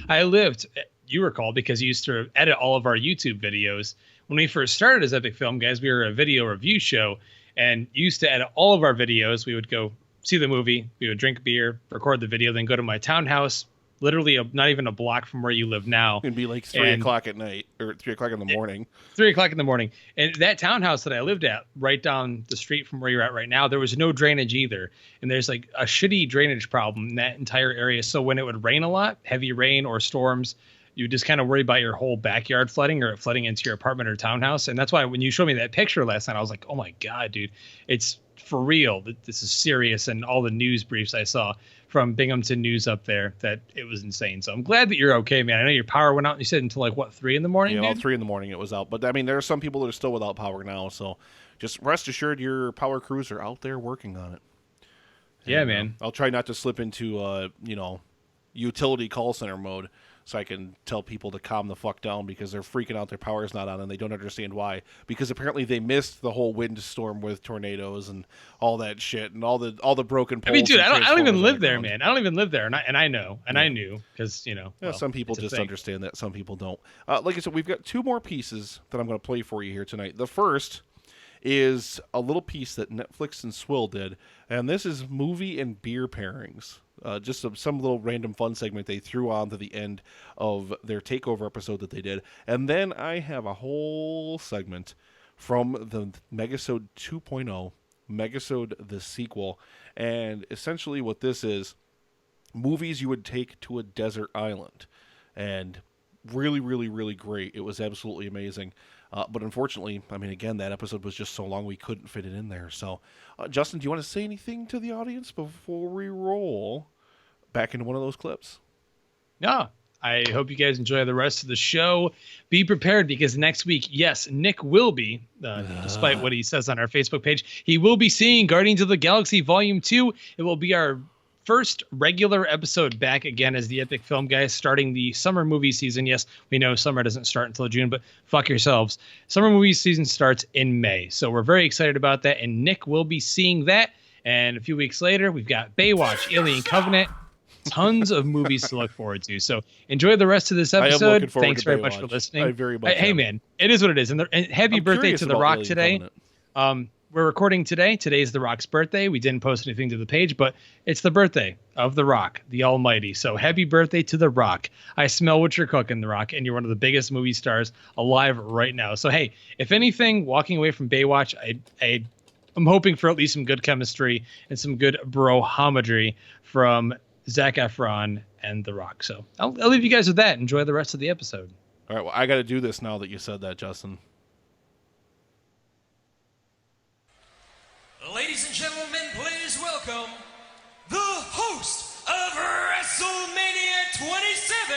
I lived, you recall, because you used to edit all of our YouTube videos. When we first started as Epic Film Guys, we were a video review show and used to edit all of our videos. We would go see the movie, we would drink beer, record the video, then go to my townhouse, literally not even a block from where you live now. It'd be like 3 o'clock at night or 3 o'clock in the morning. 3 o'clock in the morning. And that townhouse that I lived at, right down the street from where you're at right now, there was no drainage either. And there's like a shitty drainage problem in that entire area. So when it would rain a lot, heavy rain or storms, you just kind of worry about your whole backyard flooding or flooding into your apartment or townhouse. And that's why when you showed me that picture last night, I was like, oh my God, dude, it's for real. This is serious. And all the news briefs I saw from Binghamton News up there, that it was insane. So I'm glad that you're okay, man. I know your power went out, you said, until like, what, 3 in the morning? Yeah, 3 in the morning it was out. But I mean, there are some people that are still without power now. So just rest assured your power crews are out there working on it. Yeah, and, man. I'll try not to slip into, utility call center mode, so I can tell people to calm the fuck down because they're freaking out their power's not on and they don't understand why. Because apparently they missed the whole windstorm with tornadoes and all that shit and all the broken poles. I mean, dude, I don't even live there, man. I don't even live there, and I know, and I knew because some people just understand that, some people don't. Like I said, we've got 2 more pieces that I'm going to play for you here tonight. The first is a little piece that Netflix and Swill did, and this is movie and beer pairings. Just some little random fun segment they threw on to the end of their takeover episode that they did. And then I have a whole segment from the Megasode 2.0, Megasode the sequel. And essentially what this is, movies you would take to a desert island. And really, really, really great. It was absolutely amazing. But unfortunately, I mean, again, that episode was just so long we couldn't fit it in there. So, Justin, do you want to say anything to the audience before we roll back into one of those clips. Yeah. I hope you guys enjoy the rest of the show. Be prepared because next week, yes, Nick will be, despite what he says on our Facebook page, he will be seeing Guardians of the Galaxy Volume 2. It will be our first regular episode back again as the Epic Film Guys, starting the summer movie season. Yes, we know summer doesn't start until June, but fuck yourselves. Summer movie season starts in May. So we're very excited about that, and Nick will be seeing that. And a few weeks later, we've got Baywatch, Alien Covenant, tons of movies to look forward to. So enjoy the rest of this episode. Thanks very much for listening. I very much hey, man, it is what it is. And happy birthday to The Rock today. We're recording today. Today's The Rock's birthday. We didn't post anything to the page, but it's the birthday of The Rock, the Almighty. So happy birthday to The Rock. I smell what you're cooking, The Rock, and you're one of the biggest movie stars alive right now. So, hey, if anything, walking away from Baywatch, I'm hoping for at least some good chemistry and some good bro-homadry from Zac Efron and The Rock. So I'll leave you guys with that. Enjoy the rest of the episode. All right, well, I got to do this now that you said that, Justin. Ladies and gentlemen, please welcome the host of WrestleMania 27,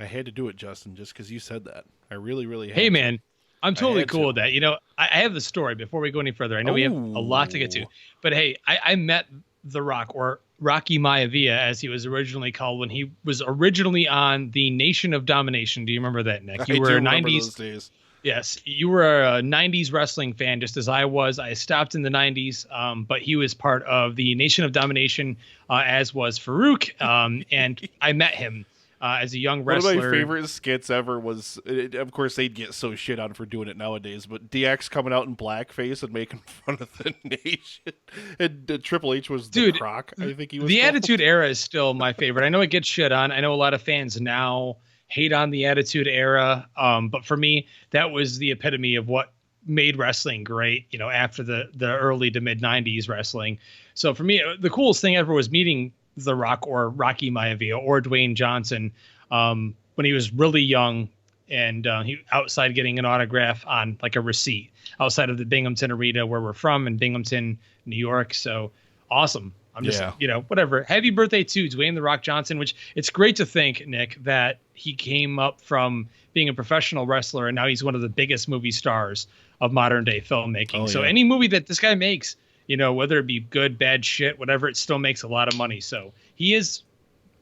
I had to do it, Justin, just because you said that. I really, really had Hey, to. man, I'm totally cool with that. You know, I have the story before we go any further. I know we have a lot to get to. But, hey, I met The Rock, or Rocky Maivia, as he was originally called, when he was originally on the Nation of Domination. Do you remember that, Nick? You were a 90s. Those days. Yes, you were a 90s wrestling fan, just as I was. I stopped in the 90s, but he was part of the Nation of Domination, as was Farouk, and I met him as a young wrestler. One of my favorite skits ever was, of course, they'd get so shit on for doing it nowadays, but DX coming out in blackface and making fun of the Nation. And Triple H was the Croc, I think he was. The called. Attitude Era is still my favorite. I know it gets shit on. I know a lot of fans now hate on the Attitude Era, but for me, that was the epitome of what made wrestling great, you know, after the early to mid 90s wrestling. So for me, the coolest thing ever was meeting The Rock, or Rocky Maivia, or Dwayne Johnson, when he was really young, and he outside getting an autograph on like a receipt outside of the Binghamton Arena where we're from in Binghamton, New York. So awesome. I'm just, whatever. Happy birthday to Dwayne The Rock Johnson, which it's great to think, Nick, that he came up from being a professional wrestler and now he's one of the biggest movie stars of modern day filmmaking. So any movie that this guy makes, whether it be good, bad shit, whatever, it still makes a lot of money. So he is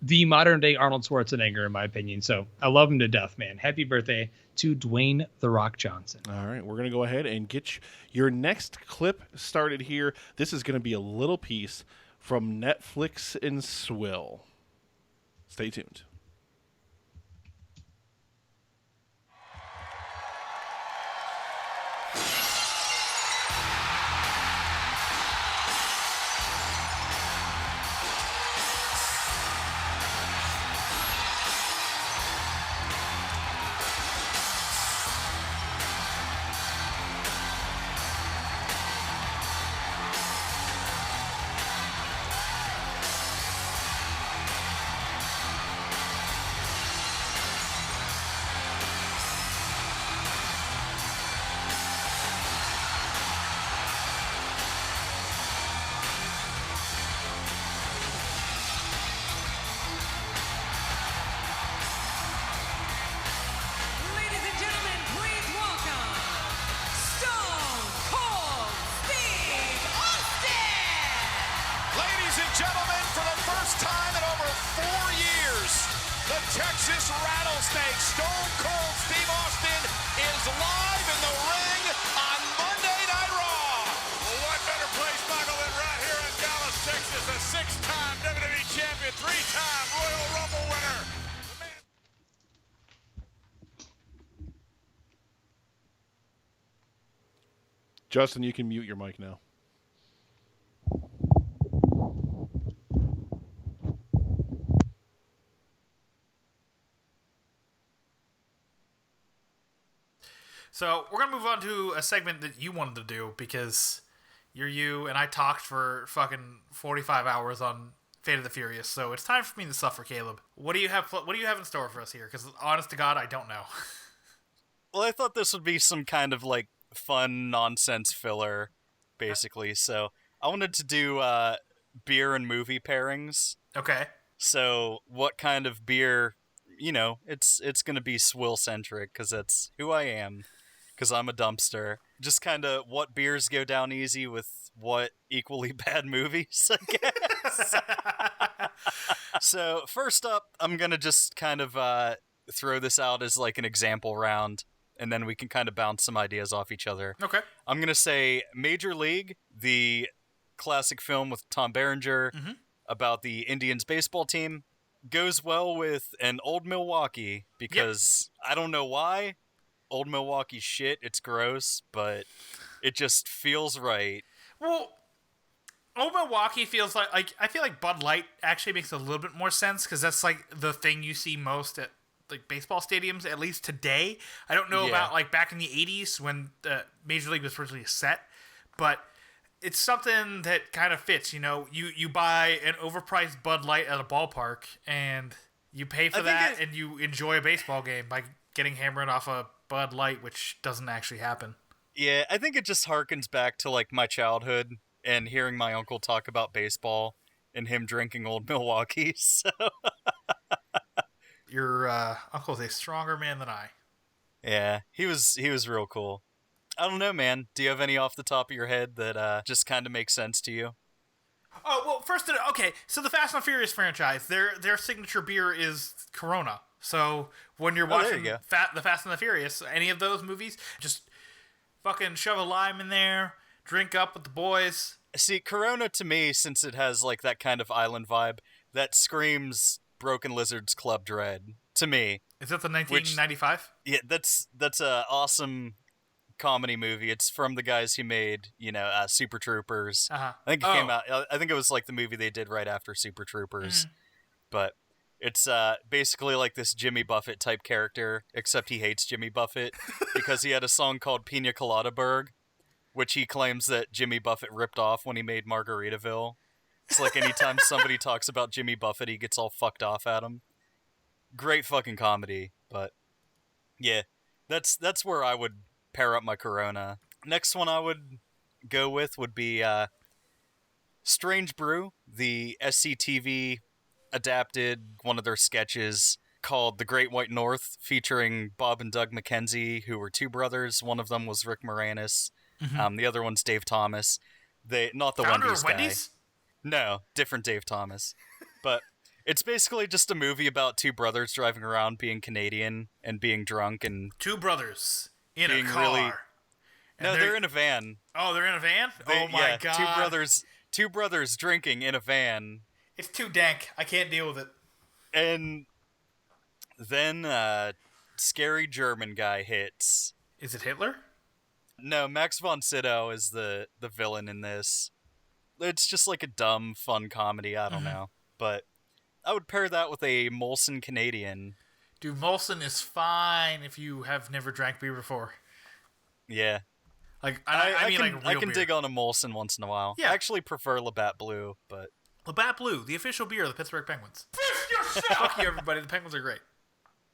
the modern day Arnold Schwarzenegger, in my opinion. So I love him to death, man. Happy birthday to Dwayne The Rock Johnson. All right, we're going to go ahead and get your next clip started here. This is going to be a little piece from Netflix and Swill. Stay tuned. Ladies and gentlemen, please welcome Stone Cold Steve Austin! Ladies and gentlemen, for the first time in over 4 years, the Texas Rattlesnake, Stone Cold Steve Austin, is live in the ring on Monday Night Raw. Well, what better place, Michael, than right here in Dallas, Texas, a 6-time WWE champion, 3-time Royal Rumble winner. Justin, you can mute your mic now. So we're gonna move on to a segment that you wanted to do because you're you and I talked for fucking 45 hours on Fate of the Furious. So it's time for me to suffer, Caleb. What do you have? What do you have in store for us here? Because honest to God, I don't know. Well, I thought this would be some kind of like fun nonsense filler, basically. So I wanted to do beer and movie pairings. Okay. So what kind of beer? It's gonna be swill centric because that's who I am. Because I'm a dumpster. Just kind of what beers go down easy with what equally bad movies, I guess. So first up, I'm gonna just kind of throw this out as like an example round, and then we can kind of bounce some ideas off each other. Okay. I'm gonna say Major League, the classic film with Tom Berenger about the Indians baseball team, goes well with an Old Milwaukee because I don't know why. Old Milwaukee shit, it's gross, but it just feels right. Well, Old Milwaukee feels like I feel like Bud Light actually makes a little bit more sense because that's like the thing you see most at like baseball stadiums, at least today. I don't know about like back in the 80s when Major League was originally set, but it's something that kind of fits. You buy an overpriced Bud Light at a ballpark and you pay for that and you enjoy a baseball game by getting hammered off a Bud Light, which doesn't actually happen. Yeah, I think it just harkens back to like my childhood and hearing my uncle talk about baseball and him drinking Old Milwaukee. So your uncle's a stronger man than I. Yeah, he was real cool. I don't know, man. Do you have any off the top of your head that just kind of makes sense to you? Oh, well, first, okay, so the Fast and Furious franchise, their signature beer is Corona. So when you're watching the Fast and the Furious, any of those movies, just fucking shove a lime in there, drink up with the boys. See, Corona to me, since it has like that kind of island vibe, that screams Broken Lizard's Club Dread to me. Is that the 1995? Yeah, that's a awesome comedy movie. It's from the guys who made, Super Troopers. Uh-huh. I think it came out. I think it was like the movie they did right after Super Troopers. But it's basically like this Jimmy Buffett type character, except he hates Jimmy Buffett because he had a song called Pina Colada Burg, which he claims that Jimmy Buffett ripped off when he made Margaritaville. It's like anytime somebody talks about Jimmy Buffett, he gets all fucked off at him. Great fucking comedy, but yeah, that's where I would pair up my Corona. Next one I would go with would be Strange Brew, the SCTV adapted one of their sketches called The Great White North, featuring Bob and Doug McKenzie, who were two brothers. One of them was Rick Moranis. The other one's Dave Thomas. Not the Founder Wendy's of Wendy's? guy. No, different Dave Thomas. But it's basically just a movie about two brothers driving around being Canadian and being drunk and... Two brothers in being a car. Really... No, they're in a van. Oh, they're in a van? Oh my god. Two brothers drinking in a van. It's too dank. I can't deal with it. And then scary German guy hits. Is it Hitler? No, Max von Sydow is the villain in this. It's just like a dumb, fun comedy. I don't know. But I would pair that with a Molson Canadian. Dude, Molson is fine if you have never drank beer before. Yeah. Like I mean, I can dig on a Molson once in a while. Yeah. I actually prefer Labatt Blue, but... Labatt Blue, the official beer of the Pittsburgh Penguins. Fuck you, everybody. The Penguins are great.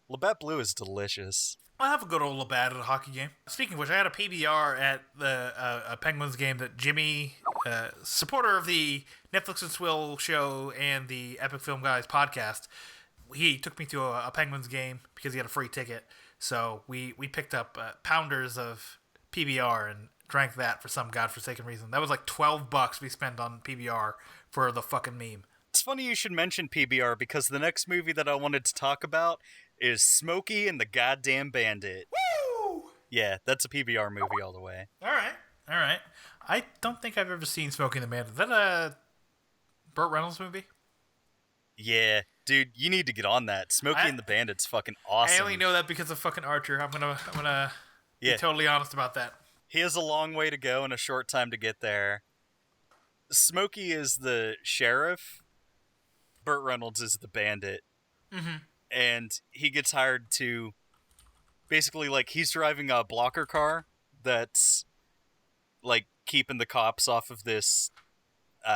Labatt Blue is delicious. I'll have a good old Labatt at a hockey game. Speaking of which, I had a PBR at the a Penguins game that Jimmy, supporter of the Netflix and Swill show and the Epic Film Guys podcast, he took me to a Penguins game because he had a free ticket. So we picked up pounders of PBR and drank that for some godforsaken reason. That was like $12 we spent on PBR for the fucking meme. It's funny you should mention PBR because the next movie that I wanted to talk about is Smokey and the Goddamn Bandit. Woo! Yeah, that's a PBR movie all the way. All right. I don't think I've ever seen Smokey and the Bandit. Is that a Burt Reynolds movie? Yeah, dude, you need to get on that. Smokey and the Bandit's fucking awesome. I only know that because of fucking Archer. I'm gonna be totally honest about that. He has a long way to go and a short time to get there. Smokey is the sheriff. Burt Reynolds is the bandit. Mm-hmm. And he gets hired to basically, like, he's driving a blocker car that's, like, keeping the cops off of this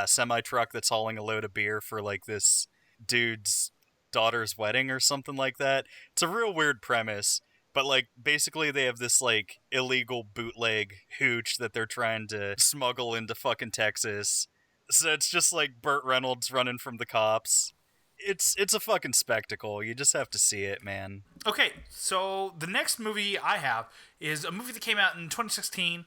semi-truck that's hauling a load of beer for, like, this dude's daughter's wedding or something like that. It's a real weird premise. But, like, basically they have this, like, illegal bootleg hooch that they're trying to smuggle into fucking Texas. So it's just, like, Burt Reynolds running from the cops. It's a fucking spectacle. You just have to see it, man. Okay, so the next movie I have is a movie that came out in 2016.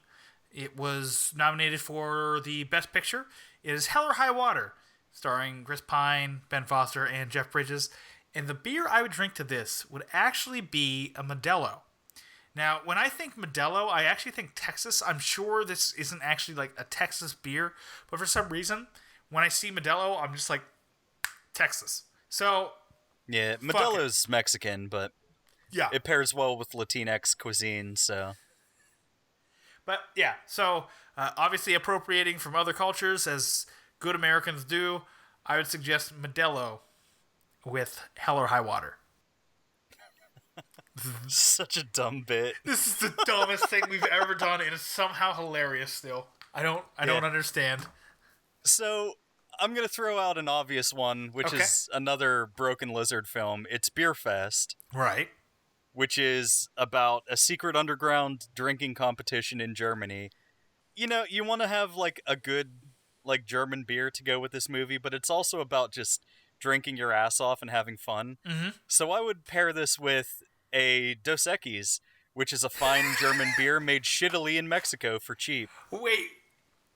It was nominated for the Best Picture. It is Hell or High Water, starring Chris Pine, Ben Foster, and Jeff Bridges. And the beer I would drink to this would actually be a Modelo. Now, when I think Modelo, I actually think Texas. I'm sure this isn't actually like a Texas beer, but for some reason, when I see Modelo, I'm just like, Texas. So, yeah, Modelo's Mexican, but yeah, it pairs well with Latinx cuisine, so. But yeah, so obviously appropriating from other cultures as good Americans do, I would suggest Modelo with Hell or High Water. Such a dumb bit. This is the dumbest thing we've ever done, and it's somehow hilarious still. I don't understand. So, I'm going to throw out an obvious one, which is another Broken Lizard film. It's Beer Fest. Right. Which is about a secret underground drinking competition in Germany. You know, you want to have, like, a good, like, German beer to go with this movie, but it's also about just drinking your ass off and having fun. Mm-hmm. So I would pair this with a Dos Equis, which is a fine German beer made shittily in Mexico for cheap. Wait,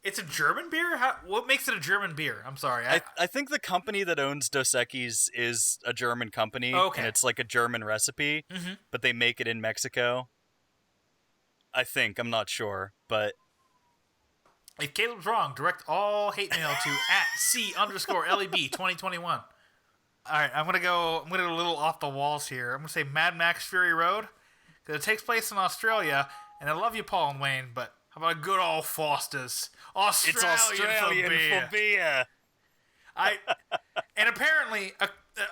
it's a German beer? What makes it a German beer? I'm sorry. I think the company that owns Dos Equis is a German company, okay, and it's like a German recipe, but they make it in Mexico. I think. I'm not sure, but... If Caleb's wrong, direct all hate mail to @C_LEB 2021. All right, I'm gonna go a little off the walls here. I'm gonna say Mad Max Fury Road because it takes place in Australia, and I love you, Paul and Wayne, but how about a good old Foster's? It's Australian for beer. And apparently,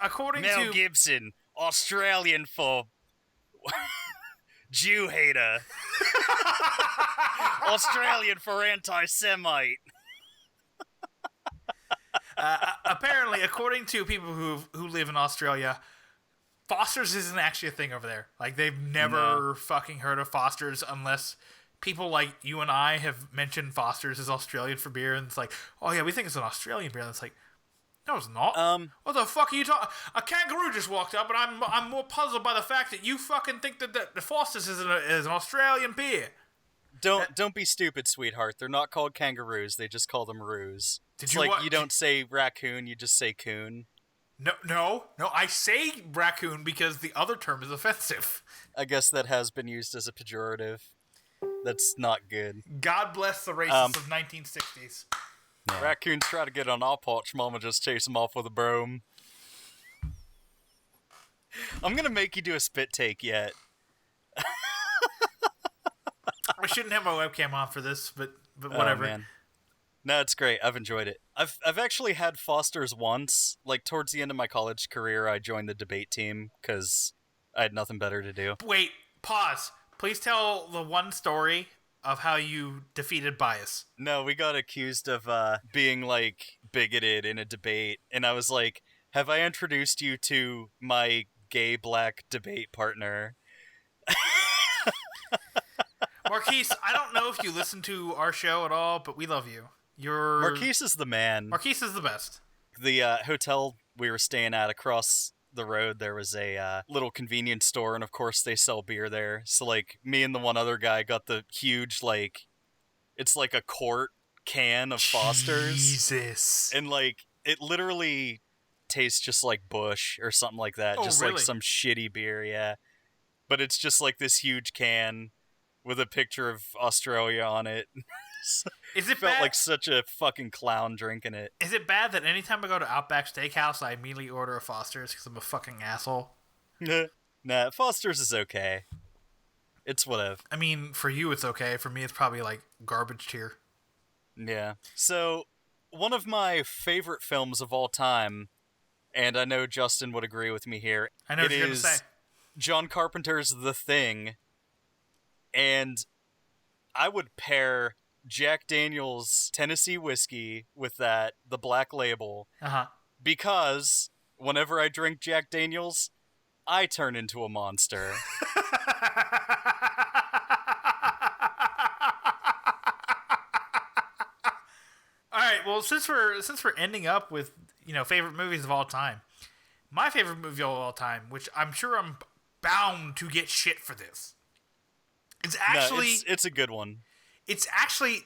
according to Mel Gibson, Australian for Jew hater. Australian for anti-Semite. Apparently, according to people who live in Australia, Foster's isn't actually a thing over there. Like, they've never fucking heard of Foster's unless people like you and I have mentioned Foster's as Australian for beer, and it's like, oh yeah, we think it's an Australian beer. And it's like, no, it's not. What the fuck are you talking? A kangaroo just walked up, and I'm more puzzled by the fact that you fucking think that the Foster's is an Australian beer. Don't be stupid, sweetheart. They're not called kangaroos. They just call them roos. You don't say raccoon, you just say coon. No. I say raccoon because the other term is offensive. I guess that has been used as a pejorative. That's not good. God bless the racists of 1960s. Yeah. Raccoons try to get on our porch. Mama just chase them off with a broom. I'm gonna make you do a spit take yet. I shouldn't have my webcam on for this, but whatever. Oh, man. No, it's great. I've enjoyed it. I've actually had Foster's once. Like, towards the end of my college career, I joined the debate team because I had nothing better to do. Wait, pause. Please tell the one story of how you defeated bias. No, we got accused of being, like, bigoted in a debate, and I was like, have I introduced you to my gay black debate partner? Marquise, I don't know if you listen to our show at all, but we love you. Marquise is the man. Marquise is the best. The hotel we were staying at across the road, there was a little convenience store, and of course they sell beer there. So, like, me and the one other guy got the huge, like, it's like a quart can of Foster's. Jesus. And, like, it literally tastes just like Busch or something like that. Just really? Like some shitty beer, yeah. But it's just like this huge can with a picture of Australia on it. Is it felt bad? like such a fucking clown drinking it. Is it bad that anytime I go to Outback Steakhouse, I immediately order a Foster's because I'm a fucking asshole? Nah, Foster's is okay. It's whatever. I mean, for you it's okay. For me, it's probably like garbage tier. Yeah. So, one of my favorite films of all time, and I know Justin would agree with me here. I know what you're going to say. John Carpenter's The Thing, and I would pair Jack Daniel's Tennessee whiskey with that, the Black Label, because whenever I drink Jack Daniel's, I turn into a monster. All right, well, since we're ending up with, favorite movies of all time, my favorite movie of all time, which I'm sure I'm bound to get shit for this, it's actually it's a good one. It's actually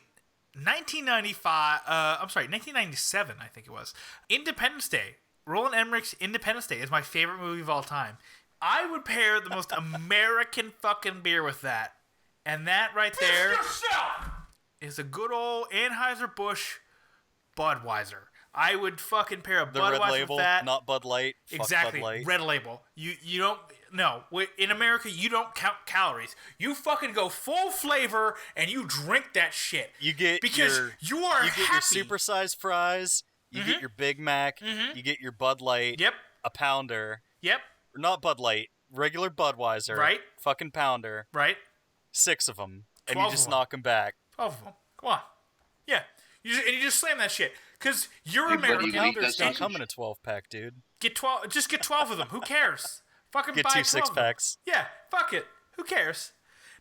1997, I think it was. Independence Day. Roland Emmerich's Independence Day is my favorite movie of all time. I would pair the most American fucking beer with that. And that right there is a good old Anheuser-Busch Budweiser. I would fucking pair a Budweiser Red Label, with that. not Bud Light. Exactly. Fuck Bud Light. Red Label. You don't. No, in America, you don't count calories. You fucking go full flavor and you drink that shit. You get because you are you get happy. your supersized fries. You get your Big Mac. You get your Bud Light. Yep. A pounder. Yep. Not Bud Light. Regular Budweiser. Right. Fucking pounder. Right. 6 of them, and 12 you just of them. knock them back. 12 of them. Come on. Yeah. You just slam that shit. Because you're Hey, American. Pounders don't come in a 12-pack, dude. Get 12. Just get 12 of them. Who cares? Fucking Get buy 2 12 of them. 6-packs. Yeah. Fuck it. Who cares?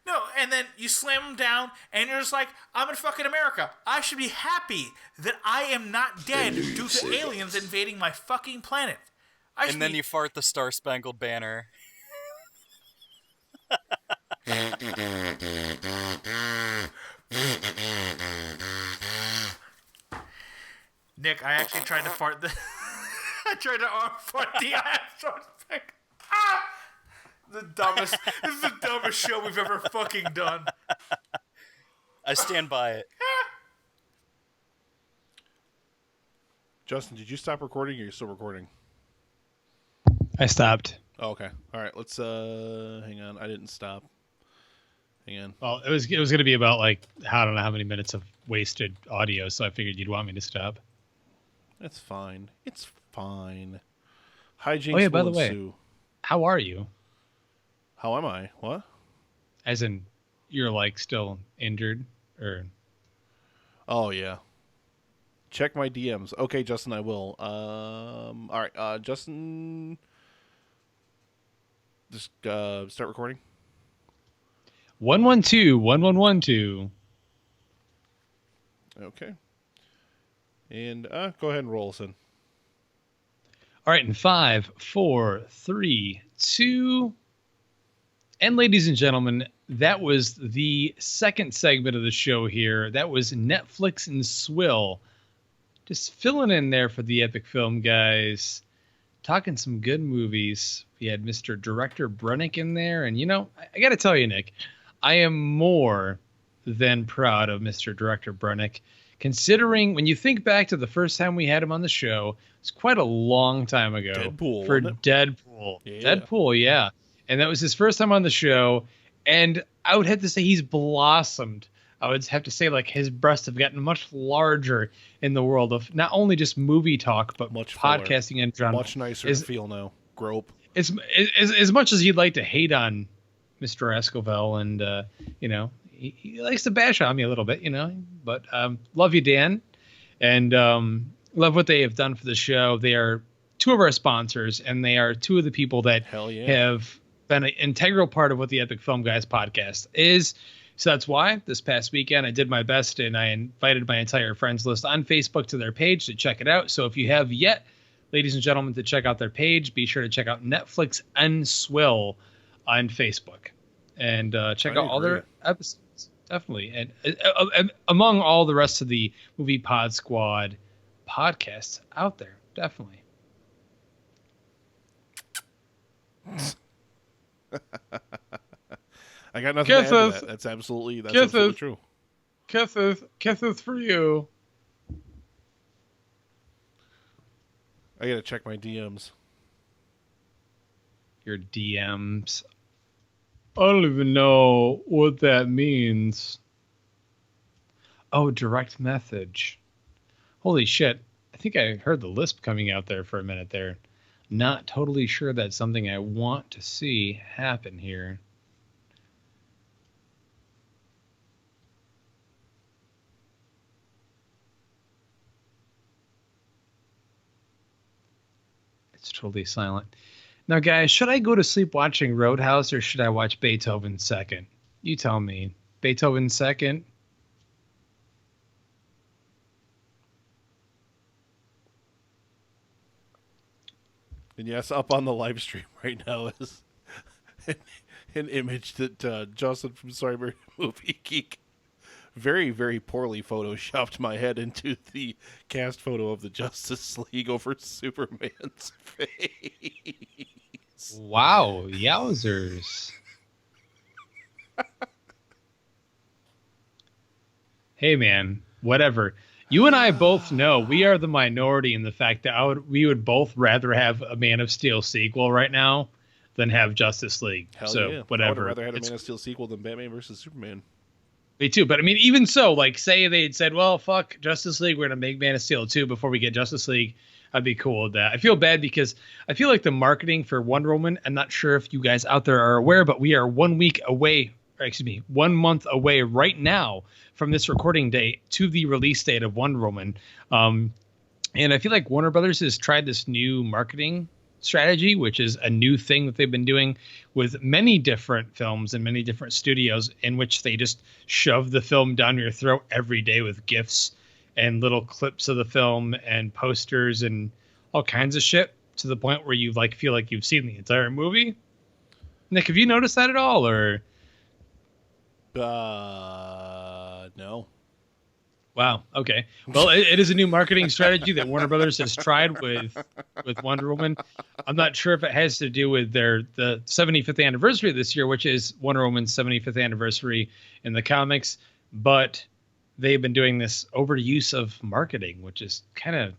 No, and then you slam them down, and you're just like, I'm in fucking America. I should be happy that I am not dead due to aliens invading my fucking planet. And then you fart the Star Spangled Banner. Nick, I actually tried to fart the. I tried to arm fart the Star Spangled. Ah! This is the dumbest show we've ever fucking done. I stand by it. Justin, did you stop recording or are you still recording? I stopped. Oh, okay. All right. Let's hang on. I didn't stop. Hang on. Well, it was going to be about like I don't know how many minutes of wasted audio, so I figured you'd want me to stop. That's fine. It's fine. Hijinks Oh yeah, by will the way, ensue. how are you? How am I? What? As in, you're like still injured, or? Oh yeah. Check my DMs. Okay, Justin, I will. All right, Justin, just start recording. 112-1112. Okay. And go ahead and roll us in. All right, in 5, 4, 3, 2. And ladies and gentlemen, that was the second segment of the show here. That was Netflix and Swill. Just filling in there for the Epic Film guys. Talking some good movies. We had Mr. Director Brennick in there. And, I got to tell you, Nick, I am more than proud of Mr. Director Brennick. Considering when you think back to the first time we had him on the show, it's quite a long time ago. Deadpool, for wasn't it? Deadpool. Yeah. Deadpool, yeah. And that was his first time on the show. And I would have to say he's blossomed. I would have to say like his breasts have gotten much larger in the world of not only just movie talk, but much podcasting fuller. in general. Much nicer to feel now. Grope. As much as you'd like to hate on Mr. Escovel and, he likes to bash on me a little bit, but love you, Dan, and love what they have done for the show. They are two of our sponsors, and they are two of the people that have been an integral part of what the Epic Film Guys podcast is. So that's why this past weekend I did my best, and I invited my entire friends list on Facebook to their page to check it out. So if you have yet, ladies and gentlemen, to check out their page, be sure to check out Netflix and Swill on Facebook, and check out all their episodes. Definitely. And among all the rest of the Movie Pod Squad podcasts out there, definitely. I got nothing to add to that. That's absolutely true. Kisses for you. I gotta check my DMs. Your DMs. I don't even know what that means. Oh, direct message. Holy shit. I think I heard the lisp coming out there for a minute there. Not totally sure that's something I want to see happen here. It's totally silent. Now, guys, should I go to sleep watching Roadhouse or should I watch Beethoven second? You tell me. Beethoven second? And yes, up on the live stream right now is an image that Justin from Cyber Movie Geek very, very poorly photoshopped my head into the cast photo of the Justice League over Superman's face. Wow, yowzers. Hey, man, whatever. You and I both know we are the minority in the fact that we would both rather have a Man of Steel sequel right now than have Justice League. Hell so, yeah. whatever. I would rather have a Man of Steel sequel than Batman versus Superman. Me too. But I mean, even so, like, say they had said, well, fuck Justice League, we're going to make Man of Steel 2 before we get Justice League. I'd be cool with that. I feel bad because I feel like the marketing for Wonder Woman, I'm not sure if you guys out there are aware, but we are 1 month away right now from this recording date to the release date of Wonder Woman. And I feel like Warner Brothers has tried this new marketing strategy, which is a new thing that they've been doing with many different films and many different studios, in which they just shove the film down your throat every day with GIFs and little clips of the film and posters and all kinds of shit, to the point where you like feel like you've seen the entire movie. Nick, have you noticed that at all, or? No. Wow. Okay. Well, it is a new marketing strategy that Warner Brothers has tried with Wonder Woman. I'm not sure if it has to do with the 75th anniversary this year, which is Wonder Woman's 75th anniversary in the comics, but they've been doing this overuse of marketing, which is kind of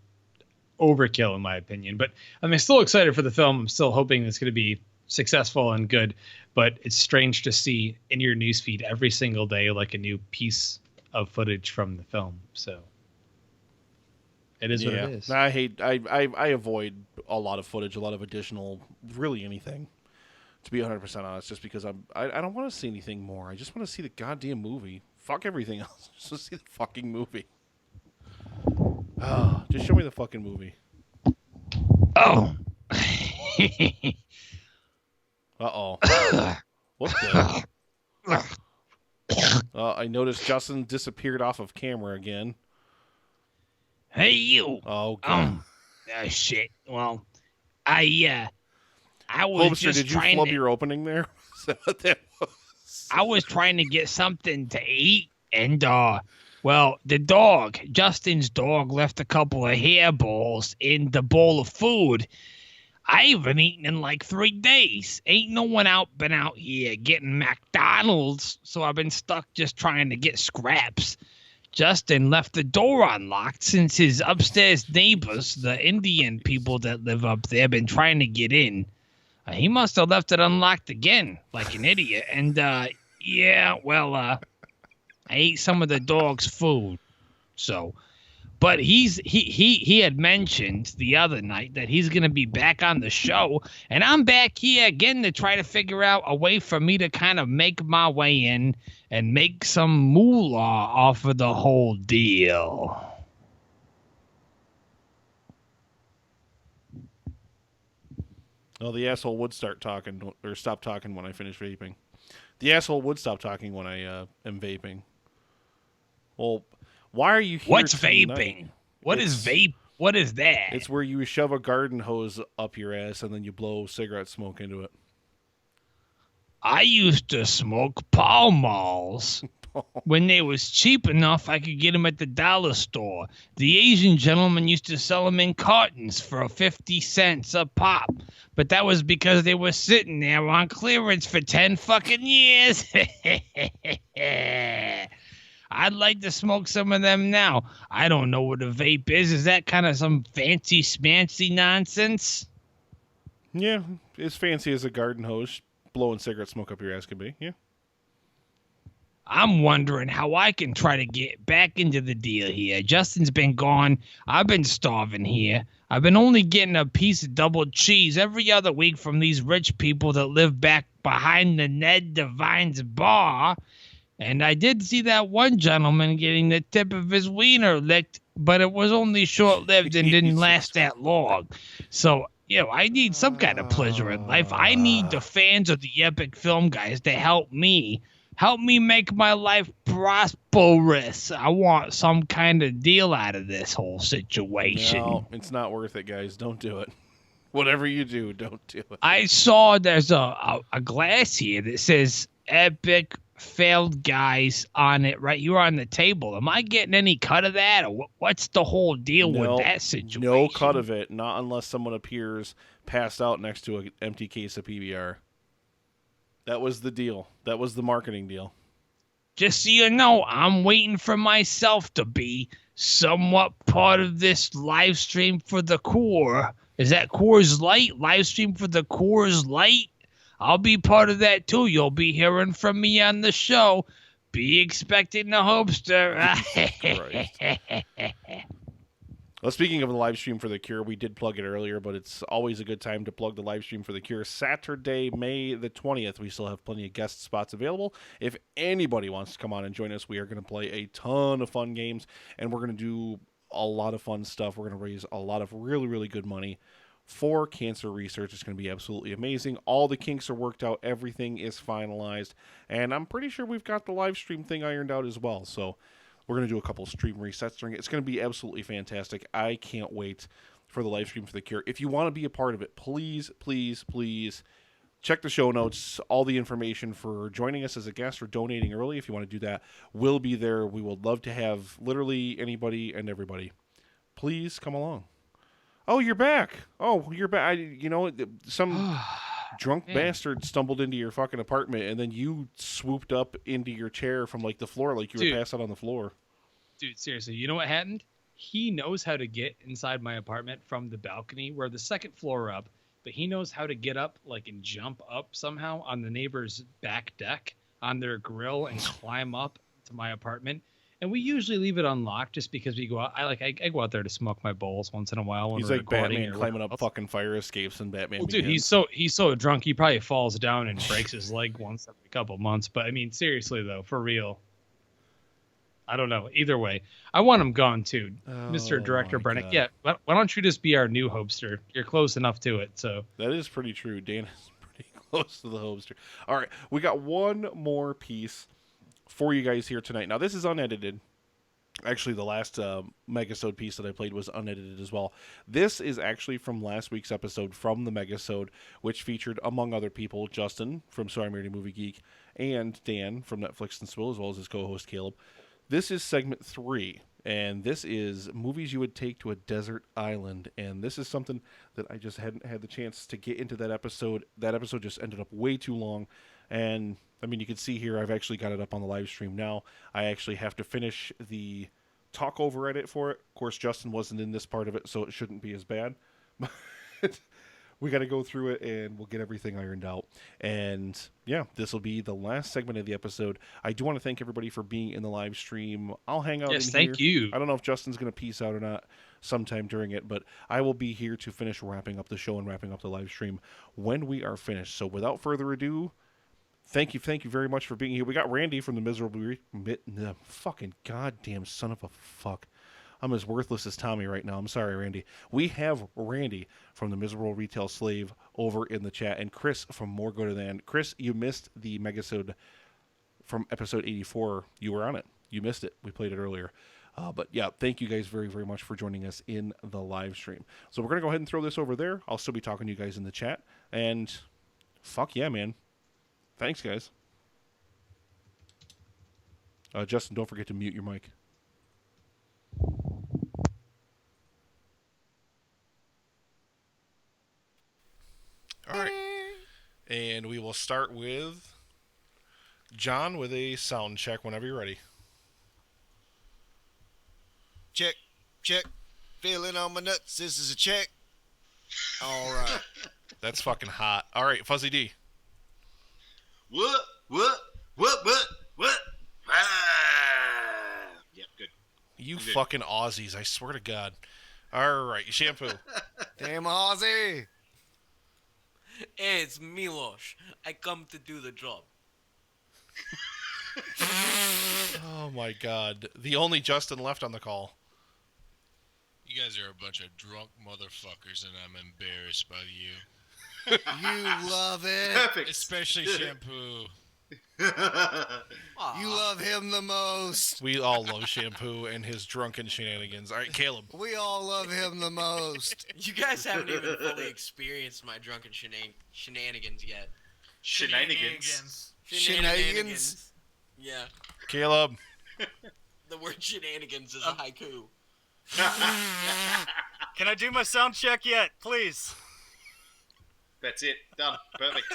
overkill in my opinion. But I'm still excited for the film. I'm still hoping it's going to be successful and good, but it's strange to see in your newsfeed every single day like a new piece of footage from the film. So it is what it is. I avoid a lot of footage, a lot of additional, really anything, to be 100% honest, just because I don't want to see anything more. I just want to see the goddamn movie. Fuck everything else. Just to see the fucking movie. Oh, just show me the fucking movie. Oh. Uh-oh. What the? I noticed Justin disappeared off of camera again. Hey, you. Oh, God. Shit. Well, I was Hopster, just did you trying flub to... your opening there? Is that what that was? I was trying to get something to eat, and, well, the dog, Justin's dog, left a couple of hairballs in the bowl of food. I haven't eaten in like 3 days. Ain't no one been out here getting McDonald's, so I've been stuck just trying to get scraps. Justin left the door unlocked since his upstairs neighbors, the Indian people that live up there, been trying to get in. He must have left it unlocked again, like an idiot. And, yeah, well, I ate some of the dog's food. So, but he had mentioned the other night that he's going to be back on the show. And I'm back here again to try to figure out a way for me to kind of make my way in and make some moolah off of the whole deal. Oh, the asshole would start talking or stop talking when I finish vaping. The asshole would stop talking when I am vaping. Well, why are you here What's tonight? vaping? What is vape? What is that? It's where you shove a garden hose up your ass and then you blow cigarette smoke into it. I used to smoke Pall Malls when they was cheap enough I could get them at the dollar store. The Asian gentleman used to sell them in cartons for 50 cents a pop. But that was because they were sitting there on clearance for 10 fucking years. I'd like to smoke some of them now. I don't know what a vape is. Is that kind of some fancy smancy nonsense? Yeah, as fancy as a garden hose blowing cigarette smoke up your ass can be, yeah. I'm wondering how I can try to get back into the deal here. Justin's been gone. I've been starving here. I've been only getting a piece of double cheese every other week from these rich people that live back behind the Ned Devine's bar. And I did see that one gentleman getting the tip of his wiener licked, but it was only short-lived and didn't last that long. So, I need some kind of pleasure in life. I need the fans of the Epic Film Guys to help me make my life prosperous. I want some kind of deal out of this whole situation. No, it's not worth it, guys. Don't do it. Whatever you do, don't do it. I saw there's a glass here that says Epic Failed Guys on it right here on the table. Am I getting any cut of that, or what's the whole deal with that situation? No cut of it, not unless someone appears passed out next to an empty case of PBR. That was the deal. That was the marketing deal. Just so you know, I'm waiting for myself to be somewhat part of this live stream for the Core. Is that Coors Light? Live stream for the Coors Light? I'll be part of that too. You'll be hearing from me on the show. Be expecting the Hopster. Well, speaking of the live stream for The Cure, we did plug it earlier, but it's always a good time to plug the live stream for The Cure. Saturday, May the 20th, we still have plenty of guest spots available. If anybody wants to come on and join us, we are going to play a ton of fun games, and we're going to do a lot of fun stuff. We're going to raise a lot of really, really good money for cancer research. It's going to be absolutely amazing. All the kinks are worked out. Everything is finalized, and I'm pretty sure we've got the live stream thing ironed out as well, so we're going to do a couple stream resets during it. It's going to be absolutely fantastic. I can't wait for the live stream for The Cure. If you want to be a part of it, please, please, please check the show notes. All the information for joining us as a guest or donating early, if you want to do that, will be there. We would love to have literally anybody and everybody. Please come along. Oh, you're back. Oh, you're back. Some drunk bastard stumbled into your fucking apartment, and then you swooped up into your chair from like the floor, like you were passed out on the floor. Dude, seriously, you know what happened? He knows how to get inside my apartment from the balcony. We're the second floor up, but he knows how to get up, and jump up somehow on the neighbor's back deck on their grill and climb up to my apartment. And we usually leave it unlocked just because we go out. I go out there to smoke my bowls once in a while. When he's we're like recording Batman climbing up fucking fire escapes and Batman. Well, dude, Begins. he's so drunk he probably falls down and breaks his leg once every couple months. But I mean, seriously though, for real. I don't know. Either way, I want him gone too, Mr. Director Brennick. God. Yeah, why don't you just be our new Hopster? You're close enough to it. So that is pretty true. Dan is pretty close to the Hopster. All right, we got one more piece for you guys here tonight. Now, this is unedited. Actually, the last Megasode piece that I played was unedited as well. This is actually from last week's episode from the Megasode, which featured, among other people, Justin from Sorry Marty Movie Geek and Dan from Netflix and Swill, as well as his co-host Caleb. This is segment 3, and this is movies you would take to a desert island. And this is something that I just hadn't had the chance to get into that episode. That episode just ended up way too long. And, I mean, you can see here, I've actually got it up on the live stream now. I actually have to finish the talk over edit for it. Of course, Justin wasn't in this part of it, so it shouldn't be as bad. But we got to go through it, and we'll get everything ironed out. And, yeah, this will be the last segment of the episode. I do want to thank everybody for being in the live stream. I'll hang out in here. Thank you. I don't know if Justin's going to peace out or not sometime during it, but I will be here to finish wrapping up the show and wrapping up the live stream when we are finished. So, without further ado, thank you very much for being here. We got Randy from the Miserable... fucking goddamn son of a fuck. I'm as worthless as Tommy right now. I'm sorry, Randy. We have Randy from the Miserable Retail Slave over in the chat, and Chris from More Go to Than. Chris, you missed the Megasode from episode 84. You were on it. You missed it. We played it earlier. But yeah, thank you guys very, very much for joining us in the live stream. So we're going to go ahead and throw this over there. I'll still be talking to you guys in the chat. And fuck yeah, man. Thanks, guys. Justin, don't forget to mute your mic. All right. And we will start with John with a sound check whenever you're ready. Check, check. Feeling on my nuts. This is a check. All right. That's fucking hot. All right, Fuzzy D. What? Ah! Yeah, good. You fucking Aussies, I swear to God. All right, Shampoo. Damn Aussie. Hey, it's Milosh. I come to do the job. Oh my God. The only Justin left on the call. You guys are a bunch of drunk motherfuckers, and I'm embarrassed by you. You love it. Perfect. Especially Shampoo. You love him the most. We all love Shampoo and his drunken shenanigans. All right, Caleb. We all love him the most. You guys haven't even fully experienced my drunken shenanigans yet. Shenanigans. Shenanigans? Yeah. Caleb. The word shenanigans is a haiku. Can I do my sound check yet, please? That's it. Done. Perfect.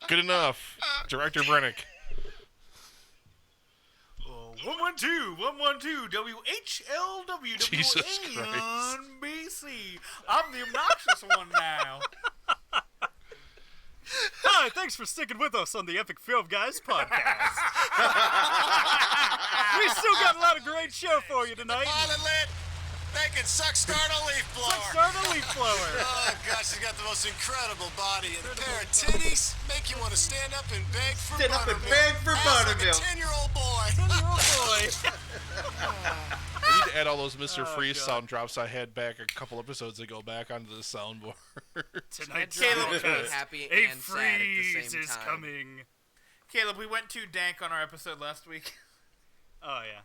Good enough. Director Brennick. 112, WHLW, Jesus Christ. NBC. I'm the obnoxious one now. Hi, thanks for sticking with us on the Epic Film Guys podcast. We still got a lot of great show for you tonight. Pilot lit. They can suck start a leaf blower. Suck start a leaf blower. Oh gosh, she's got the most incredible body and a pair of titties make you want to stand up and beg for Stand up and buttermilk. beg for buttermilk. Like a 10-year-old boy. 10-year-old boy. I need to add all those Mr. Freeze sound drops I had back a couple episodes ago back onto the soundboard. Tonight, Caleb is happy a and sad at the freeze same is time. coming. Caleb, we went too dank on our episode last week. Oh yeah.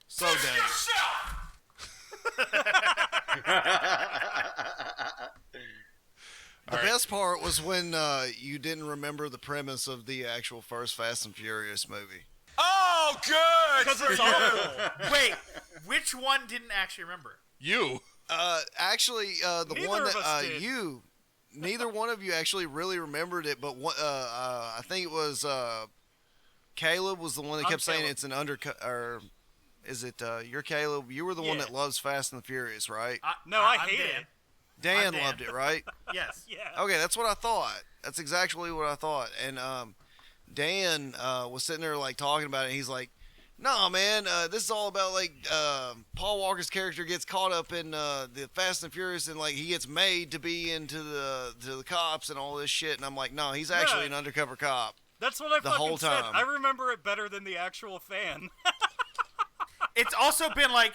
So dank. The best part was when you didn't remember the premise of the actual first Fast and Furious movie. Oh, good! Because it's awful. Wait, which one didn't actually remember? You. Actually, the Neither one of that us did. neither one of you actually really remembered it, but one, I think it was Caleb was the one that kept saying Caleb. it's an undercut, or is it you're Caleb? You were the one Yeah. that loves Fast and the Furious, right? No, I I'm hate Dan. it. Dan I'm Dan. loved it, right? Yes. Yeah. Okay, that's what I thought. That's exactly what I thought. And Dan was sitting there like talking about it. And he's like, "No, man, this is all about like Paul Walker's character gets caught up in the Fast and Furious, and like he gets made to be into the cops and all this shit." And I'm like, "No, he's actually an undercover cop." That's what I The fucking whole said. time. I remember it better than the actual fan. It's also been like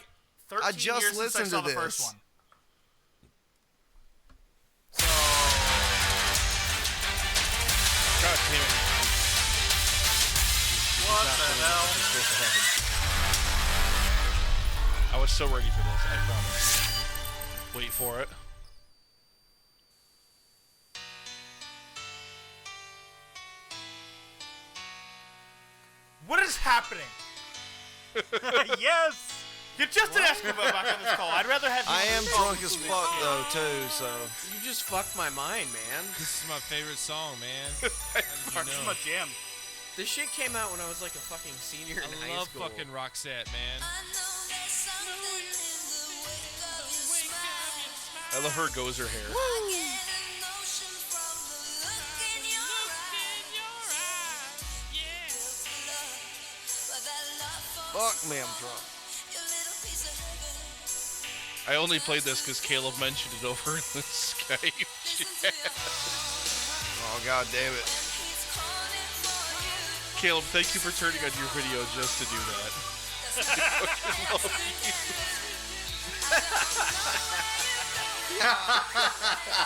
13 I just years since I listened saw to the first this. one. God damn it. What the hell? Supposed to happen. I was so ready for this, I promise. Wait for it. What is happening? Yes! Get Justin Escobar back on this call. I'd rather have. I am drunk as fuck though too, so. You just fucked my mind, man. This is my favorite song, man. How did you know? my jam. This shit came out when I was like a fucking senior in high I love school. fucking Roxette, man. I love her gozer hair. Fuck me, I'm drunk. I only played this because Caleb mentioned it over in the Skype chat. Oh, god damn it. Caleb, thank you for turning on your video just to do that.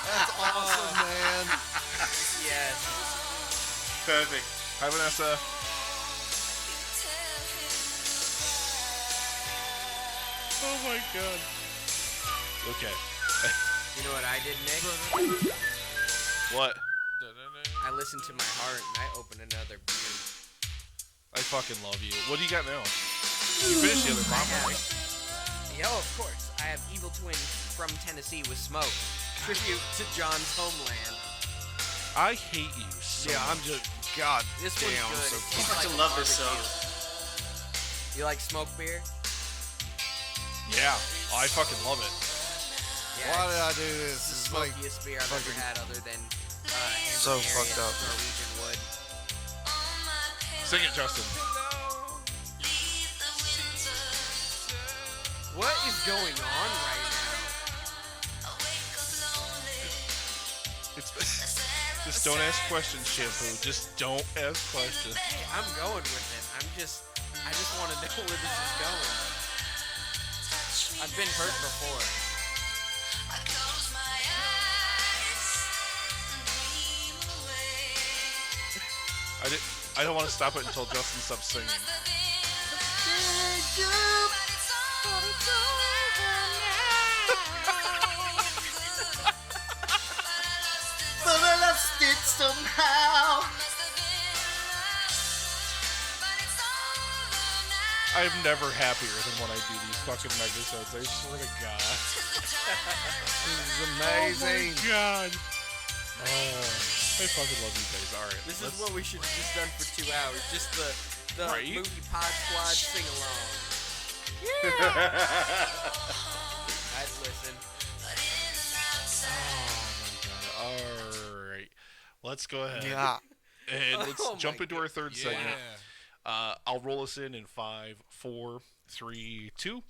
That's awesome, man. Yes. Perfect. Hi, Vanessa. Oh my god. Okay. You know what I did, Nick? What? I listened to my heart and I opened another beer. I fucking love you. What do you got now? You finished the other problem, right? Yeah, of course. I have Evil Twin from Tennessee with Smoke. Tribute to John's homeland. I hate you so Yeah, I'm just. God This damn. one's good. So It tastes I like love this barbecue. You like smoke beer? Yeah. Oh, I fucking love it. Yeah, Why it's did I do this? the It's like smokiest beer I've ever had other than so Henry fucked up. Norwegian wood. Sing it, Justin. What is going on right now? It's just don't ask questions, Shampoo. Just don't ask questions. Hey, I'm going with it. I just want to know where this is going. I've been hurt before. I don't want to stop it until Justin stops singing. But I lost it somehow. I'm never happier than when I do these fucking megasodes. I swear to God. This is amazing. Oh my God. Oh, I fucking love you guys. All right. This is what we should have just done for 2 hours. Just the movie Pod Squad sing along. Yeah. I'd listen. Oh my God. All right. Let's go ahead. Yeah. And let's Oh jump my into our third segment. Yeah. I'll roll us in 5, 4, 3, 2.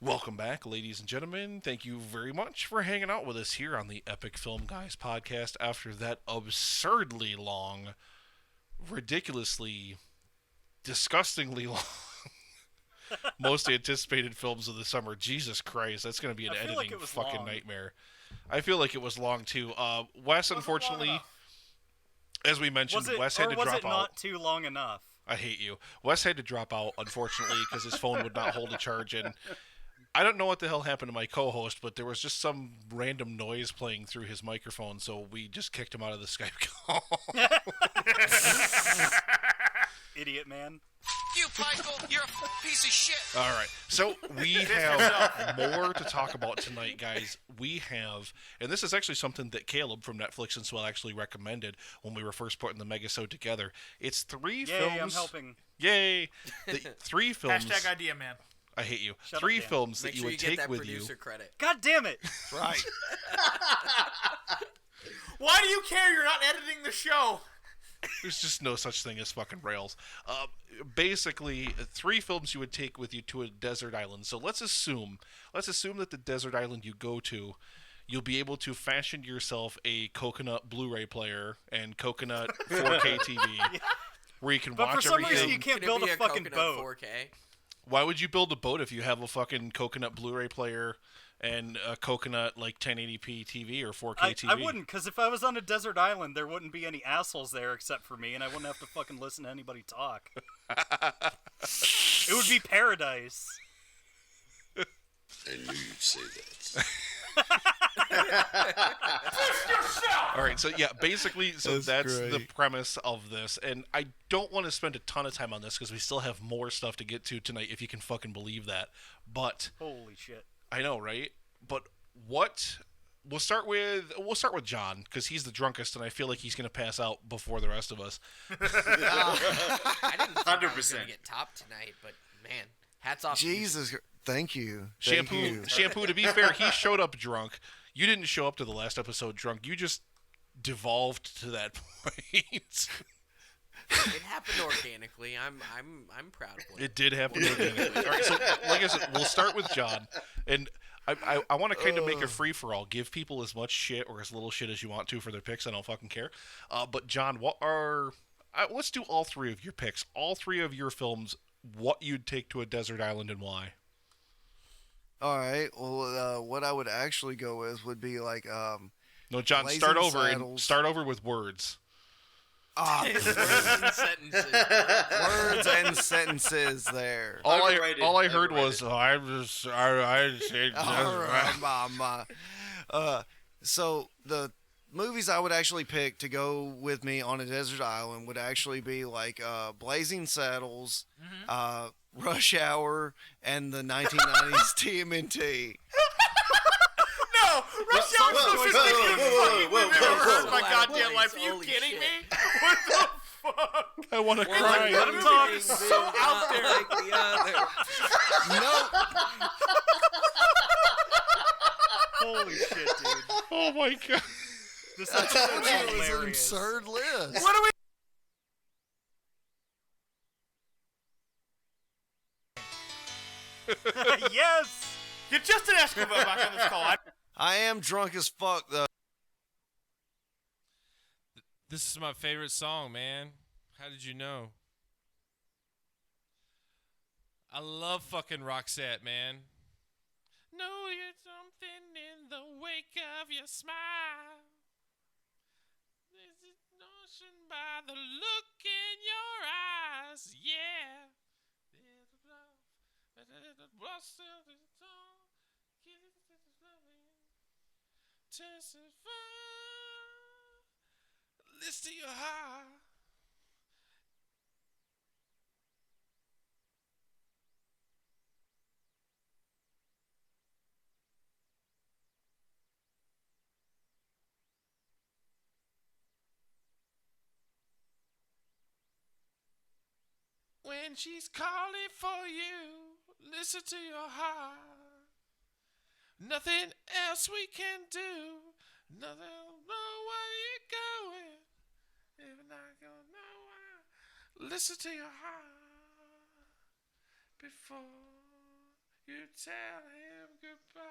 Welcome back, ladies and gentlemen. Thank you very much for hanging out with us here on the Epic Film Guys podcast after that absurdly long, ridiculously, disgustingly long, most anticipated films of the summer. Jesus Christ, that's going to be an editing fucking nightmare. I feel like it was long too. Wes, unfortunately, as we mentioned, Wes had to drop out. Was it not too long enough? I hate you. Wes had to drop out, unfortunately, because his phone would not hold a charge. And I don't know what the hell happened to my co-host, but there was just some random noise playing through his microphone, so we just kicked him out of the Skype call. Idiot man. You, Michael, you're a piece of shit. All right. So we have more to talk about tonight, guys. We have, and this is actually something that Caleb from Netflix and Swell actually recommended when we were first putting the Megasode together. It's 3 films. Yay, I'm helping. Yay. 3 films. Hashtag idea man. I hate you. Shut 3 up, Dan. films Make that sure you would get take that with you. producer credit. God damn it. Right. Why do you care? You're not editing the show. There's just no such thing as fucking rails. Basically, 3 films you would take with you to a desert island. So let's assume that the desert island you go to, you'll be able to fashion yourself a coconut Blu-ray player and coconut 4K TV, where you can But watch for some everything. reason you can't Could it build be a fucking coconut boat. 4K? Why would you build a boat if you have a fucking coconut Blu-ray player and a coconut like 1080p TV or 4K TV. I wouldn't, because if I was on a desert island, there wouldn't be any assholes there except for me, and I wouldn't have to fucking listen to anybody talk. It would be paradise. I knew you'd say that. All right, so yeah, basically, that's great. the premise of this, and I don't want to spend a ton of time on this because we still have more stuff to get to tonight, if you can fucking believe that. But holy shit, I know, right? But we'll start with John because he's the drunkest, and I feel like he's gonna pass out before the rest of us. I didn't think I was gonna get top tonight, but man, hats off. Jesus, thank you. Shampoo. To be fair, he showed up drunk. You didn't show up to the last episode drunk. You just devolved to that point. It happened organically. I'm proud of it. It did happen organically. All right, so like I said, we'll start with John, and I want to kind of make a free for all. Give people as much shit or as little shit as you want to for their picks. I don't fucking care. But John, let's do all three of your picks. All three of your films. What you'd take to a desert island and why? All right. Well, what I would actually go with would be like no, John. Blazing Start over Saddles. and start over with words. Words and sentences. Words and sentences. There. All I heard was I said. So the movies I would actually pick to go with me on a desert island would actually be like Blazing Saddles, Rush Hour, and the 1990s TMNT. No, Rush Hour is the most ridiculous fucking movie I've ever heard in my goddamn life. Are you kidding me? What the fuck? I want to cry. Let him talk. So out there. Like the other. Nope. Holy shit, dude. Oh my god. This I told episode you is it was an hilarious. absurd list. What do we? Yes. You're just an Escobar back on this call. I am drunk as fuck though. This is my favorite song, man. How did you know? I love fucking Roxette, man. Know you're something in the wake of your smile. There's a notion by the look in your eyes, yeah. There's love, but there's a rust of the tongue. Testify, listen to your heart. When she's calling for you, listen to your heart. Nothing else we can do. Nothing, know where you're going. If not gonna know why, listen to your heart before you tell him goodbye.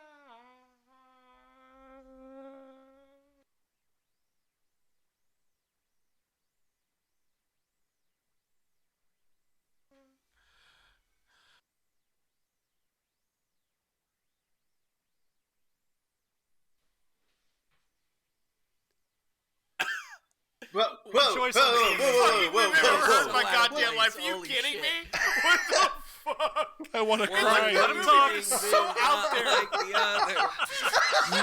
Whoa, Choice of fucking movie I've ever heard in my goddamn life. Are you Holy kidding shit. me? What the fuck? I want to Well, cry. Let him talk. So out there. Like the other.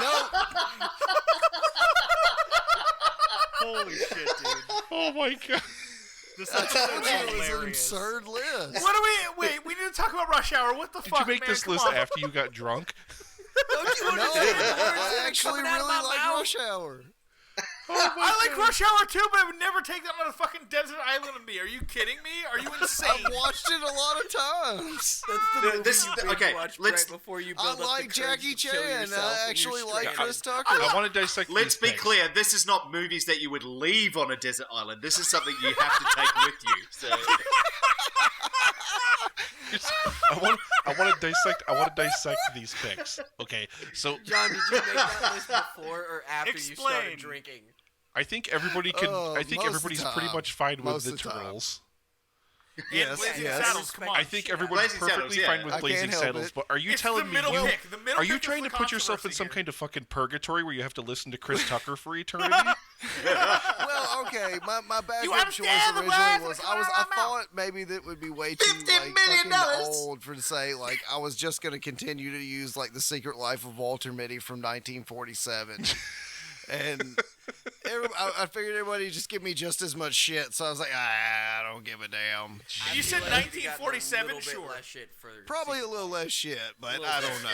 Nope. Holy shit, dude. Oh my god. This I episode told is you it was an hilarious. absurd list. What do we? Wait, we need to talk about Rush Hour. What the Did fuck, you make man? this Come list on. after you got drunk? Don't you No, understand the words I that are actually coming out of really my like mouth? Rush Hour. I like Rush Hour too, but I would never take that on a fucking desert island with me. Are you kidding me? Are you insane? I've watched it a lot of times. Okay, Watch let's. right before you I build up like the courage Jackie to show Chan. yourself I when you're actually like stranded. Chris Tucker. I want to dissect. Let's these be picks. clear. This is not movies that you would leave on a desert island. This is something you have to take with you. So. I want to dissect. I want to dissect these picks. Okay, so John, did you make that list before or after you started Explain. drinking? I think everybody can. I think most of everybody's the pretty time. much fine with Most the of the time. turtles. Yes, Blazing yes. Saddles, come on. I think everyone's Blazing perfectly Saddles, fine yeah. with I Blazing can't help Saddles, it. but are you It's telling the me middle you pick. The middle are you pick is trying the to put yourself in controversy some here. kind of fucking purgatory where you have to listen to Chris Tucker for eternity? Well, okay. My backup choice originally was I thought maybe that would be way too like fucking old for to say like I was just gonna continue to use like The Secret Life of Walter Mitty from 1947, and I figured everybody would just give me just as much shit. So I was like, I don't give a damn. You said 1947, sure. Probably a little less shit, but I don't know.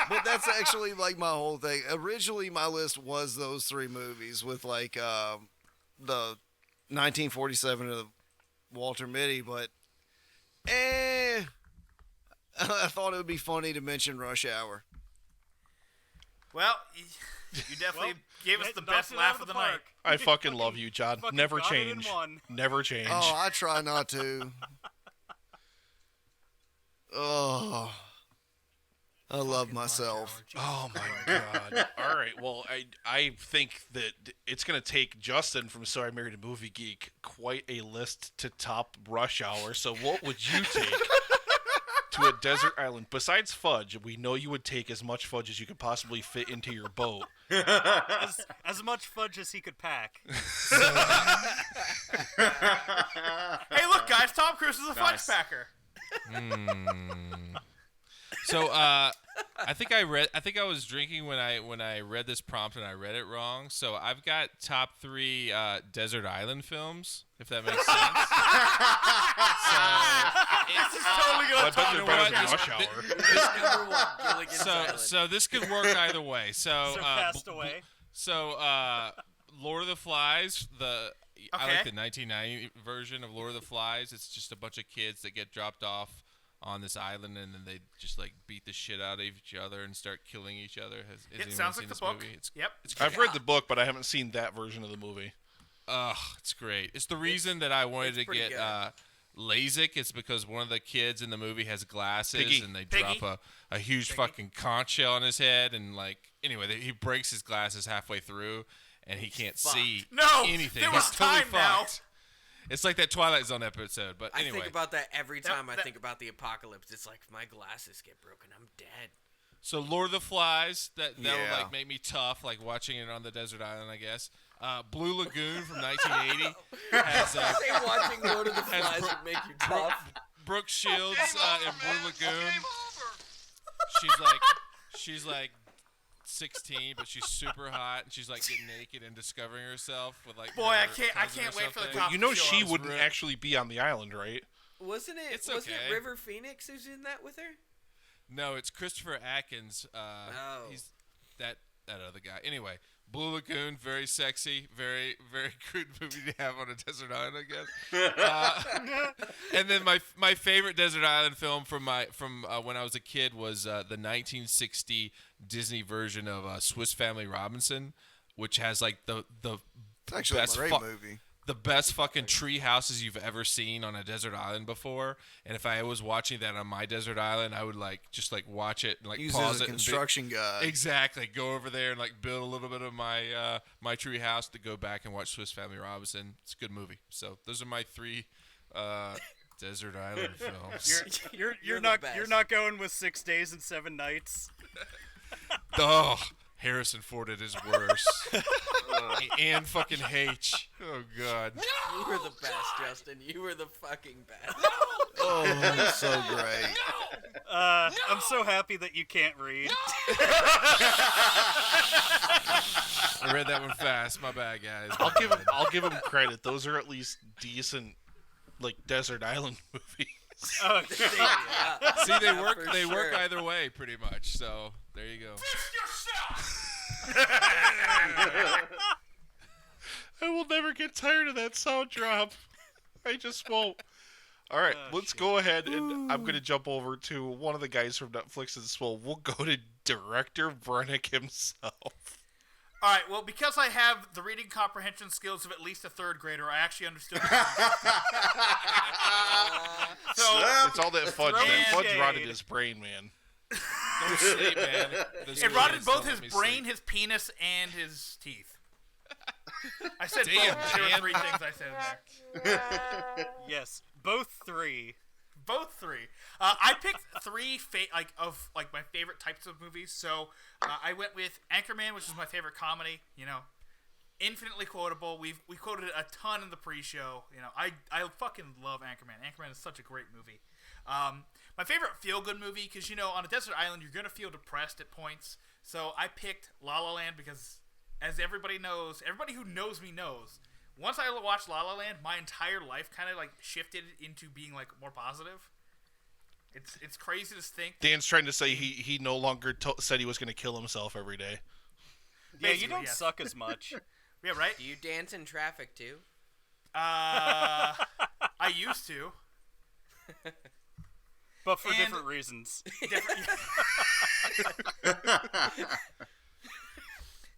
But that's actually like my whole thing. Originally, my list was those three movies with like the 1947 of Walter Mitty, but I thought it would be funny to mention Rush Hour. Well, you definitely gave us the best laugh of the night. I fucking love you, John. Never got it in change. one. Never change. Oh, I try not to. Oh, I love myself. Oh my god! All right, well, I think that it's gonna take Justin from So I Married a Movie Geek quite a list to top Rush Hour. So what would you take to a desert island besides fudge? We know you would take as much fudge as you could possibly fit into your boat. As much fudge as he could pack. Hey, look, guys! Tom Cruise is a fudge packer. So I think I was drinking when I read this prompt and I read it wrong. So I've got top 3 desert island films, if that makes sense. This is totally gonna talk. So this could work either way. So Castaway. Lord of the Flies, I like Okay. the 1990 version of Lord of the Flies. It's just a bunch of kids that get dropped off on this island, and then they just like beat the shit out of each other and start killing each other. Has It anyone sounds seen like the this book. movie? Yep. I've read the book, but I haven't seen that version of the movie. It's great. It's the reason that I wanted to get LASIK. It's because one of the kids in the movie has glasses, Piggy. and they drop a huge fucking conch shell on his head, and like anyway, he breaks his glasses halfway through, and he can't see anything. There was He's totally time now. fucked. It's like that Twilight Zone episode, but anyway. I think about that every time I think about the apocalypse. It's like if my glasses get broken, I'm dead. So Lord of the Flies, that'll Yeah. like make me tough, like watching it on the desert island, I guess. Blue Lagoon from 1980 has Say watching Lord of the Flies would make you tough. Brooke Shields in Blue Lagoon. She's like 16, but she's super hot, and she's like getting naked and discovering herself with like. Boy, I her can't cousin or wait for the something. cop You know to show she us. wouldn't actually be on the island, right? Wasn't it? It's wasn't okay. it River Phoenix who's in that with her? No, it's Christopher Atkins. He's that other guy. Anyway, Blue Lagoon, very sexy, very very good movie to have on a desert island, I guess. And then my favorite desert island film from when I was a kid was the 1960 Disney version of Swiss Family Robinson, which has like the It's actually best a great movie. the best fucking tree houses you've ever seen on a desert island before. And if I was watching that on my desert island, I would like just like watch it and like Use it pause as a it and construction guide. Exactly. Go over there and like build a little bit of my my tree house to go back and watch Swiss Family Robinson. It's a good movie. So those are my 3 desert island films. You're not going with 6 Days and 7 Nights. Oh, Harrison Ford at his worst. And fucking H. Oh God. You were the best, Justin. You were the fucking best. Oh, so great. I'm so happy that you can't read. I read that one fast. My bad, guys. I'll give him credit. Those are at least decent, like desert island movies. Oh, See, they work. They work either way, pretty much. So there you go. I will never get tired of that sound drop. I just won't. All right, let's go ahead, and I'm going to jump over to one of the guys from Netflix as well. We'll go to director Brannick himself. All right, well, because I have the reading comprehension skills of at least a third grader, I actually understood. It's all that fudge, man. Fudge rotted his brain, man. Don't sleep, man. It rotted both his brain, his penis, and his teeth. I said both. There were 3 things I said in there. Yes, both 3. Both 3. I picked 3 my favorite types of movies. So I went with Anchorman, which is my favorite comedy. You know, infinitely quotable. We quoted it a ton in the pre-show. You know, I fucking love Anchorman. Anchorman is such a great movie. My favorite feel-good movie, because you know, on a desert island, you're gonna feel depressed at points. So I picked La La Land because, as everybody knows, everybody who knows me knows, once I watched La La Land, my entire life kind of like shifted into being like more positive. It's crazy to think. Dan's trying to say he no longer said he was going to kill himself every day. Yeah, you don't suck as much. Yeah, right? Do you dance in traffic too? I used to. But for different reasons.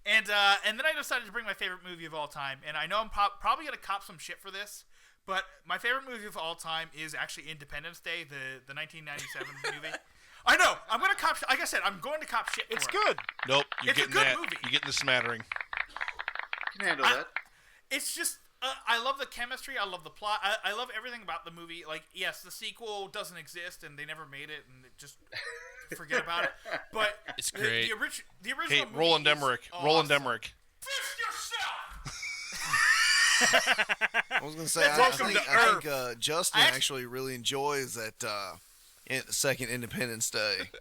And then I decided to bring my favorite movie of all time. And I know I'm probably going to cop some shit for this, but my favorite movie of all time is actually Independence Day, the 1997 movie. I know. I'm going to cop like I said, I'm going to cop shit for it. It's good. Nope. You're It's a getting good that. movie. You're getting the smattering. Can handle that. It's just, I love the chemistry. I love the plot. I love everything about the movie. Like, yes, the sequel doesn't exist, and they never made it, and it just forget about it. But it's great. The original Hey, movie Roland is Emmerich. awesome. Roland Emmerich. I was gonna say, I think Justin actually really enjoys that second Independence Day.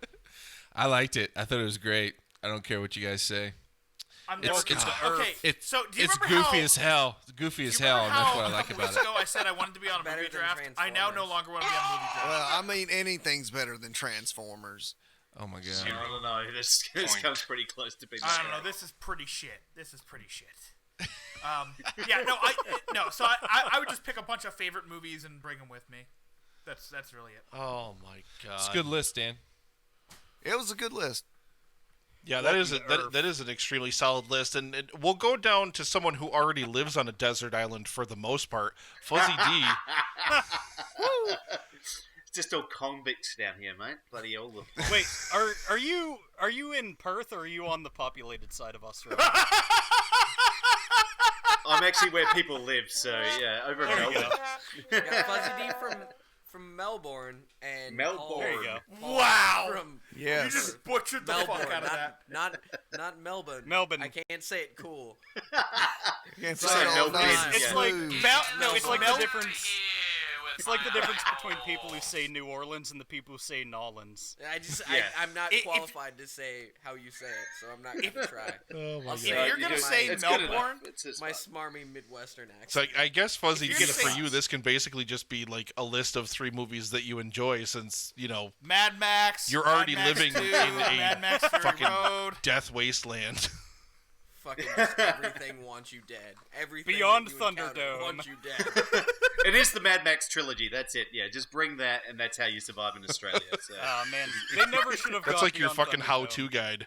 I liked it. I thought it was great. I don't care what you guys say. So do you it's remember goofy how, as hell. It's goofy as hell, and that's what I like about it. ago I said I wanted to be on a movie draft. I now no longer want to be on a movie draft. Well, I mean, anything's better than Transformers. Oh my god. I don't know. This comes pretty close to being. I don't know. This is pretty shit. Yeah, no. So I would just pick a bunch of favorite movies and bring them with me. That's really it. Oh my god. It's a good list, Dan. It was a good list. Yeah, that is an extremely solid list, and we'll go down to someone who already lives on a desert island for the most part. Fuzzy D. It's just all convicts down here, mate. Bloody all of them. Wait, are you in Perth, or are you on the populated side of Australia? I'm actually where people live, so yeah, over in Melbourne. Yeah, Fuzzy D from Melbourne and Melbourne. There you go. Wow. Yes. You just butchered the Melbourne, fuck out of that. Not Melbourne. Melbourne. I can't say it cool. You can't Say say it all Melbourne. nice and It's like smooth. it's like the difference. It's like the difference between people who say New Orleans and the people who say Nolans. I'm not qualified to say how you say it, so I'm not gonna try. Oh my If god. you're gonna say it's good Melbourne, enough. It's My smarmy Midwestern accent. So I guess Fuzzy, If you're for gonna you, this can basically just be like a list of 3 movies that you enjoy, since Mad Max. you're already Mad Max living 2, in Mad Max a Fury fucking Road. death wasteland. Fucking just everything wants you dead. Everything Beyond that you encounter Thunderdome. wants you dead. It is the Mad Max trilogy. That's it. Yeah, just bring that, and that's how you survive in Australia. So. Oh man, they never should have. That's gone like your Beyond fucking Thunderdome. how-to guide.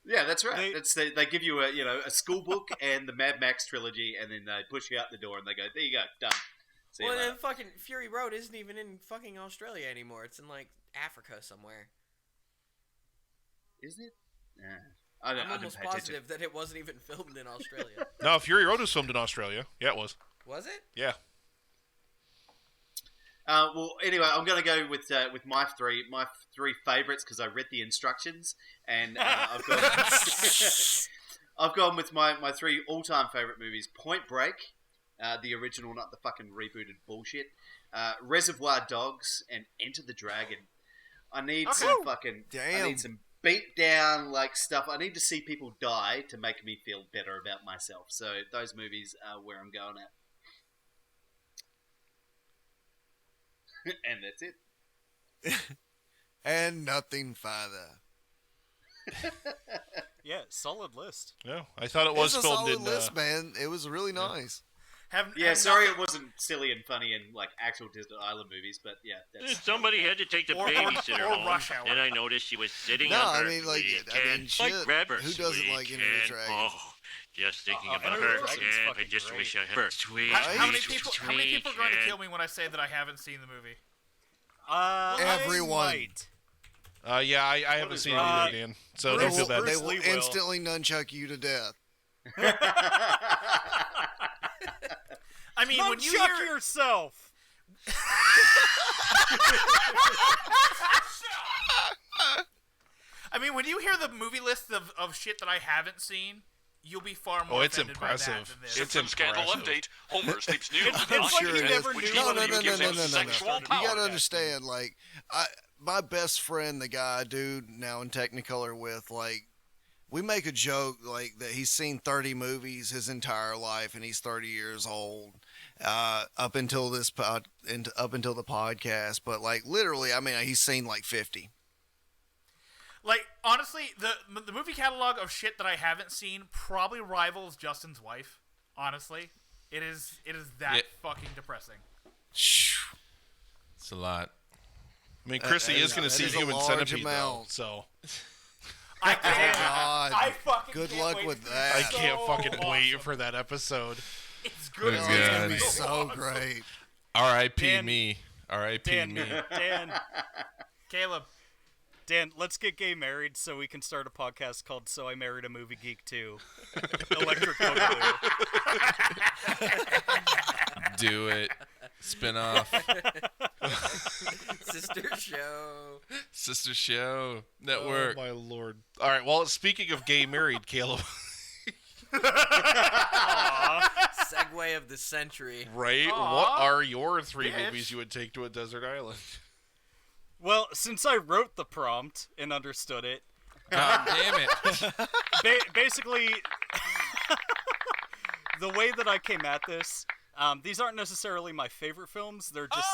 Yeah, that's right. They give you a school book and the Mad Max trilogy, and then they push you out the door, and they go, "There you go, done." See you Well, later. then fucking Fury Road isn't even in fucking Australia anymore. It's in like Africa somewhere. Isn't it? Yeah. I'm almost positive that it wasn't even filmed in Australia. No, Fury Road was filmed in Australia. Yeah, it was. Was it? Yeah. Well, anyway, I'm going to go with my three favorites because I read the instructions, and I've gone with my 3 all-time favorite movies: Point Break, the original, not the fucking rebooted bullshit; Reservoir Dogs, and Enter the Dragon. I need some fucking I need some beat down like stuff. I need to see people die to make me feel better about myself. So those movies are where I'm going at. And that's it. And nothing further. Yeah, solid list. Yeah, I thought it was It's a filmed solid in. list, man. It was really nice. Sorry it wasn't silly and funny in like actual Desert Island movies, but yeah. That's Somebody had to take the babysitter home, and I noticed she was sitting on her shit. grab her. Who doesn't like Enter the Dragon? Oh, just thinking about Enter the her. Dragon's Yeah, I fucking just great. wish I had her. Sweet, How many sweet, people? sweet, How many people are going to Jen. kill me when I say that I haven't seen the movie? Everyone. Yeah, I haven't seen it either, Dan. So don't feel bad. They will instantly nunchuck you to death. I mean, when you hear yourself. I mean, when you hear the movie list of shit that I haven't seen, you'll be far more. Oh, it's offended by that impressive. than this. It's impressive. Scandal update. Homer sleeps new. I'm sure it is. which No. gives him sexual You power. gotta understand, like, my best friend, the guy I do now in Technicolor with, like, we make a joke like that he's seen 30 movies his entire life and he's 30 years old up until the podcast, but like literally, I mean, he's seen like 50. Like, honestly, the movie catalog of shit that I haven't seen probably rivals Justin's Wife. Honestly, it is that fucking depressing. It's a lot. I mean, Chrissy is going to see Human Centipede, though, so. I can't. Oh, God. I fucking Good can't luck wait with for that. I can't fucking awesome. wait for that episode. It's good. Oh, It's going to be so great. R.I.P. Dan- me. R.I.P. Dan, me. Dan, Caleb. Dan, let's get gay married so we can start a podcast called So I Married a Movie Geek Too. Electric Boogaloo. Do it. Spin off. Sister Show Network. Oh, my Lord. All right, well, speaking of gay married, Caleb. Segue of the century. Right? Aww. What are your 3 Bitch. movies you would take to a desert island? Well, since I wrote the prompt and understood it, God damn it. Basically, the way that I came at this, these aren't necessarily my favorite films. They're just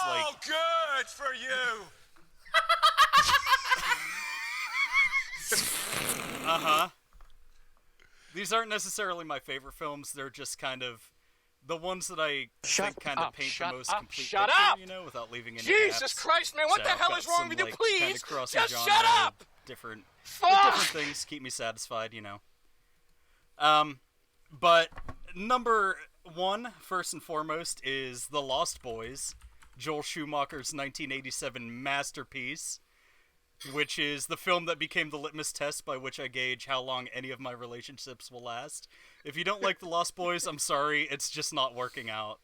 good for you. These aren't necessarily my favorite films. They're just kind of the ones that I think kind of paint the most complete Shut picture, up! you know, without leaving any Jesus gaps. Christ, man, what So the I've hell got is wrong some, with you? like, Please, kinda crossy just genre, shut up! Different Fuck! things keep me satisfied, you know. But number 1, first and foremost, is The Lost Boys, Joel Schumacher's 1987 masterpiece, which is the film that became the litmus test by which I gauge how long any of my relationships will last. If you don't like The Lost Boys, I'm sorry, it's just not working out.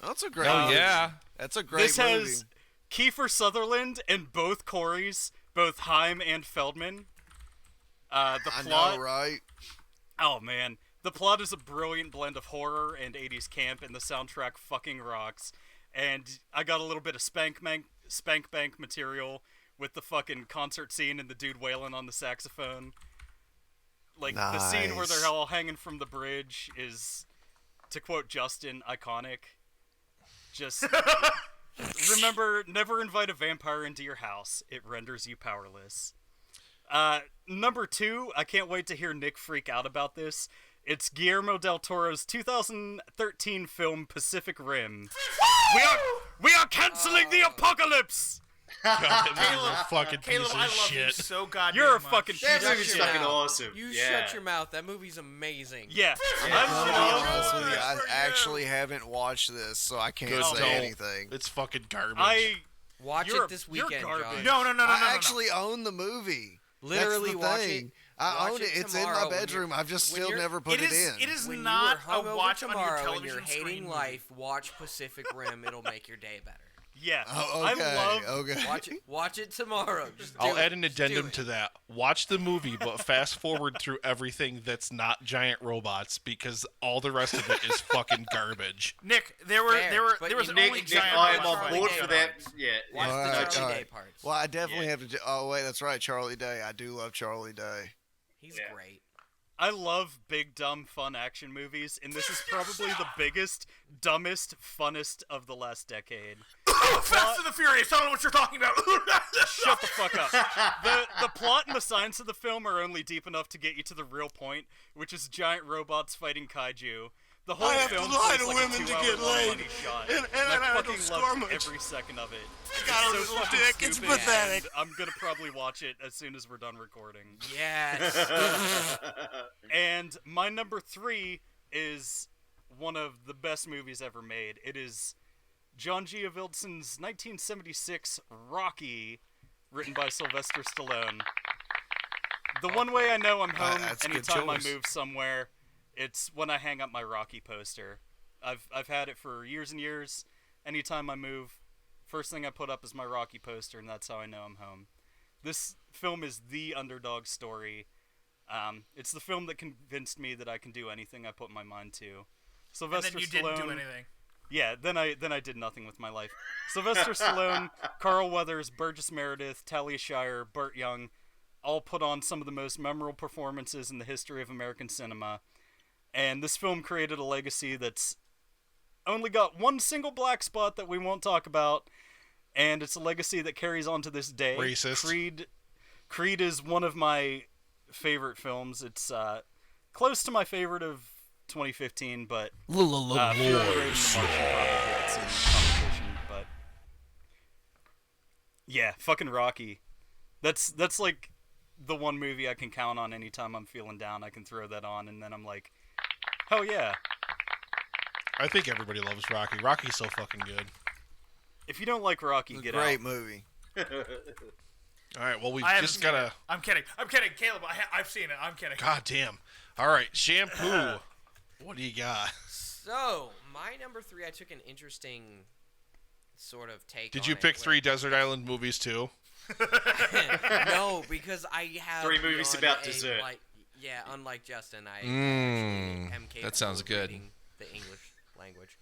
That's a great Oh, yeah. That's a great This movie. has Kiefer Sutherland and both Coreys, both Haim and Feldman. The I plot, know, right? Oh man, the plot is a brilliant blend of horror and 80s camp, and the soundtrack fucking rocks. And I got a little bit of Spank Bank material with the fucking concert scene and the dude wailing on the saxophone. Like, the scene where they're all hanging from the bridge is, to quote Justin, iconic. Just remember, never invite a vampire into your house. It renders you powerless. Number 2, I can't wait to hear Nick freak out about this. It's Guillermo del Toro's 2013 film Pacific Rim. We are canceling the apocalypse. God, Caleb, fucking Caleb, piece I of love shit. you so goddamn You're a much. fucking Shut piece of your shit. mouth. You shut your mouth. That movie's amazing. Yeah. To be honest with you, I actually haven't watched this, so I can't Good, say don't. anything. It's fucking garbage. Watch You're- it this you're weekend, garbage. John. No. I actually own the movie. Literally That's the watch thing. it. I Watch own it. It's in tomorrow my when bedroom. you're- I've just when still you're- never put it in. It is When not you are a hungover watch on your tomorrow television and you're hating screen movie. life, watch Pacific Rim. It'll make your day better. Yeah. Oh, I okay, love okay. Watch it tomorrow. Just do I'll it. add an Just do addendum it. to that. Watch the movie, but fast forward through everything that's not giant robots because all the rest of it is fucking garbage. Nick, there but was you only Nick, giant I am robots on fighting board each for other. that. Yeah. Watch All the right, Charlie all Day right. parts. Well, I definitely have to. Oh wait, that's right, Charlie Day. I do love Charlie Day. He's great. I love big, dumb, fun action movies, and this is probably the biggest, dumbest, funnest of the last decade. Fast and the Furious. I don't know what you're talking about. Shut the fuck up. The plot and the science of the film are only deep enough to get you to the real point, which is giant robots fighting kaiju. The whole I have film to lie feels to like women a to 2-hour get long laid. money shot. And I I don't fucking score love much. every second of it. got a It's so little fucking dick. It's stupid, pathetic. and I'm gonna probably watch it as soon as we're done recording. Yes. And my number 3 is one of the best movies ever made. It is John Giovildson's 1976 Rocky, written by Sylvester Stallone. The one way I know I'm home That's a good anytime I choice. move somewhere It's when I hang up my Rocky poster. I've had it for years and years. Anytime I move, first thing I put up is my Rocky poster, and that's how I know I'm home. This film is the underdog story. It's the film that convinced me that I can do anything I put my mind to. Sylvester and then you Stallone, didn't do anything. Yeah, then I did nothing with my life. Sylvester Stallone, Carl Weathers, Burgess Meredith, Talia Shire, Burt Young, all put on some of the most memorable performances in the history of American cinema. And this film created a legacy that's only got one single black spot that we won't talk about, and it's a legacy that carries on to this day. Racist. Creed is one of my favorite films. It's close to my favorite of 2015, but Fear and Loathing in the Martian probably gets in competition. But yeah, fucking Rocky. That's like the one movie I can count on anytime I'm feeling down. I can throw that on, and then I'm like, hell yeah. I think everybody loves Rocky. Rocky's so fucking good. If you don't like Rocky, get out. Great movie. All right, well, we've just got to... I'm kidding, Caleb. I've seen it. I'm kidding. God damn. All right, Shampoo. What do you got? So, my number 3, I took an interesting sort of take Did on you it pick where- 3 Desert Island movies, too? No, because I have 3 movies beyond about a, dessert. Yeah, unlike Justin, I Mm, actually am capable that sounds of good. reading the English language.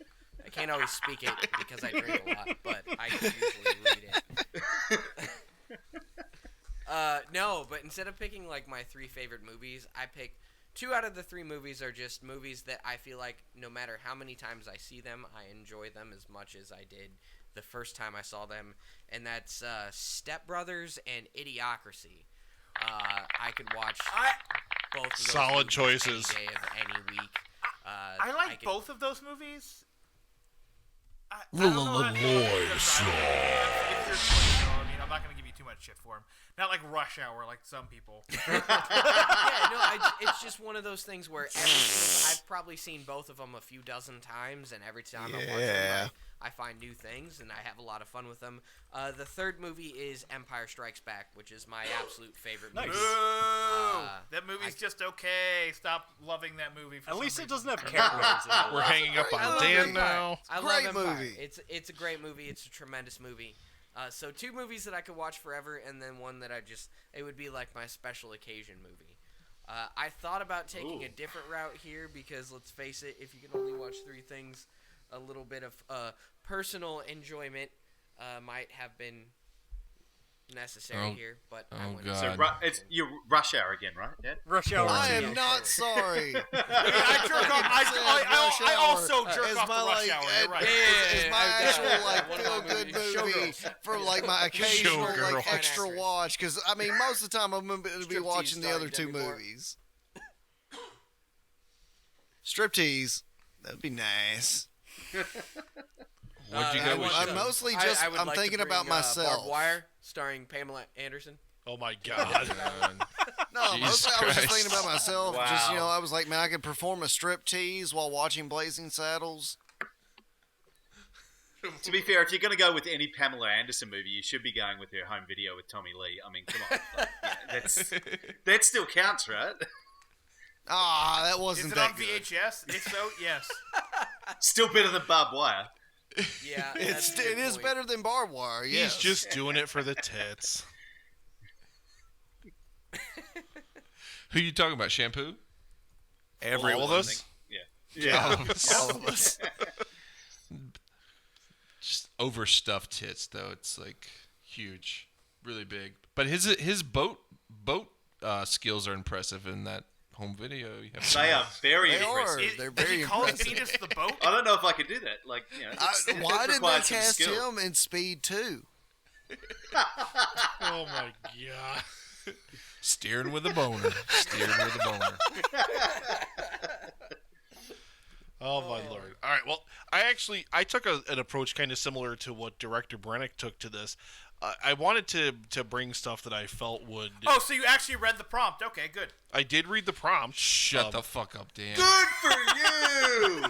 I can't always speak it because I drink a lot, but I can usually read it. No, but instead of picking like my 3 favorite movies, I picked 2 out of the 3 movies are just movies that I feel like no matter how many times I see them, I enjoy them as much as I did the first time I saw them, and that's Step Brothers and Idiocracy. I could watch both of those Solid movies choices. any day of any week. I like both of those movies. Lord Song. I mean, I'm not going to give you too much shit for them. Not like Rush Hour, like some people. It's just one of those things where I've probably seen both of them a few dozen times, and every time I watch them, I find new things, and I have a lot of fun with them. The third movie is Empire Strikes Back, which is my absolute favorite movie. That movie's just okay. Stop loving that movie. For At least it doesn't have characters. characters. We're hanging up on Dan now. I Great love Empire. movie. It's a great movie. It's a tremendous movie. So 2 movies that I could watch forever, and then one that it would be like my special occasion movie. I thought about taking a different route here because, let's face it, if you can only watch 3 things, a little bit of personal enjoyment might have been necessary here, but I went. So it's your Rush Hour again, right? Yeah. Rush Hour. I am not sorry. I jerk off. I also jerk off my, the Rush Hour. You're right. It's my actual like feel good movie for like my occasional like extra watch, because I mean most of the time I'm going to be watching the other 2 movies. Striptease, that'd be nice. What'd you go with? I'm mostly just I would I'm like thinking to bring, about myself. Barbed Wire, starring Pamela Anderson. Oh my God. No, mostly I was just thinking about myself. Wow. Just I was like, man, I could perform a strip tease while watching Blazing Saddles. To be fair, if you're going to go with any Pamela Anderson movie, you should be going with her home video with Tommy Lee. I mean, come on. That still counts, right? That wasn't Is it that on good. VHS? If so, yes. Still better than Barbed Wire. Yeah, It is better than Barbed Wire. Yes. He's just doing it for the tits. Who you talking about? Shampoo? All of us? Yeah. All of us. All of us. Just overstuffed tits, though. It's like huge, really big. But his boat skills are impressive in that home video. They are very They are. impressive. They're very Did he call his impressive. penis the boat? I don't know if I could do that. Like, Why it did they requires some cast skill. him in Speed 2? Oh my God. Steering with a boner. Oh my Lord. All right. Well, I took an approach kind of similar to what director Brennick took to this. I wanted to bring stuff that I felt would. Oh, so you actually read the prompt? Okay, good. I did read the prompt. Shut the fuck up, Dan. Good for you!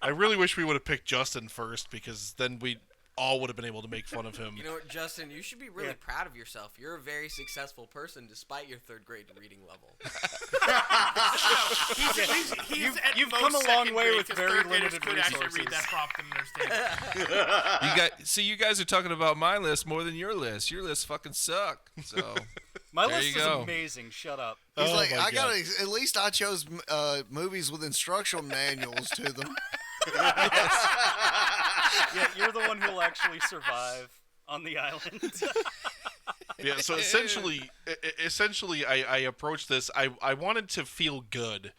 I really wish we would have picked Justin first, because then all would have been able to make fun of him. You know what, Justin? You should be really proud of yourself. You're a very successful person despite your third grade reading level. You've come a long way with very limited resources. Read that prompt and understand. You guys are talking about my list more than your list. Your lists fucking suck. So my list is amazing. Shut up. He's like, I got at least I chose movies with instructional manuals to them. Yeah, you're the one who'll actually survive on the island. Yeah, so essentially, I approached this. I wanted to feel good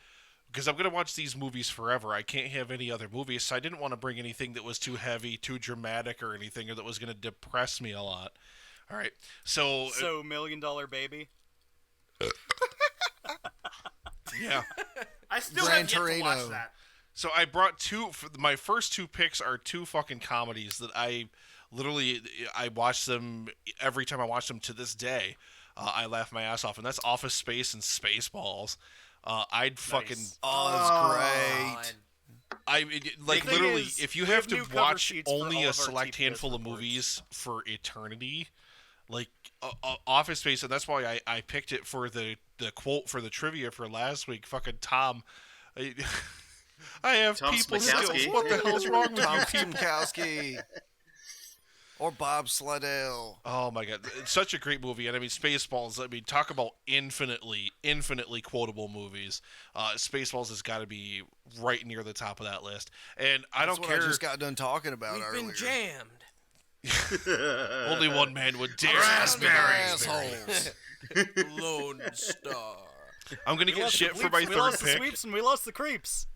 because I'm gonna watch these movies forever. I can't have any other movies, so I didn't want to bring anything that was too heavy, too dramatic, or anything, or that was gonna depress me a lot. All right, so $1 Million Baby. Yeah, I still have yet to watch that. So I brought my first two picks are two fucking comedies that I watch them every time I watch them to this day. I laugh my ass off, and that's Office Space and Spaceballs. Fucking... Oh, it's great. Literally, if you have to watch only a select handful of movies for eternity, like Office Space, and that's why I picked it for the quote for the trivia for last week. Fucking Tom... I have Tom people Smikowski. skills. What the hell's wrong with Tom you people? Smikowski. Or Bob Slidell. Oh my god, it's such a great movie. And I mean, Spaceballs. I mean, talk about infinitely quotable movies. Spaceballs has got to be right near the top of that list. And I That's don't what care. I just got done talking about We've earlier. been jammed. Only one man would dare. Raspberries. Lone Star. I'm gonna get shit for my third pick. We lost the sweeps and we lost the creeps.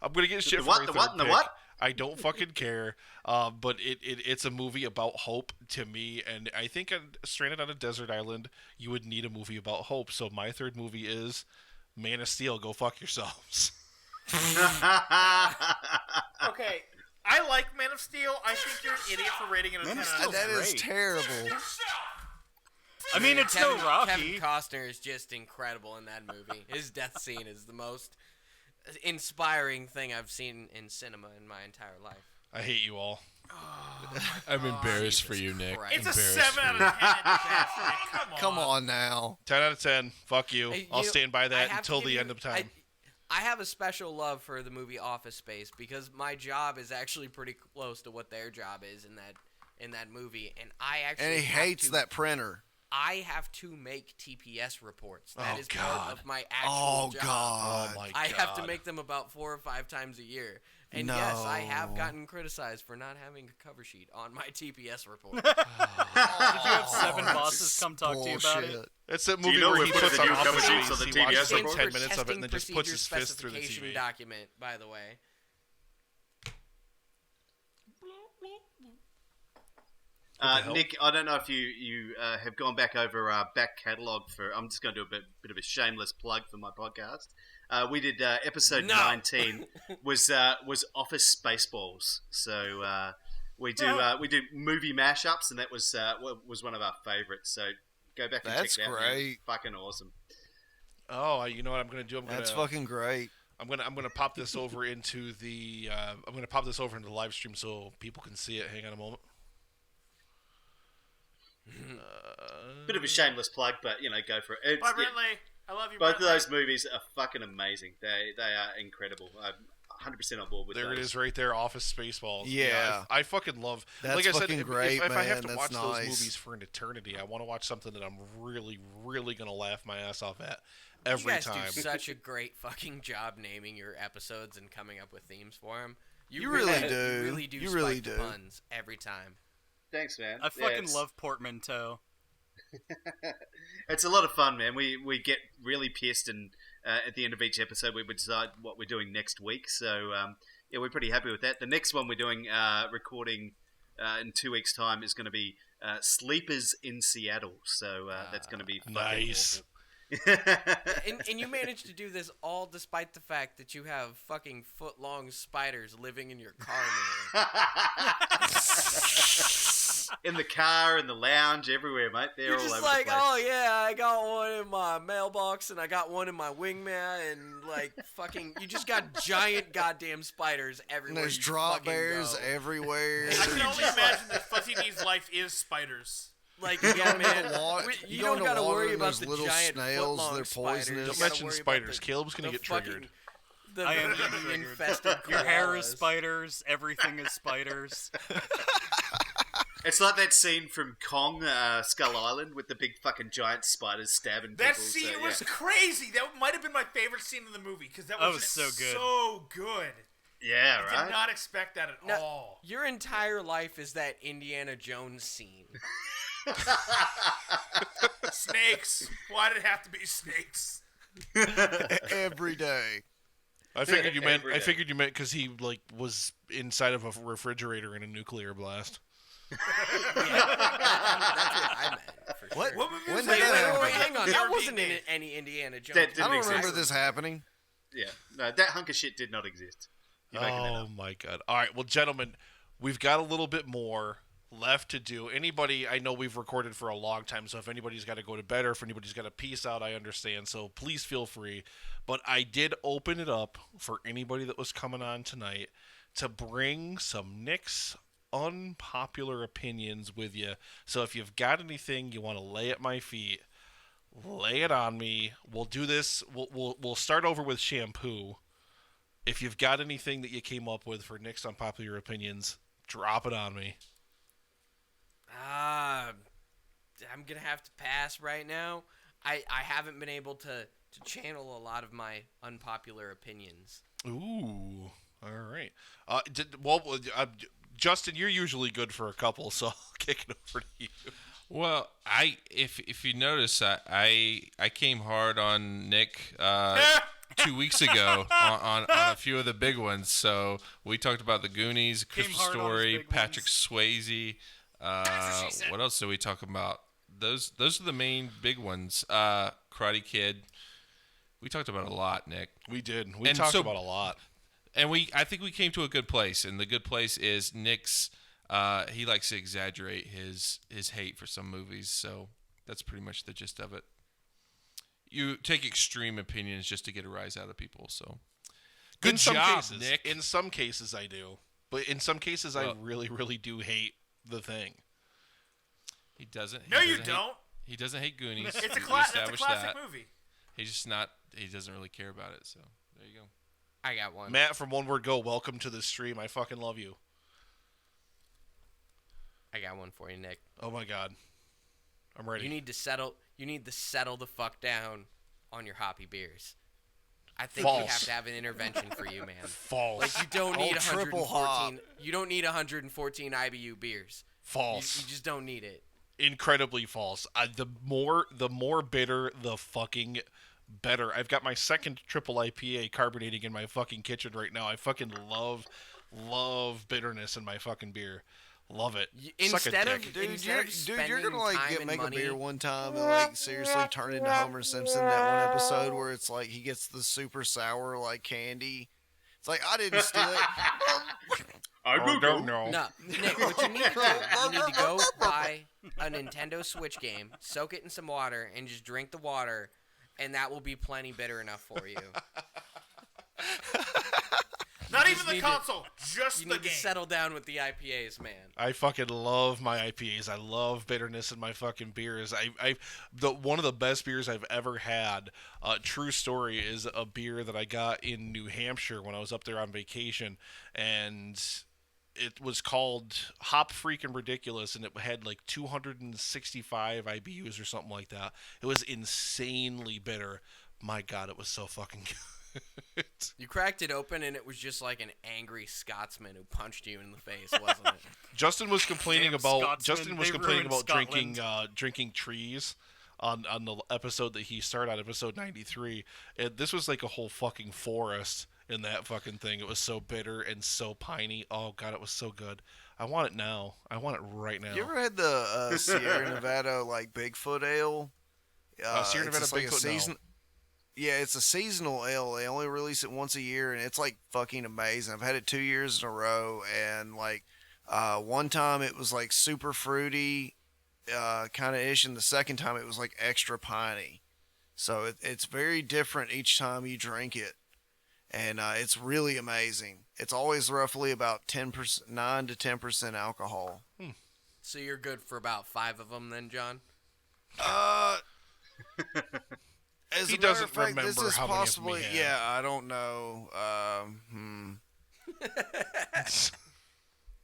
I'm gonna get shit for my third pick. I don't fucking care. But it's a movie about hope to me, and I think Stranded on a Desert Island, you would need a movie about hope. So my third movie is Man of Steel. Go fuck yourselves. Okay, I like Man of Steel. I think you're an idiot for rating it a 10 out of 10. That is terrible. I mean, it's no Rocky. Kevin Costner is just incredible in that movie. His death scene is the most inspiring thing I've seen in cinema in my entire life. I hate you all. Oh, I'm embarrassed for you, Nick. It's a 7 out of 10. Come on now. 10 out of 10. Fuck you. I'll stand by that until the end of time. I have a special love for the movie Office Space because my job is actually pretty close to what their job is in that movie, and I actually And he hates that printer. I have to make TPS reports. That is God. part of my actual job. God. Oh, my God. I have to make them about 4 or 5 times a year. And yes, I have gotten criticized for not having a cover sheet on my TPS report. Did you have 7 bosses come talk to you about it? It's that movie where he puts on cover sheets of the he watches TPS like report? 10 minutes of it and then just puts his fist through the TV. Document, by the way. Nick, I don't know if you have gone back over our back catalogue for. I'm just going to do a bit of a shameless plug for my podcast. We did episode 19 was Office Spaceballs. So we do movie mashups, and that was one of our favorites. So go back and check that out. That's great. Fucking awesome. Oh, you know what I'm going to do? That's fucking great. I'm gonna pop this over into the live stream so people can see it. Hang on a moment. Bit of a shameless plug, but go for it. Bye, Brentley. I love you. Both Brentley. of those movies are fucking amazing. They are incredible. I'm 100% on board with there those. It is right there, Office Spaceballs. Yeah. I fucking love. That's like I said, fucking great, if I have man. to watch That's those nice. movies for an eternity, I want to watch something that I'm really, really gonna laugh my ass off at every time. You guys do such a great fucking job naming your episodes and coming up with themes for them. You really do. You really do. You really spike the do. puns every time. Thanks, man. I fucking love portmanteau. It's a lot of fun, man. We get really pissed, and at the end of each episode, we would decide what we're doing next week. So we're pretty happy with that. The next one we're doing, recording in 2 weeks' time, is going to be Sleepers in Seattle. So that's going to be nice. And you managed to do this all despite the fact that you have fucking foot-long spiders living in your car mirror. in the car, in the lounge, everywhere, mate. They're You're all just over like, the place. oh yeah, I got one in my mailbox and I got one in my wingman and like fucking, you just got giant goddamn spiders everywhere. There's you drop fucking bears go. everywhere. I can only imagine that Fuzzy D's life is spiders. Like, yeah, man, you don't gotta water worry and about there's the little giant snails, footlong they're spiders. poisonous. You Don't gotta mention worry about spiders. Caleb's gonna get triggered. The I am bee infested Your hair is koalas. spiders. Everything is spiders. It's like that scene from Kong, Skull Island, with the big fucking giant spiders stabbing people. That scene was crazy. That might have been my favorite scene in the movie because that was so good. So good. Yeah, I right? did not expect that at all. Your entire life is that Indiana Jones scene. Snakes. Why did it have to be snakes? Every day. I figured you meant. Every I day. figured you meant because he like was inside of a refrigerator in a nuclear blast. That's what I meant. For What? Sure. What movie was Wait, that? hang on. That wasn't in any Indiana Jones. That didn't I don't exist. remember this happening. Yeah, no, that hunk of shit did not exist. You're making that Oh up. my god! All right, well, gentlemen, we've got a little bit more left to do. Anybody? I know we've recorded for a long time, so if anybody's got to go to bed or if anybody's got to peace out, I understand. So please feel free. But I did open it up for anybody that was coming on tonight to bring some Nick's unpopular opinions with you. So if you've got anything you want to lay at my feet, lay it on me. We'll do this. We'll start over with shampoo. If you've got anything that you came up with for Nick's unpopular opinions, drop it on me. I'm gonna have to pass right now. I haven't been able to channel a lot of my unpopular opinions. Ooh, all right. Justin, you're usually good for a couple, so I'll kick it over to you. Well, if you notice, I came hard on Nick 2 weeks ago on a few of the big ones. So we talked about the Goonies, Christmas Story, Patrick Swayze. What else did we talk about? Those are the main big ones. Karate Kid. We talked about a lot, Nick. We did. We talked about a lot. And I think we came to a good place, and the good place is Nick's. He likes to exaggerate his hate for some movies, so that's pretty much the gist of it. You take extreme opinions just to get a rise out of people. So, good job, Nick. In some cases, I do, but in some cases, I really, really do hate The Thing. He doesn't. No, you don't. He doesn't hate Goonies. It's a We classic established movie. He's just not. He doesn't really care about it. So there you go. I got one. Matt from One Word Go, welcome to the stream. I fucking love you. I got one for you, Nick. Oh my god, I'm ready. You need to settle the fuck down on your hoppy beers. I think False. we have to have an intervention for you, man. False. Like you don't need triple 114. You don't need 114 IBU beers. False. You just don't need it. Incredibly false. The more bitter, the fucking better. I've got my second triple IPA carbonating in my fucking kitchen right now. I fucking love bitterness in my fucking beer. Love it. Instead of Dude, you're spending gonna like time and make money, a beer one time and like seriously turn into Homer Simpson that one episode where it's like he gets the super sour like candy. It's like I didn't steal it. I don't know. No, Nick, what you need to do, you need to go buy a Nintendo Switch game, soak it in some water, and just drink the water, and that will be plenty bitter enough for you. Not You even just the need console, just You the need game. to settle down with the IPAs, man. I fucking love my IPAs. I love bitterness in my fucking beers. One of the best beers I've ever had, true story, is a beer that I got in New Hampshire when I was up there on vacation, and it was called Hop Freakin' Ridiculous, and it had like 265 IBUs or something like that. It was insanely bitter. My God, it was so fucking good. You cracked it open, and it was just like an angry Scotsman who punched you in the face, wasn't it? Justin was complaining Damn about Scotsman, they ruined drinking trees on the episode that he started on, episode 93. And this was like a whole fucking forest in that fucking thing. It was so bitter and so piney. Oh God, it was so good. I want it now. I want it right now. You ever had the Sierra Nevada like Bigfoot ale? Sierra Nevada it's like Bigfoot, a season. Yeah, it's a seasonal ale. They only release it once a year, and it's like fucking amazing. I've had it 2 years in a row, and like One time it was like super fruity, kind of ish, and the second time it was like extra piney. So it's very different each time you drink it, and it's really amazing. It's always roughly about 10%, 9 to 10% alcohol. So you're good for about 5 of them, then, John? As He a matter doesn't of fact, remember this is how many of them possibly, he had. yeah, I don't know.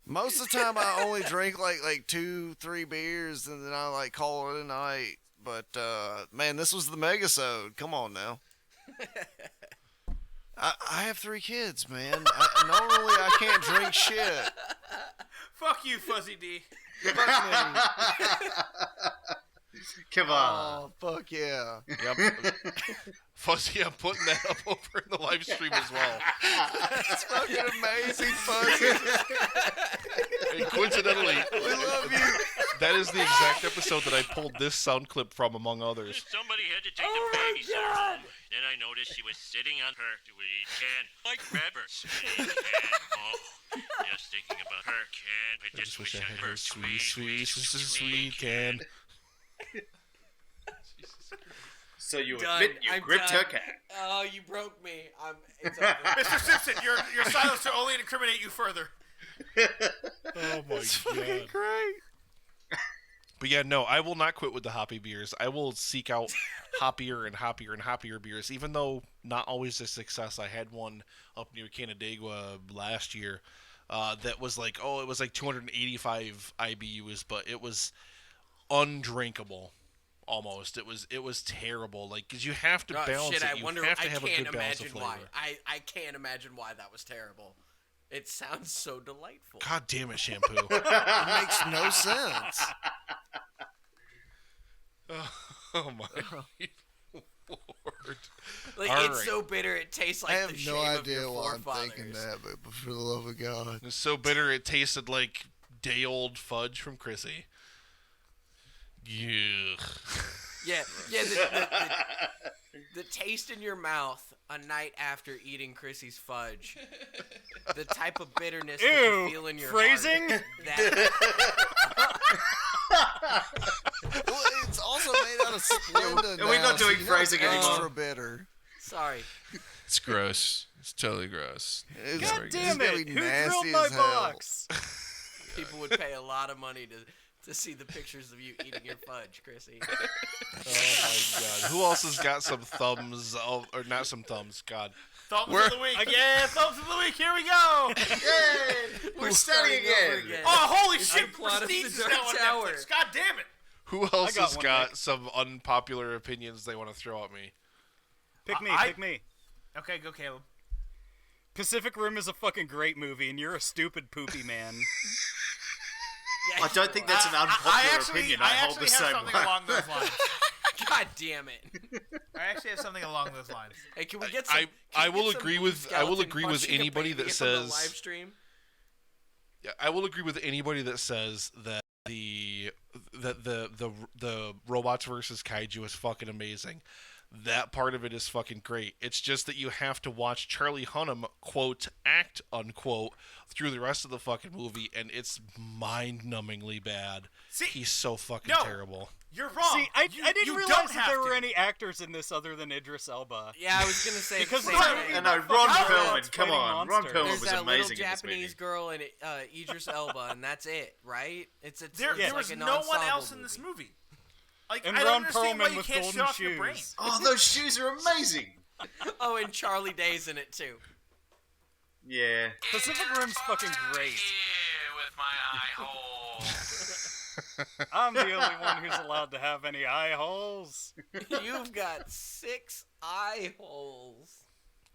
Most of the time, I only drink like 2-3 beers, and then I like call it a night. But man, this was the Megasode. Come on now. I have 3 kids, man. Normally I can't drink shit. Fuck you, Fuzzy D. Come on. Oh, fuck yeah. Yep. Fuzzy, I'm putting that up over in the live stream as well. It's fucking amazing, Fuzzy. And coincidentally, We love you. that is the exact episode that I pulled this sound clip from, among others. Somebody had to take the babysitter home. Then I noticed she was sitting on her sweet can. Like grab her sweet can. Oh, just thinking about her can. I just wish I had her sweet can. So you Done. admit you I'm gripped done. her cat. Oh, you broke me. It's over. Mr. Simpson, your silence will only incriminate you further. Oh my god. Great. But yeah, no, I will not quit with the hoppy beers. I will seek out hoppier and hoppier and hoppier beers, even though not always a success. I had one up near Canandaigua last year that was like, it was like 285 IBUs, but it was undrinkable. Almost, it was terrible. Like, because you have to balance it. You have to have a good balance of flavor. I can't imagine why that was terrible. It sounds so delightful. God damn it, Shampoo. It makes no sense. Oh my Lord. Like, All it's right. so bitter it tastes like I have the shame no of idea your why I'm forefathers. thinking that, but for the love of God. It's so bitter it tasted like day-old fudge from Chrissy. Yeah. Yeah, the taste in your mouth a night after eating Chrissy's fudge. The type of bitterness that you feel in your phrasing? heart. Well, it's also made out of Splenda. We're not doing phrasing anymore. Extra bitter. Sorry. It's gross. It's totally gross. It's God damn gonna it! be Who nasty drilled my as hell. box? People would pay a lot of money to see the pictures of you eating your fudge, Chrissy. Oh my god. Who else has got some thumbs? Or not some thumbs, God. Thumbs of the week. Yeah, thumbs of the week. Here we go. Yay! We're starting again. Oh, holy It's shit. the plot of Prestige the is Dark now on Tower. Netflix. God damn it. Who else got has one, got Nick. some unpopular opinions they want to throw at me? Pick me. I- Pick me. Okay, go Caleb. Pacific Rim is a fucking great movie, and you're a stupid poopy man. I don't think that's an unpopular opinion. I hold the have same something one. along those lines. God damn it. I actually have something along those lines. Hey, can we get some? I can we will get some agree blue with skeleton punching a anybody baby that from the says live stream? Yeah, I will agree with anybody that says that the robots versus kaiju is fucking amazing. That part of it is fucking great. It's just that you have to watch Charlie Hunnam, quote, act, unquote, through the rest of the fucking movie, and it's mind-numbingly bad. See, he's so fucking no. terrible. You're wrong. See, I You didn't don't realize that have there were to. any actors in this other than Idris Elba. Yeah, I was gonna say Because the the same movie thing. And no, about Ron fucking Perlman, robots come fighting on. Ron monsters. Perlman There's was that little amazing in this movie. Japanese girl and Idris Elba, and that's it, right? It's There like was an no one ensemble else in this movie. Like, And I don't Ron understand why Perlman you with can't golden shut off your brain. shoes. Oh, those shoes are amazing. Oh, and Charlie Day's in it too. Yeah. Pacific Rim's fucking great. With my eye hole. I'm the only one who's allowed to have any eye holes. You've got 6 eye holes.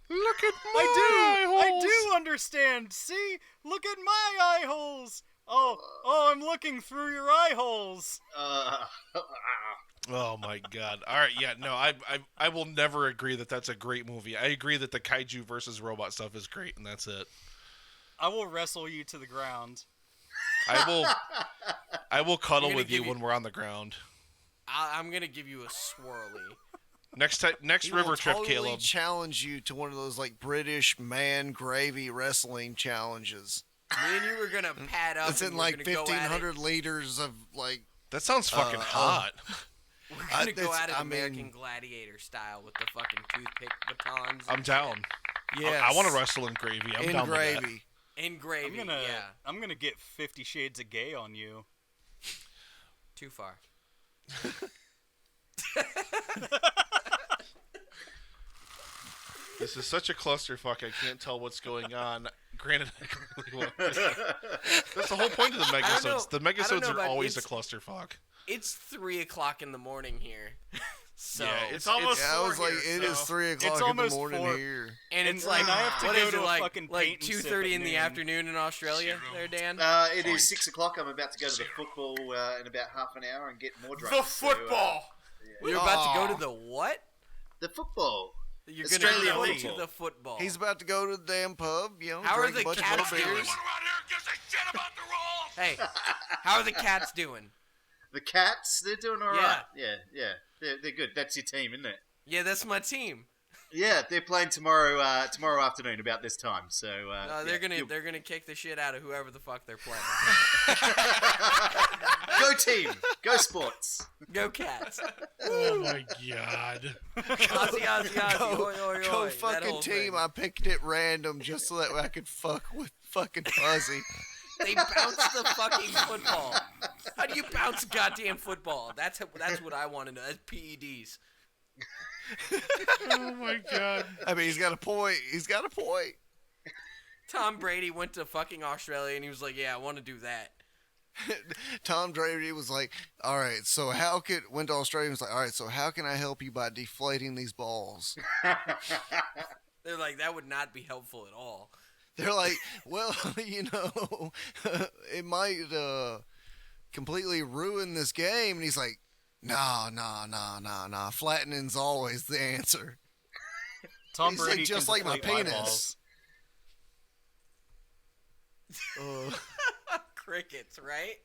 Look at my eye holes! I do understand. See? Look at my eye holes. Oh, I'm looking through your eye holes. Oh my god. Alright, yeah, no, I will never agree that that's a great movie. I agree that the kaiju versus robot stuff is great, and that's it. I will wrestle you to the ground. I will cuddle gonna with you give when we're on the ground. I'm gonna give you a swirly. Next He river will trip, totally Caleb. challenge you to one of those like British man gravy wrestling challenges. Me and you were gonna pad up. It's in like 1,500 liters of like. That sounds fucking hot. We're gonna go at it American Gladiator style with the fucking toothpick batons. I'm down. Yes. I want to wrestle in gravy. I'm down with that. In gravy. I'm gonna get 50 Shades of Gay on you. Too far. This is such a clusterfuck. I can't tell what's going on. Granted, I really want. That's the whole point of the Megasodes. The Megasodes are always a clusterfuck. It's 3 o'clock in the morning here. So yeah, it's almost. I was like, it is 3 o'clock in the morning here, and it's like, I have to what go is to it a like? fucking Like paint and sip 2:30 at in the noon. afternoon in Australia, there, Dan. It is 6 o'clock. I'm about to go to the football in about half an hour and get more drunk. The football. You're about to go to the what? The football. You're Australia going to League. go to the football. He's about to go to the damn pub. You know, How are drink the a bunch Cats of doing? beers. Hey, how are the Cats doing? The Cats, they're doing all right. Yeah. They're good. That's your team, isn't it? Yeah, that's my team. Yeah, they're playing tomorrow afternoon about this time. So they're gonna kick the shit out of whoever the fuck they're playing. Go team, go sports, go Cats. Oh my god. Ozzy, oi, oi, oi. Go That fucking whole team. thing. I picked it random just so that I could fuck with fucking Fuzzy. They bounce the fucking football. How do you bounce goddamn football? That's what I want to know. That's PEDs. Oh my god. I mean, he's got a point. Tom Brady went to fucking Australia and he was like, "Yeah, I want to do that." Tom Brady was like, "All right, so went to Australia and was like, all right, so how can I help you by deflating these balls?" They're like, "That would not be helpful at all." They're like, "Well, it might completely ruin this game." And he's like, "Nah. Flattening's always the answer." Tom He's Brady like, just can like my deflate penis. eyeballs. Crickets, right?